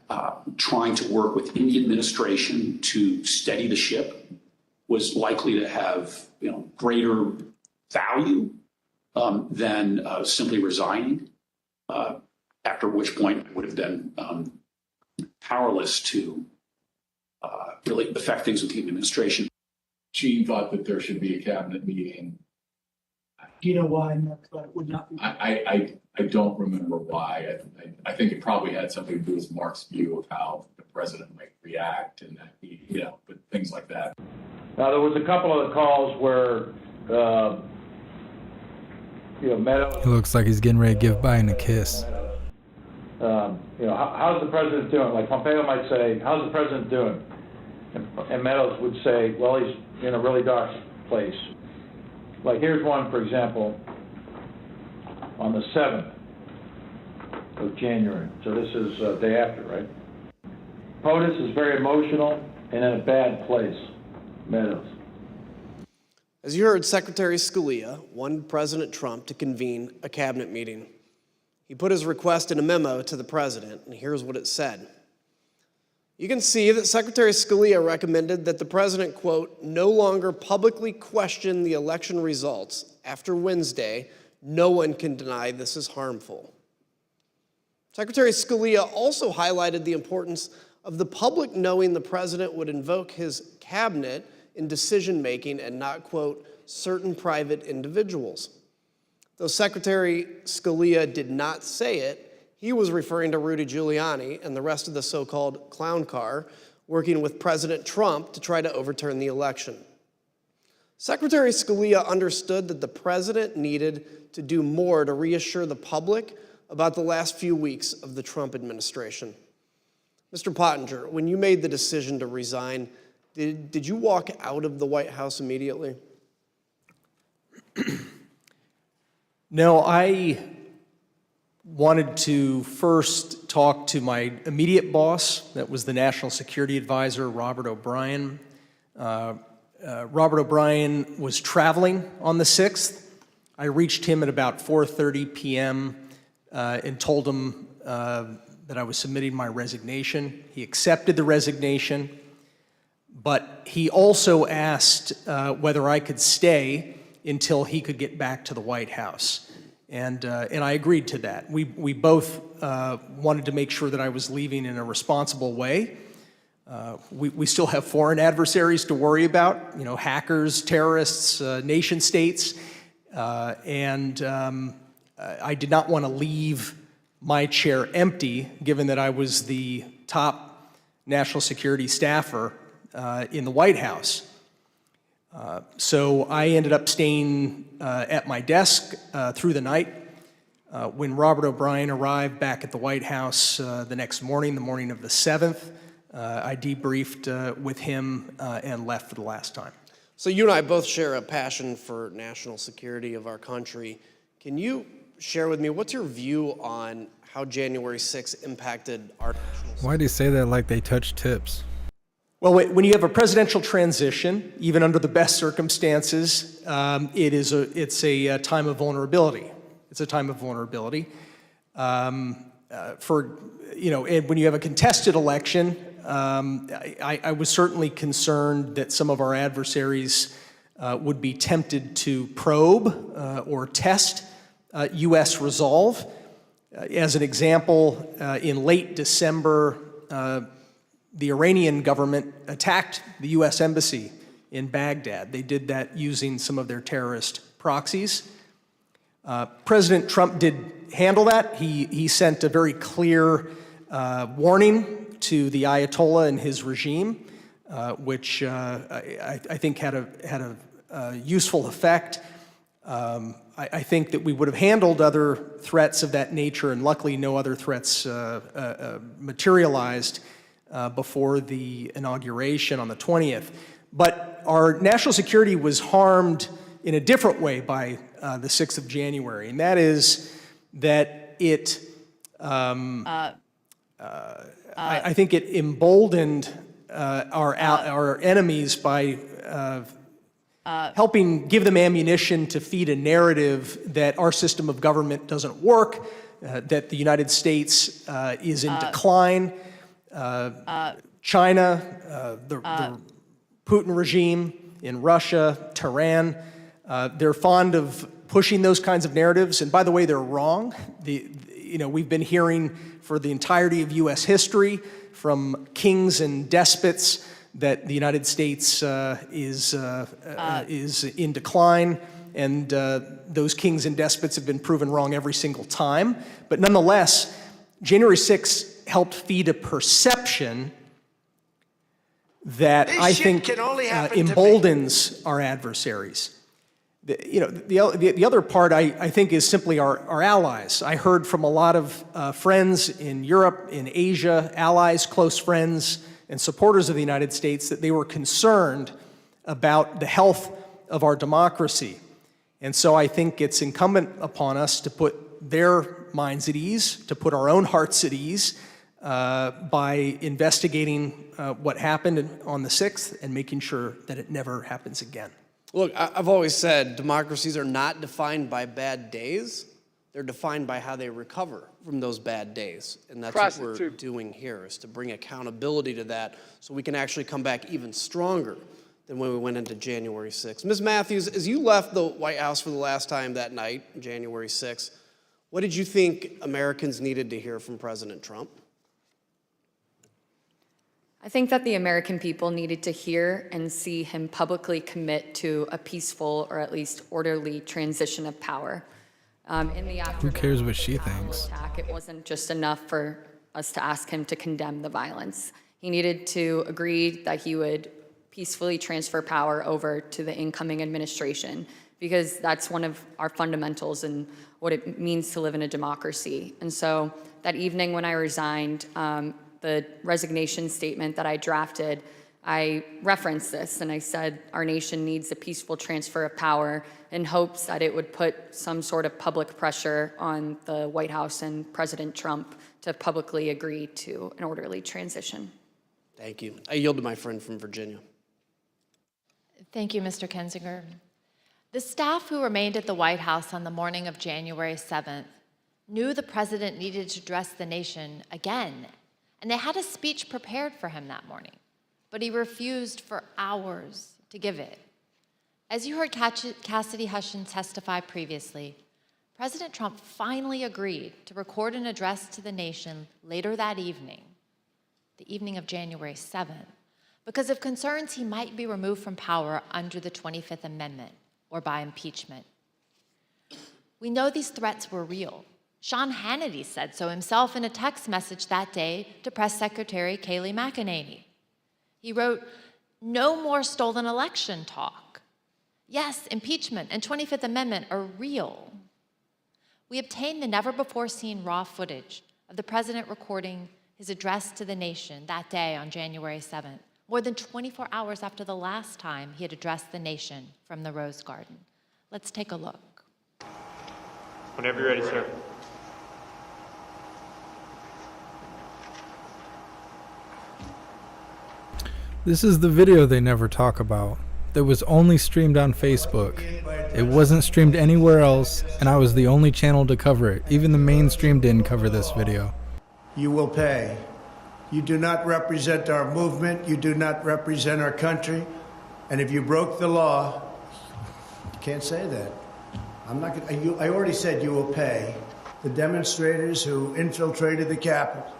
trying to work within the administration to steady the ship was likely to have greater value than simply resigning. After which point I would have been powerless to really affect things with the administration. Gene thought that there should be a cabinet meeting. Do you know why Mark thought it would not be? I don't remember why. I think it probably had something to do with Mark's view of how the president might react and that but things like that. Now, there was a couple of calls where, Meadows. He looks like he's getting ready to give Biden a kiss. How's the president doing? Like Pompeo might say, how's the president doing? And Meadows would say, well, he's in a really dark place. Like here's one, for example, on the 7th of January. So this is day after, right? POTUS is very emotional and in a bad place. Meadows. As you heard, Secretary Scalia wanted President Trump to convene a cabinet meeting. He put his request in a memo to the president, and here's what it said. You can see that Secretary Scalia recommended that the president, quote, no longer publicly question the election results after Wednesday. No one can deny this is harmful. Secretary Scalia also highlighted the importance of the public knowing the president would invoke his cabinet in decision-making and not, quote, certain private individuals. Though Secretary Scalia did not say it, he was referring to Rudy Giuliani and the rest of the so-called clown car working with President Trump to try to overturn the election. Secretary Scalia understood that the president needed to do more to reassure the public about the last few weeks of the Trump administration. Mr. Pottinger, when you made the decision to resign, did you walk out of the White House immediately? No, I wanted to first talk to my immediate boss, that was the National Security Advisor, Robert O'Brien. Robert O'Brien was traveling on the 6th. I reached him at about 4:30 p.m. And told him that I was submitting my resignation. He accepted the resignation, but he also asked whether I could stay until he could get back to the White House. And I agreed to that. We both wanted to make sure that I was leaving in a responsible way. We still have foreign adversaries to worry about, hackers, terrorists, nation states. I did not want to leave my chair empty, given that I was the top national security staffer in the White House. So I ended up staying at my desk through the night. When Robert O'Brien arrived back at the White House the next morning, the morning of the 7th, I debriefed with him and left for the last time. So you and I both share a passion for national security of our country. Can you share with me, what's your view on how January 6th impacted our national security? Why do you say that like they touch tips? Well, when you have a presidential transition, even under the best circumstances, it's a time of vulnerability. It's a time of vulnerability. And when you have a contested election, I was certainly concerned that some of our adversaries would be tempted to probe or test U.S. resolve. As an example, in late December, the Iranian government attacked the U.S. embassy in Baghdad. They did that using some of their terrorist proxies. President Trump did handle that. He sent a very clear warning to the Ayatollah and his regime, which I think had a useful effect. I think that we would have handled other threats of that nature, and luckily no other threats materialized before the inauguration on the 20th. But our national security was harmed in a different way by the 6th of January, and that is that it, I think it emboldened our enemies by helping give them ammunition to feed a narrative that our system of government doesn't work, that the United States is in decline. China, the Putin regime in Russia, Tehran, they're fond of pushing those kinds of narratives. And by the way, they're wrong. We've been hearing for the entirety of U.S. history from kings and despots that the United States is in decline, and those kings and despots have been proven wrong every single time. But nonetheless, January 6th helped feed a perception that I think emboldens our adversaries. The other part I think is simply our allies. I heard from a lot of friends in Europe, in Asia, allies, close friends, and supporters of the United States that they were concerned about the health of our democracy. And so I think it's incumbent upon us to put their minds at ease, to put our own hearts at ease by investigating what happened on the 6th and making sure that it never happens again. Look, I've always said democracies are not defined by bad days. They're defined by how they recover from those bad days. And that's what we're doing here, is to bring accountability to that so we can actually come back even stronger than when we went into January 6th. Ms. Matthews, as you left the White House for the last time that night, January 6th, what did you think Americans needed to hear from President Trump? I think that the American people needed to hear and see him publicly commit to a peaceful or at least orderly transition of power. In the aftermath Who cares what she of the Capitol thinks? attack, it wasn't just enough for us to ask him to condemn the violence. He needed to agree that he would peacefully transfer power over to the incoming administration, because that's one of our fundamentals and what it means to live in a democracy. And so that evening when I resigned, the resignation statement that I drafted, I referenced this and I said our nation needs a peaceful transfer of power, in hopes that it would put some sort of public pressure on the White House and President Trump to publicly agree to an orderly transition. Thank you. I yield to my friend from Virginia. Thank you, Mr. Kinzinger. The staff who remained at the White House on the morning of January 7th knew the president needed to address the nation again, and they had a speech prepared for him that morning, but he refused for hours to give it. As you heard Cassidy Hutchins testify previously, President Trump finally agreed to record an address to the nation later that evening, the evening of January 7th, because of concerns he might be removed from power under the 25th Amendment or by impeachment. We know these threats were real. Sean Hannity said so himself in a text message that day to Press Secretary Kayleigh McEnany. He wrote, "No more stolen election talk. Yes, impeachment and 25th Amendment are real." We obtained the never-before-seen raw footage of the president recording his address to the nation that day on January 7th, more than 24 hours after the last time he had addressed the nation from the Rose Garden. Let's take a look. Whenever you're ready, sir. This is the video they never talk about. That was only streamed on Facebook. It wasn't streamed anywhere else, and I was the only channel to cover it. Even the mainstream didn't cover this video. You will pay. You do not represent our movement. You do not represent our country. And if you broke the law, you can't say that. I'm not gonna, I already said you will pay. The demonstrators who infiltrated the Capitol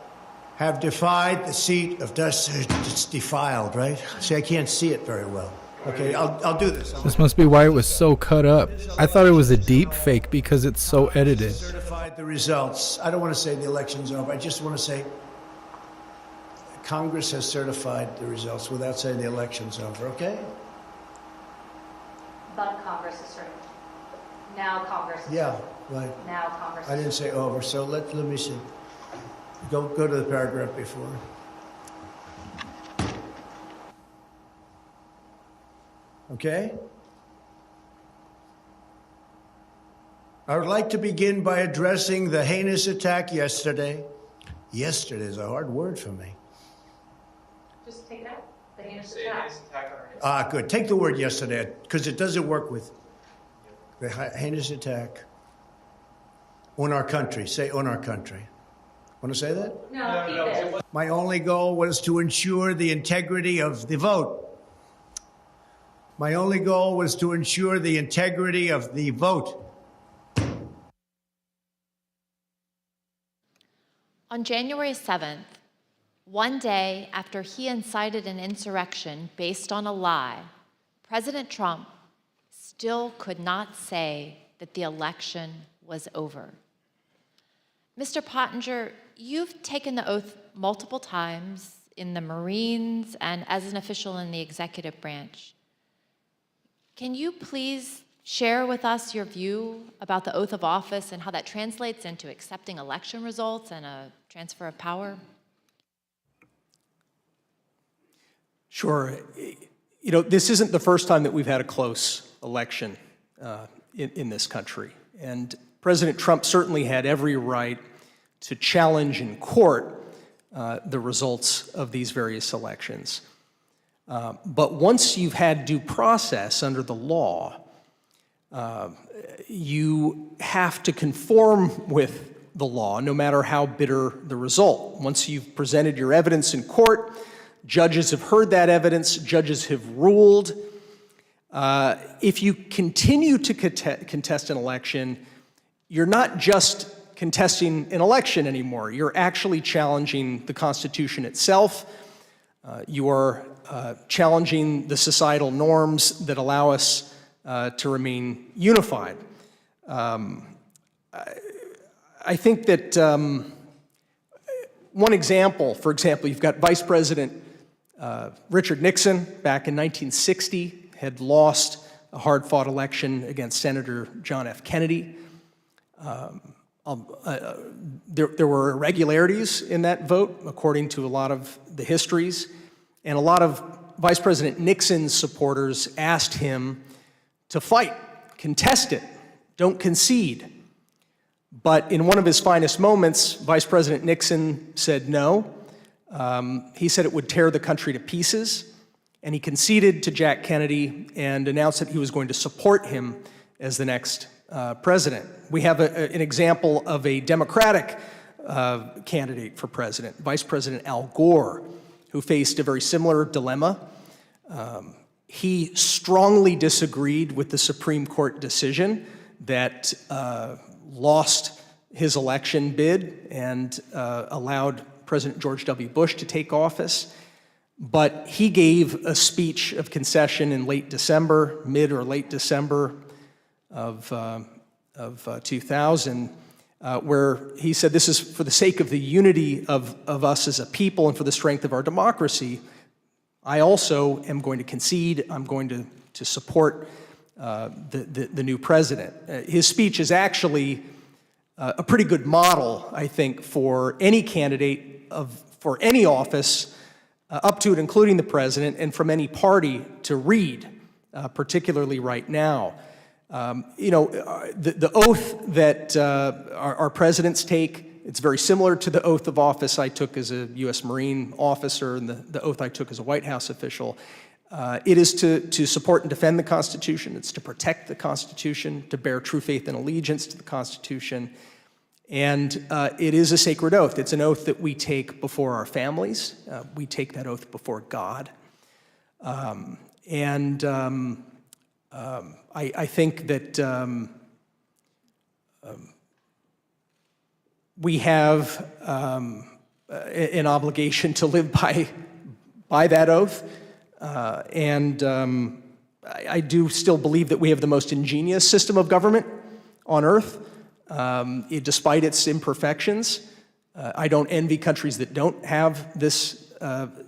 have defied the seat of justice. It's defiled, right? See, I can't see it very well. Okay, I'll do this. This must be why it was so cut up. I thought it was a deep fake because it's so edited. Certified the results. I don't want to say the election's over. I just want to say Congress has certified the results without saying the election's over, okay? But Congress is certified. Now Congress is Yeah, certified. right. Now Congress I didn't say over, so let me see. Go to the paragraph before. Okay? I would like to begin by addressing the heinous attack yesterday. Yesterday is a hard word for me. Just take it out. The heinous attack. Ah, good. Take the word yesterday, because it doesn't work with the heinous attack on our country. Say on our country. Want to say that? No, keep it. My only goal was to ensure the integrity of the vote. My only goal was to ensure the integrity of the vote. On January 7th, one day after he incited an insurrection based on a lie, President Trump still could not say that the election was over. Mr. Pottinger, you've taken the oath multiple times in the Marines and as an official in the executive branch. Can you please share with us your view about the oath of office and how that translates into accepting election results and a transfer of power? Sure. You know, this isn't the first time that we've had a close election in this country. And President Trump certainly had every right to challenge in court the results of these various elections. But once you've had due process under the law, you have to conform with the law, no matter how bitter the result. Once you've presented your evidence in court, judges have heard that evidence, judges have ruled. If you continue to contest an election, you're not just contesting an election anymore. You're actually challenging the Constitution itself. You are challenging the societal norms that allow us to remain unified. I think that one example, for example, you've got Vice President Richard Nixon back in 1960 had lost a hard-fought election against Senator John F. Kennedy. There were irregularities in that vote, according to a lot of the histories, and a lot of Vice President Nixon's supporters asked him to fight, contest it, don't concede. But in one of his finest moments, Vice President Nixon said no. He said it would tear the country to pieces, and he conceded to Jack Kennedy and announced that he was going to support him as the next president. We have an example of a Democratic candidate for president, Vice President Al Gore, who faced a very similar dilemma. He strongly disagreed with the Supreme Court decision that lost his election bid and allowed President George W. Bush to take office. But he gave a speech of concession in late December, mid or late December of 2000, where he said, this is for the sake of the unity of us as a people and for the strength of our democracy. I also am going to concede. I'm going to support the new president. His speech is actually a pretty good model, I think, for any candidate for any office, up to and including the president, and from any party to read, particularly right now. The oath that our presidents take, it's very similar to the oath of office I took as a U.S. Marine officer and the oath I took as a White House official. It is to support and defend the Constitution. It's to protect the Constitution, to bear true faith and allegiance to the Constitution. And it is a sacred oath. It's an oath that we take before our families. We take that oath before God. I think that we have an obligation to live by that oath. I do still believe that we have the most ingenious system of government on earth, despite its imperfections. I don't envy countries that don't have this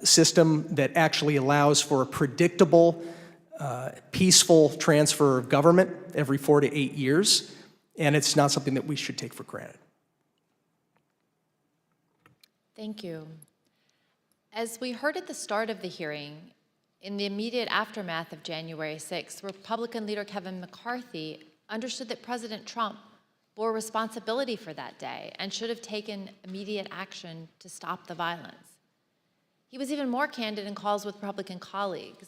system that actually allows for a predictable, peaceful transfer of government every 4 to 8 years, and it's not something that we should take for granted. Thank you. As we heard at the start of the hearing, In the immediate aftermath of January 6th, Republican leader Kevin McCarthy understood that President Trump bore responsibility for that day and should have taken immediate action to stop the violence. He was even more candid in calls with Republican colleagues.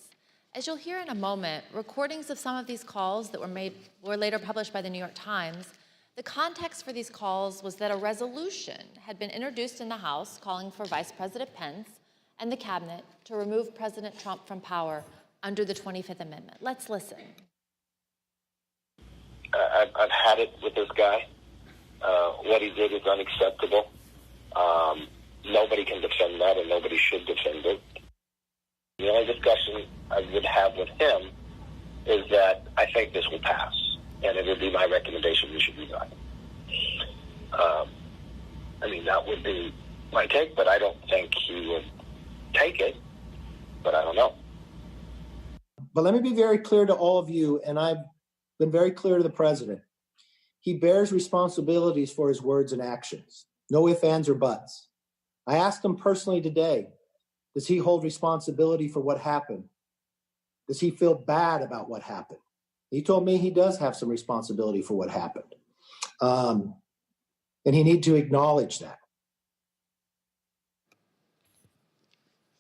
As you'll hear in a moment, recordings of some of these calls that were later published by the New York Times, the context for these calls was that a resolution had been introduced in the House calling for Vice President Pence and the cabinet to remove President Trump from power under the 25th Amendment. Let's listen. I've had it with this guy. What he did is unacceptable. Nobody can defend that, and nobody should defend it. The only discussion I would have with him is that I think this will pass, and it would be my recommendation we should resign. That would be my take, but I don't think he would take it, but I don't know. But let me be very clear to all of you, and I've been very clear to the president. He bears responsibilities for his words and actions. No ifs, ands, or buts. I asked him personally today, does he hold responsibility for what happened? Does he feel bad about what happened? He told me he does have some responsibility for what happened. And he needs to acknowledge that.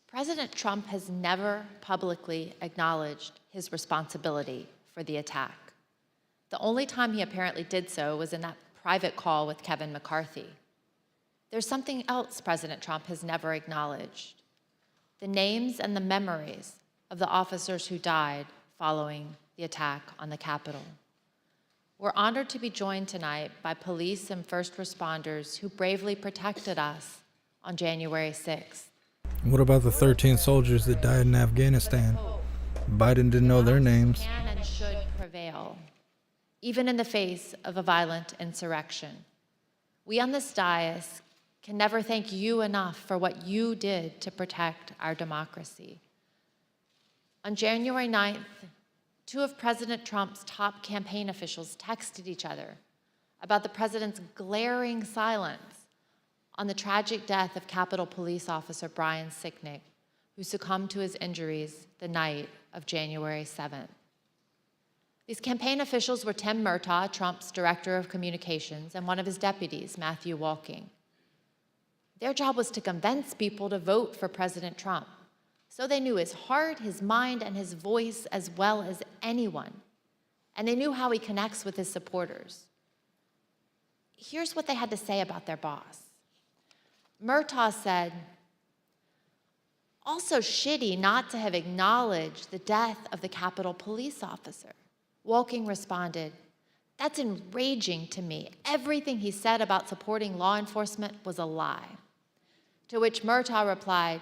President Trump has never publicly acknowledged his responsibility for the attack. The only time he apparently did so was in that private call with Kevin McCarthy. There's something else President Trump has never acknowledged: the names and the memories of the officers who died following the attack on the Capitol. We're honored to be joined tonight by police and first responders who bravely protected us on January 6th. What about the 13 soldiers that died in Afghanistan? Biden didn't know their names. Can and should prevail, even in the face of a violent insurrection. We on this dais can never thank you enough for what you did to protect our democracy. On January 9th, two of President Trump's top campaign officials texted each other about the president's glaring silence on the tragic death of Capitol Police Officer Brian Sicknick, who succumbed to his injuries the night of January 7th. These campaign officials were Tim Murtaugh, Trump's director of communications, and one of his deputies, Matthew Walking. Their job was to convince people to vote for President Trump, so they knew his heart, his mind, and his voice as well as anyone, and they knew how he connects with his supporters. Here's what they had to say about their boss. Murtaugh said, "Also shitty not to have acknowledged the death of the Capitol police officer." Walking responded, "That's enraging to me. Everything he said about supporting law enforcement was a lie." To which Murtaugh replied,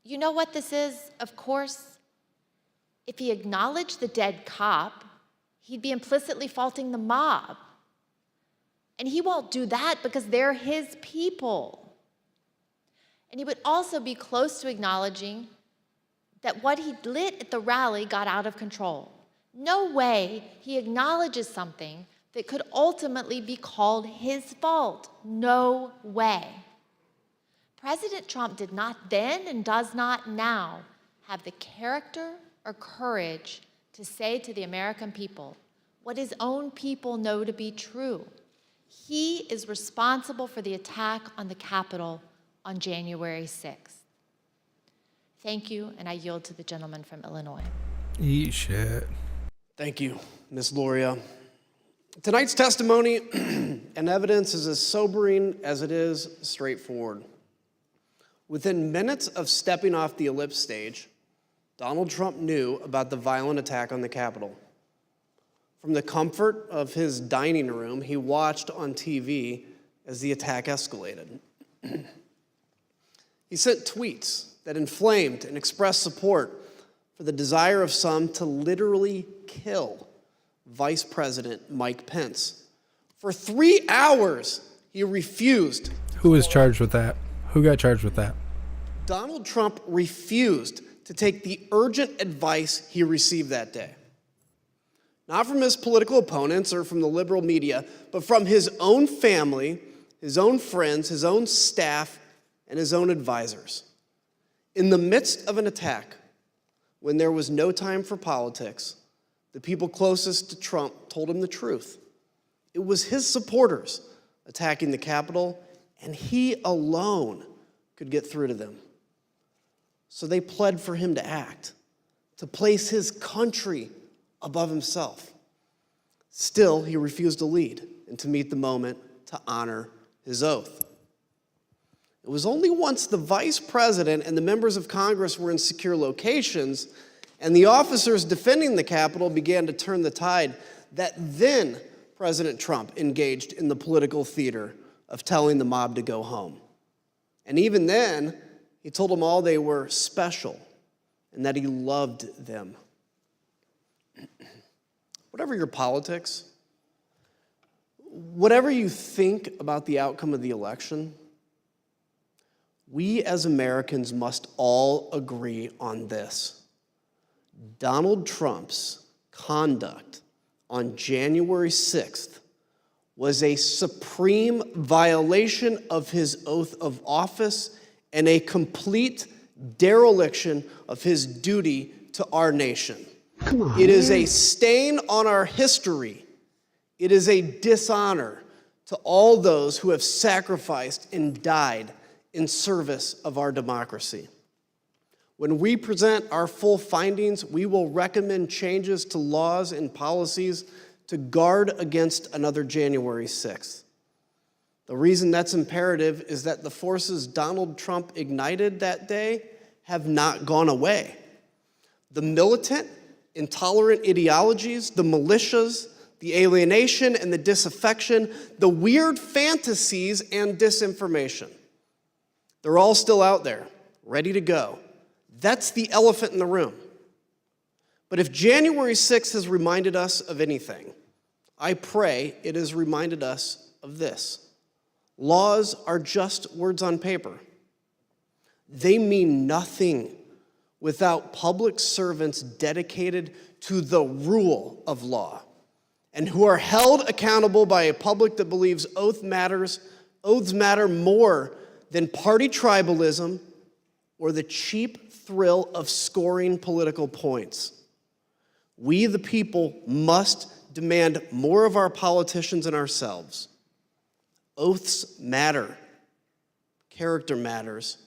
"You know what this is, of course? If he acknowledged the dead cop, he'd be implicitly faulting the mob. And he won't do that because they're his people." And he would also be close to acknowledging that what he lit at the rally got out of control. No way he acknowledges something that could ultimately be called his fault. No way. President Trump did not then and does not now have the character or courage to say to the American people what his own people know to be true. He is responsible for the attack on the Capitol on January 6th. Thank you, and I yield to the gentleman from Illinois. Eat shit. Thank you, Ms. Loria. Tonight's testimony and evidence is as sobering as it is straightforward. Within minutes of stepping off the ellipse stage, Donald Trump knew about the violent attack on the Capitol. From the comfort of his dining room, he watched on TV as the attack escalated. He sent tweets that inflamed and expressed support for the desire of some to literally kill Vice President Mike Pence. For 3 hours, he refused. Who was charged with that? Who got charged with that? Donald Trump refused to take the urgent advice he received that day. Not from his political opponents or from the liberal media, but from his own family, his own friends, his own staff, and his own advisors. In the midst of an attack, when there was no time for politics, the people closest to Trump told him the truth. It was his supporters attacking the Capitol, and he alone could get through to them. So they pled for him to act, to place his country above himself. Still, he refused to lead and to meet the moment to honor his oath. It was only once the vice president and the members of Congress were in secure locations and the officers defending the Capitol began to turn the tide that then President Trump engaged in the political theater of telling the mob to go home. And even then, he told them all they were special and that he loved them. Whatever your politics, whatever you think about the outcome of the election, we as Americans must all agree on this. Donald Trump's conduct on January 6th was a supreme violation of his oath of office and a complete dereliction of his duty to our nation. Come on, it is a stain on our history. It is a dishonor to all those who have sacrificed and died in service of our democracy. When we present our full findings, we will recommend changes to laws and policies to guard against another January 6th. The reason that's imperative is that the forces Donald Trump ignited that day have not gone away. The militant, intolerant ideologies, the militias, the alienation and the disaffection, the weird fantasies and disinformation. They're all still out there, ready to go. That's the elephant in the room. But if January 6th has reminded us of anything, I pray it has reminded us of this. Laws are just words on paper. They mean nothing without public servants dedicated to the rule of law and who are held accountable by a public that believes oaths matter more than party tribalism or the cheap thrill of scoring political points. We, the people, must demand more of our politicians and ourselves. Oaths matter. Character matters.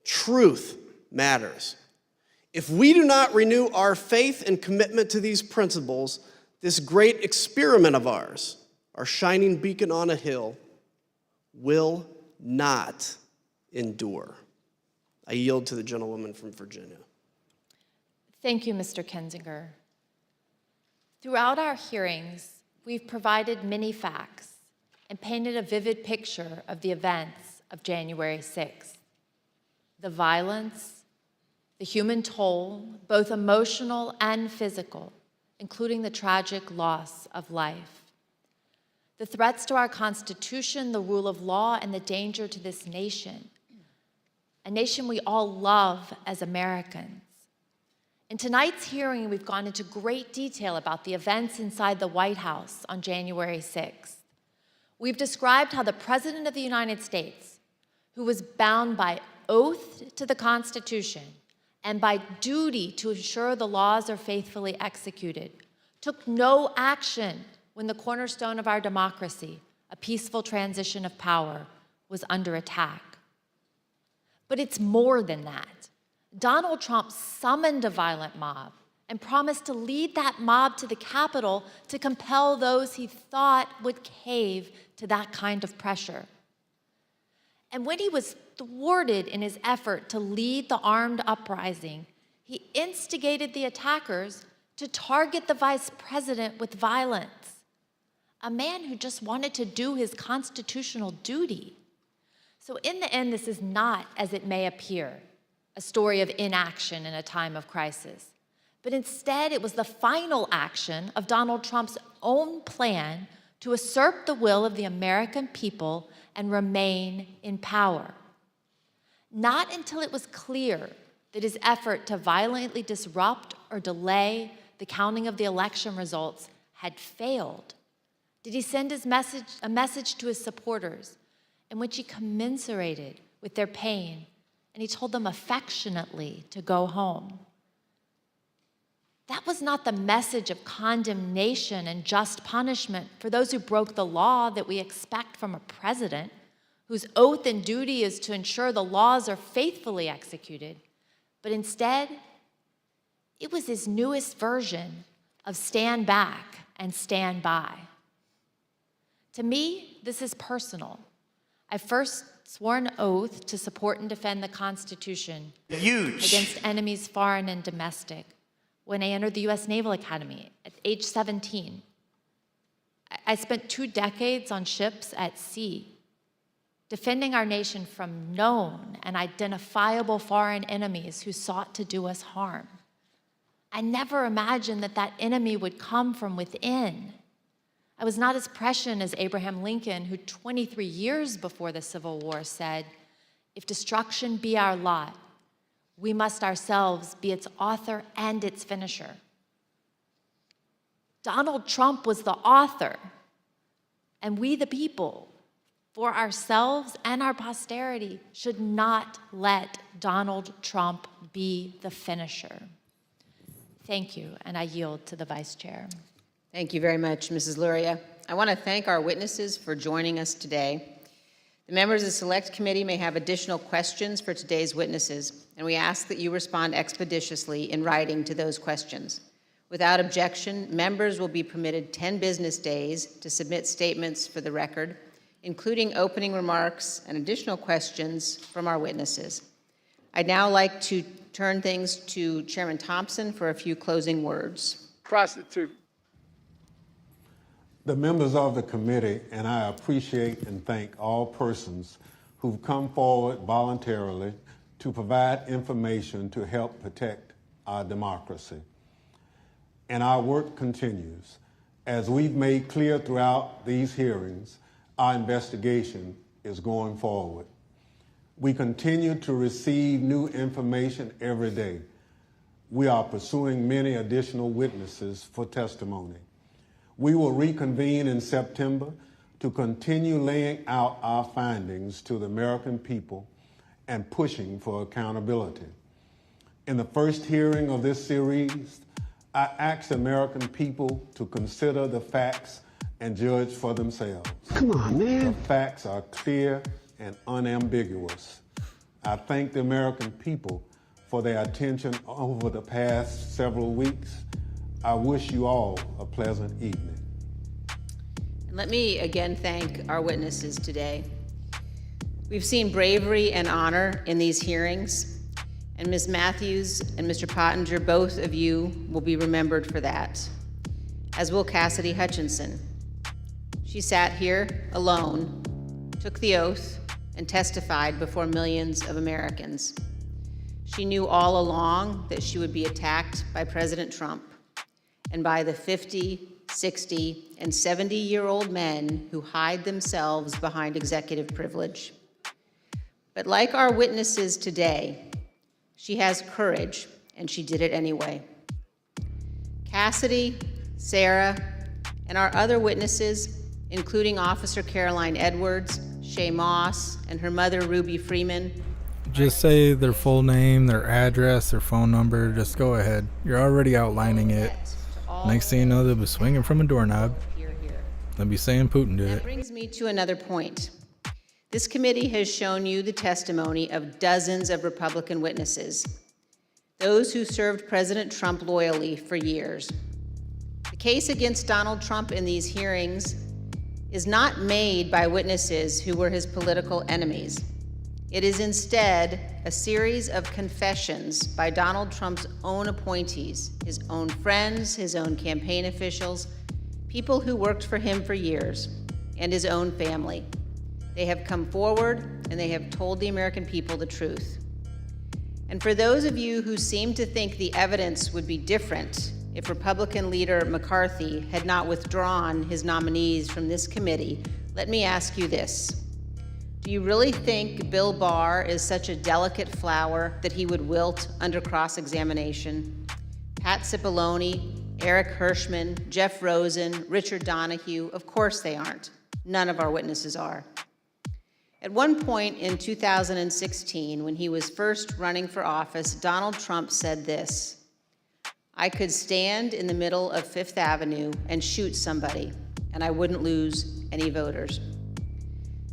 Truth matters. If we do not renew our faith and commitment to these principles, this great experiment of ours, our shining beacon on a hill, will not endure. I yield to the gentlewoman from Virginia. Thank you, Mr. Kinzinger. Throughout our hearings, we've provided many facts and painted a vivid picture of the events of January 6th. The violence, the human toll, both emotional and physical, including the tragic loss of life. The threats to our Constitution, the rule of law, and the danger to this nation, a nation we all love as Americans. In tonight's hearing, we've gone into great detail about the events inside the White House on January 6th. We've described how the President of the United States, who was bound by oath to the Constitution and by duty to ensure the laws are faithfully executed, took no action when the cornerstone of our democracy, a peaceful transition of power, was under attack. But it's more than that. Donald Trump summoned a violent mob and promised to lead that mob to the Capitol to compel those he thought would cave to that kind of pressure. And when he was thwarted in his effort to lead the armed uprising, he instigated the attackers to target the vice president with violence, a man who just wanted to do his constitutional duty. So in the end, this is not, as it may appear, a story of inaction in a time of crisis, but instead it was the final action of Donald Trump's own plan to assert the will of the American people and remain in power. Not until it was clear that his effort to violently disrupt or delay the counting of the election results had failed did he send a message to his supporters in which he commiserated with their pain and he told them affectionately to go home. That was not the message of condemnation and just punishment for those who broke the law that we expect from a president whose oath and duty is to ensure the laws are faithfully executed. But instead, it was his newest version of stand back and stand by. To me, this is personal. I first swore an oath to support and defend the Constitution against enemies foreign and domestic when I entered the U.S. Naval Academy at age 17. I spent 2 decades on ships at sea, defending our nation from known and identifiable foreign enemies who sought to do us harm. I never imagined that that enemy would come from within. I was not as prescient as Abraham Lincoln, who 23 years before the Civil War said, "If destruction be our lot, we must ourselves be its author and its finisher." Donald Trump was the author, and we the people, for ourselves and our posterity, should not let Donald Trump be the finisher. Thank you, and I yield to the Vice Chair. Thank you very much, Mrs. Luria. I want to thank our witnesses for joining us today. The members of the Select Committee may have additional questions for today's witnesses, and we ask that you respond expeditiously in writing to those questions. Without objection, members will be permitted 10 business days to submit statements for the record, including opening remarks and additional questions from our witnesses. I'd now like to turn things to Chairman Thompson for a few closing words. Prostitute. The members of the committee and I appreciate and thank all persons who've come forward voluntarily to provide information to help protect our democracy. And our work continues. As we've made clear throughout these hearings, our investigation is going forward. We continue to receive new information every day. We are pursuing many additional witnesses for testimony. We will reconvene in September to continue laying out our findings to the American people and pushing for accountability. In the first hearing of this series, I asked American people to consider the facts and judge for themselves. Come on, man. The facts are clear and unambiguous. I thank the American people for their attention over the past several weeks. I wish you all a pleasant evening. And let me again thank our witnesses today. We've seen bravery and honor in these hearings, and Ms. Matthews and Mr. Pottinger, both of you will be remembered for that, as will Cassidy Hutchinson. She sat here alone, took the oath, and testified before millions of Americans. She knew all along that she would be attacked by President Trump and by the 50, 60, and 70-year-old men who hide themselves behind executive privilege. But like our witnesses today, she has courage, and she did it anyway. Cassidy, Sarah, and our other witnesses, including Officer Caroline Edwards, Shay Moss, and her mother, Ruby Freeman. Just say their full name, their address, their phone number. Just go ahead. You're already outlining it. Next thing you know, they'll be swinging from a doorknob. They'll be saying Putin did That it. brings me to another point. This committee has shown you the testimony of dozens of Republican witnesses, those who served President Trump loyally for years. The case against Donald Trump in these hearings is not made by witnesses who were his political enemies. It is instead a series of confessions by Donald Trump's own appointees, his own friends, his own campaign officials, people who worked for him for years, and his own family. They have come forward and they have told the American people the truth. And for those of you who seem to think the evidence would be different if Republican leader McCarthy had not withdrawn his nominees from this committee, let me ask you this. Do you really think Bill Barr is such a delicate flower that he would wilt under cross-examination? Pat Cipollone, Eric Hirschman, Jeff Rosen, Richard Donahue, of course they aren't. None of our witnesses are. At one point in 2016, when he was first running for office, Donald Trump said this, I could stand in the middle of Fifth Avenue and shoot somebody, and I wouldn't lose any voters.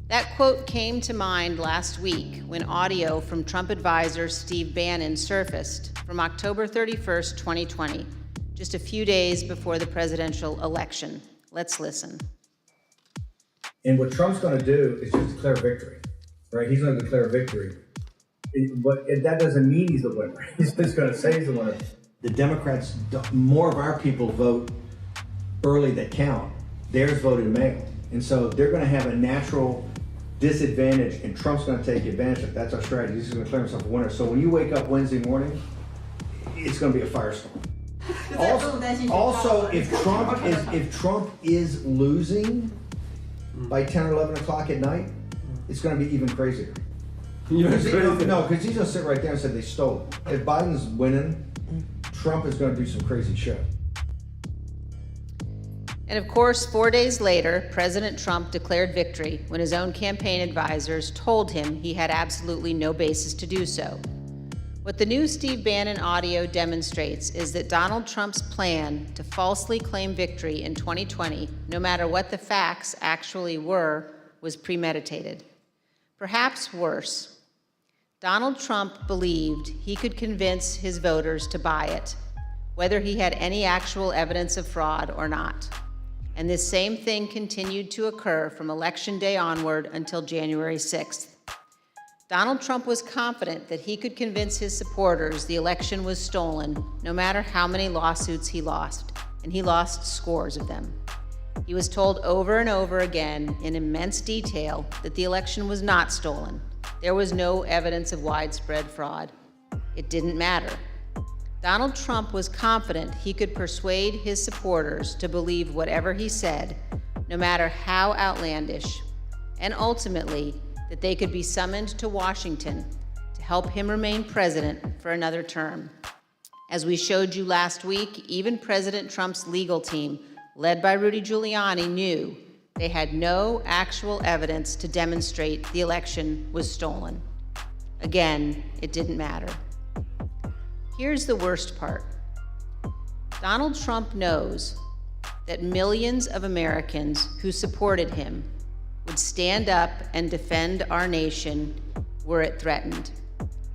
That quote came to mind last week when audio from Trump advisor Steve Bannon surfaced from October 31st, 2020, just a few days before the presidential election. Let's listen. And what Trump's going to do is just declare victory, right? He's going to declare victory. But that doesn't mean he's the winner. He's just going to say he's the winner. The Democrats, more of our people vote early that count. Theirs voted mail. And so they're going to have a natural disadvantage, and Trump's going to take advantage of it. That's our strategy. He's going to declare himself a winner. So when you wake up Wednesday morning, it's going to be a firestorm. Also, if Trump is losing by 10 or 11 o'clock at night, it's going to be even crazier. No, because he's going to sit right there and say they stole it. If Biden's winning, Trump is going to do some crazy shit. And of course, 4 days later, President Trump declared victory when his own campaign advisors told him he had absolutely no basis to do so. What the new Steve Bannon audio demonstrates is that Donald Trump's plan to falsely claim victory in 2020, no matter what the facts actually were, was premeditated. Perhaps worse, Donald Trump believed he could convince his voters to buy it, whether he had any actual evidence of fraud or not. And this same thing continued to occur from Election Day onward until January 6th. Donald Trump was confident that he could convince his supporters the election was stolen, no matter how many lawsuits he lost, and he lost scores of them. He was told over and over again in immense detail that the election was not stolen. There was no evidence of widespread fraud. It didn't matter. Donald Trump was confident he could persuade his supporters to believe whatever he said, no matter how outlandish, and ultimately that they could be summoned to Washington to help him remain president for another term. As we showed you last week, even President Trump's legal team, led by Rudy Giuliani, knew they had no actual evidence to demonstrate the election was stolen. Again, it didn't matter. Here's the worst part. Donald Trump knows that millions of Americans who supported him would stand up and defend our nation were it threatened.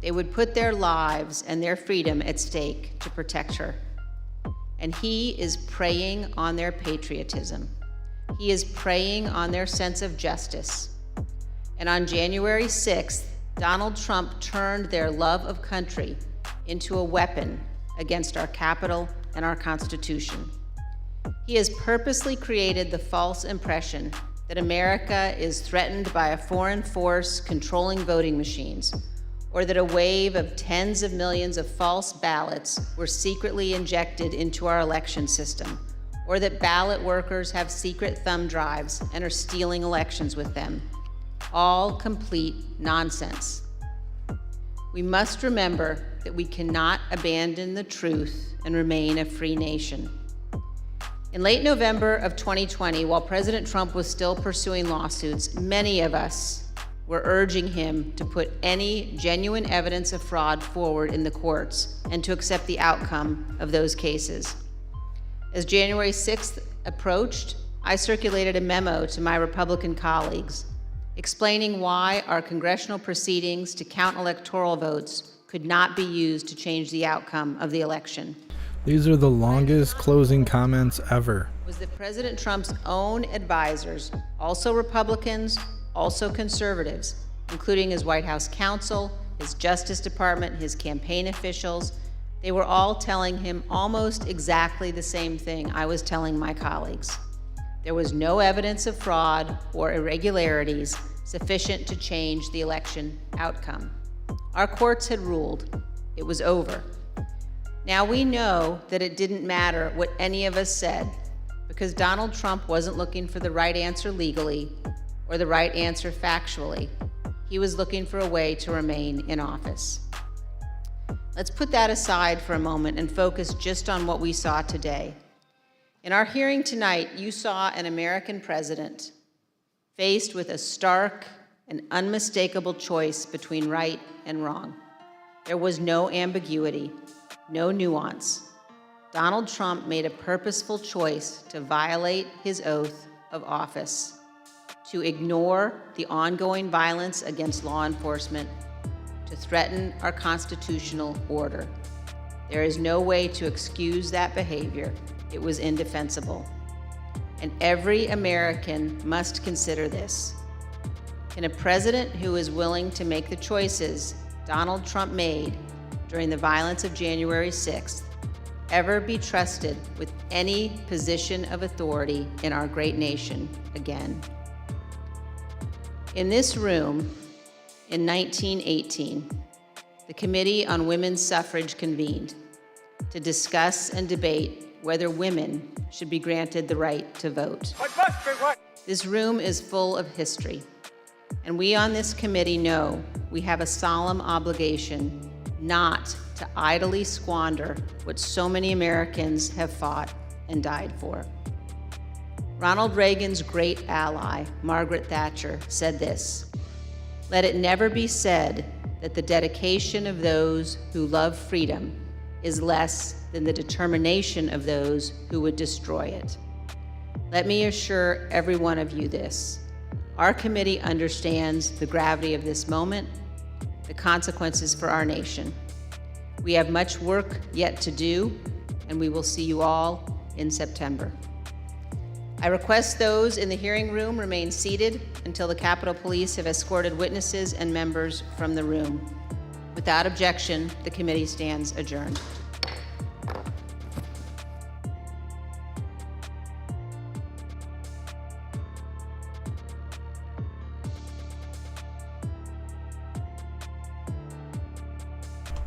They would put their lives and their freedom at stake to protect her. And he is preying on their patriotism. He is preying on their sense of justice. And on January 6th, Donald Trump turned their love of country into a weapon against our Capitol and our Constitution. He has purposely created the false impression that America is threatened by a foreign force controlling voting machines, or that a wave of tens of millions of false ballots were secretly injected into our election system, or that ballot workers have secret thumb drives and are stealing elections with them. All complete nonsense. We must remember that we cannot abandon the truth and remain a free nation. In late November of 2020, while President Trump was still pursuing lawsuits, many of us were urging him to put any genuine evidence of fraud forward in the courts and to accept the outcome of those cases. As January 6th approached, I circulated a memo to my Republican colleagues explaining why our congressional proceedings to count electoral votes could not be used to change the outcome of the election. These are the longest closing comments ever. Was that President Trump's own advisors, also Republicans, also conservatives, including his White House counsel, his Justice Department, his campaign officials, they were all telling him almost exactly the same thing I was telling my colleagues. There was no evidence of fraud or irregularities sufficient to change the election outcome. Our courts had ruled. It was over. Now we know that it didn't matter what any of us said, because Donald Trump wasn't looking for the right answer legally or the right answer factually. He was looking for a way to remain in office. Let's put that aside for a moment and focus just on what we saw today. In our hearing tonight, you saw an American president faced with a stark and unmistakable choice between right and wrong. There was no ambiguity, no nuance. Donald Trump made a purposeful choice to violate his oath of office, to ignore the ongoing violence against law enforcement, to threaten our constitutional order. There is no way to excuse that behavior. It was indefensible. And every American must consider this. Can a president who is willing to make the choices Donald Trump made during the violence of January 6th ever be trusted with any position of authority in our great nation again? In this room, in 1918, the Committee on Women's Suffrage convened to discuss and debate whether women should be granted the right to vote. This room is full of history, and we on this committee know we have a solemn obligation not to idly squander what so many Americans have fought and died for. Ronald Reagan's great ally, Margaret Thatcher, said this: "Let it never be said that the dedication of those who love freedom is less than the determination of those who would destroy it." Let me assure every one of you this: our committee understands the gravity of this moment, the consequences for our nation. We have much work yet to do, and we will see you all in September. I request those in the hearing room remain seated until the Capitol Police have escorted witnesses and members from the room. Without objection, the committee stands adjourned.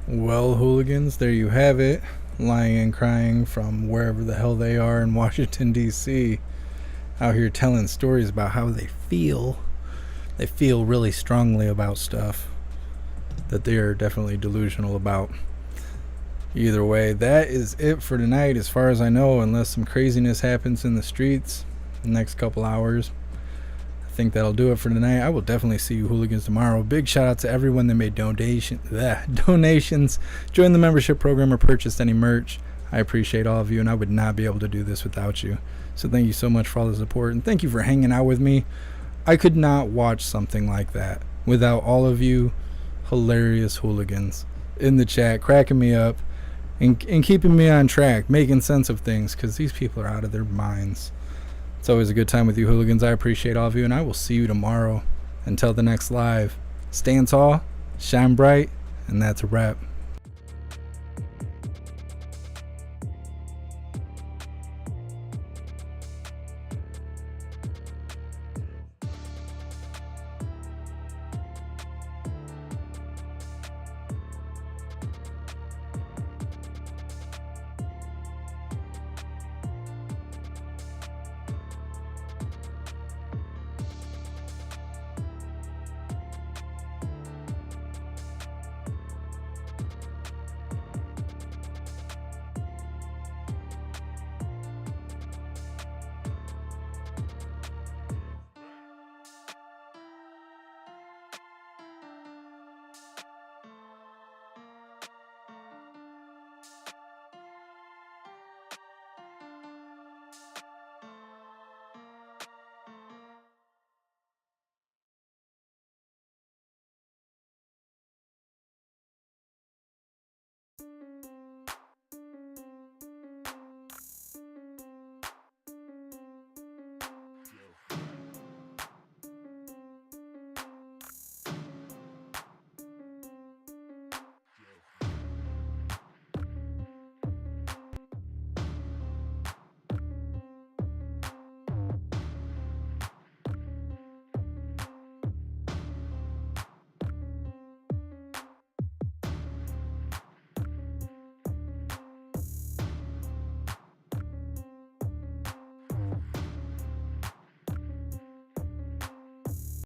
Well, hooligans, there you have it. Lying and crying from wherever the hell they are in Washington, D.C. Out here telling stories about how they feel. They feel really strongly about stuff that they are definitely delusional about. Either way, that is it for tonight as far as I know, unless some craziness happens in the streets the next couple hours. I think that'll do it for tonight. I will definitely see you hooligans tomorrow. Big shout out to everyone that made donations, joined the membership program, or purchased any merch. I appreciate all of you, and I would not be able to do this without you. So thank you so much for all the support, and thank you for hanging out with me. I could not watch something like that without all of you hilarious hooligans in the chat, cracking me up and keeping me on track, making sense of things, because these people are out of their minds. It's always a good time with you hooligans. I appreciate all of you, and I will see you tomorrow. Until the next live, stand tall, shine bright, and that's a wrap.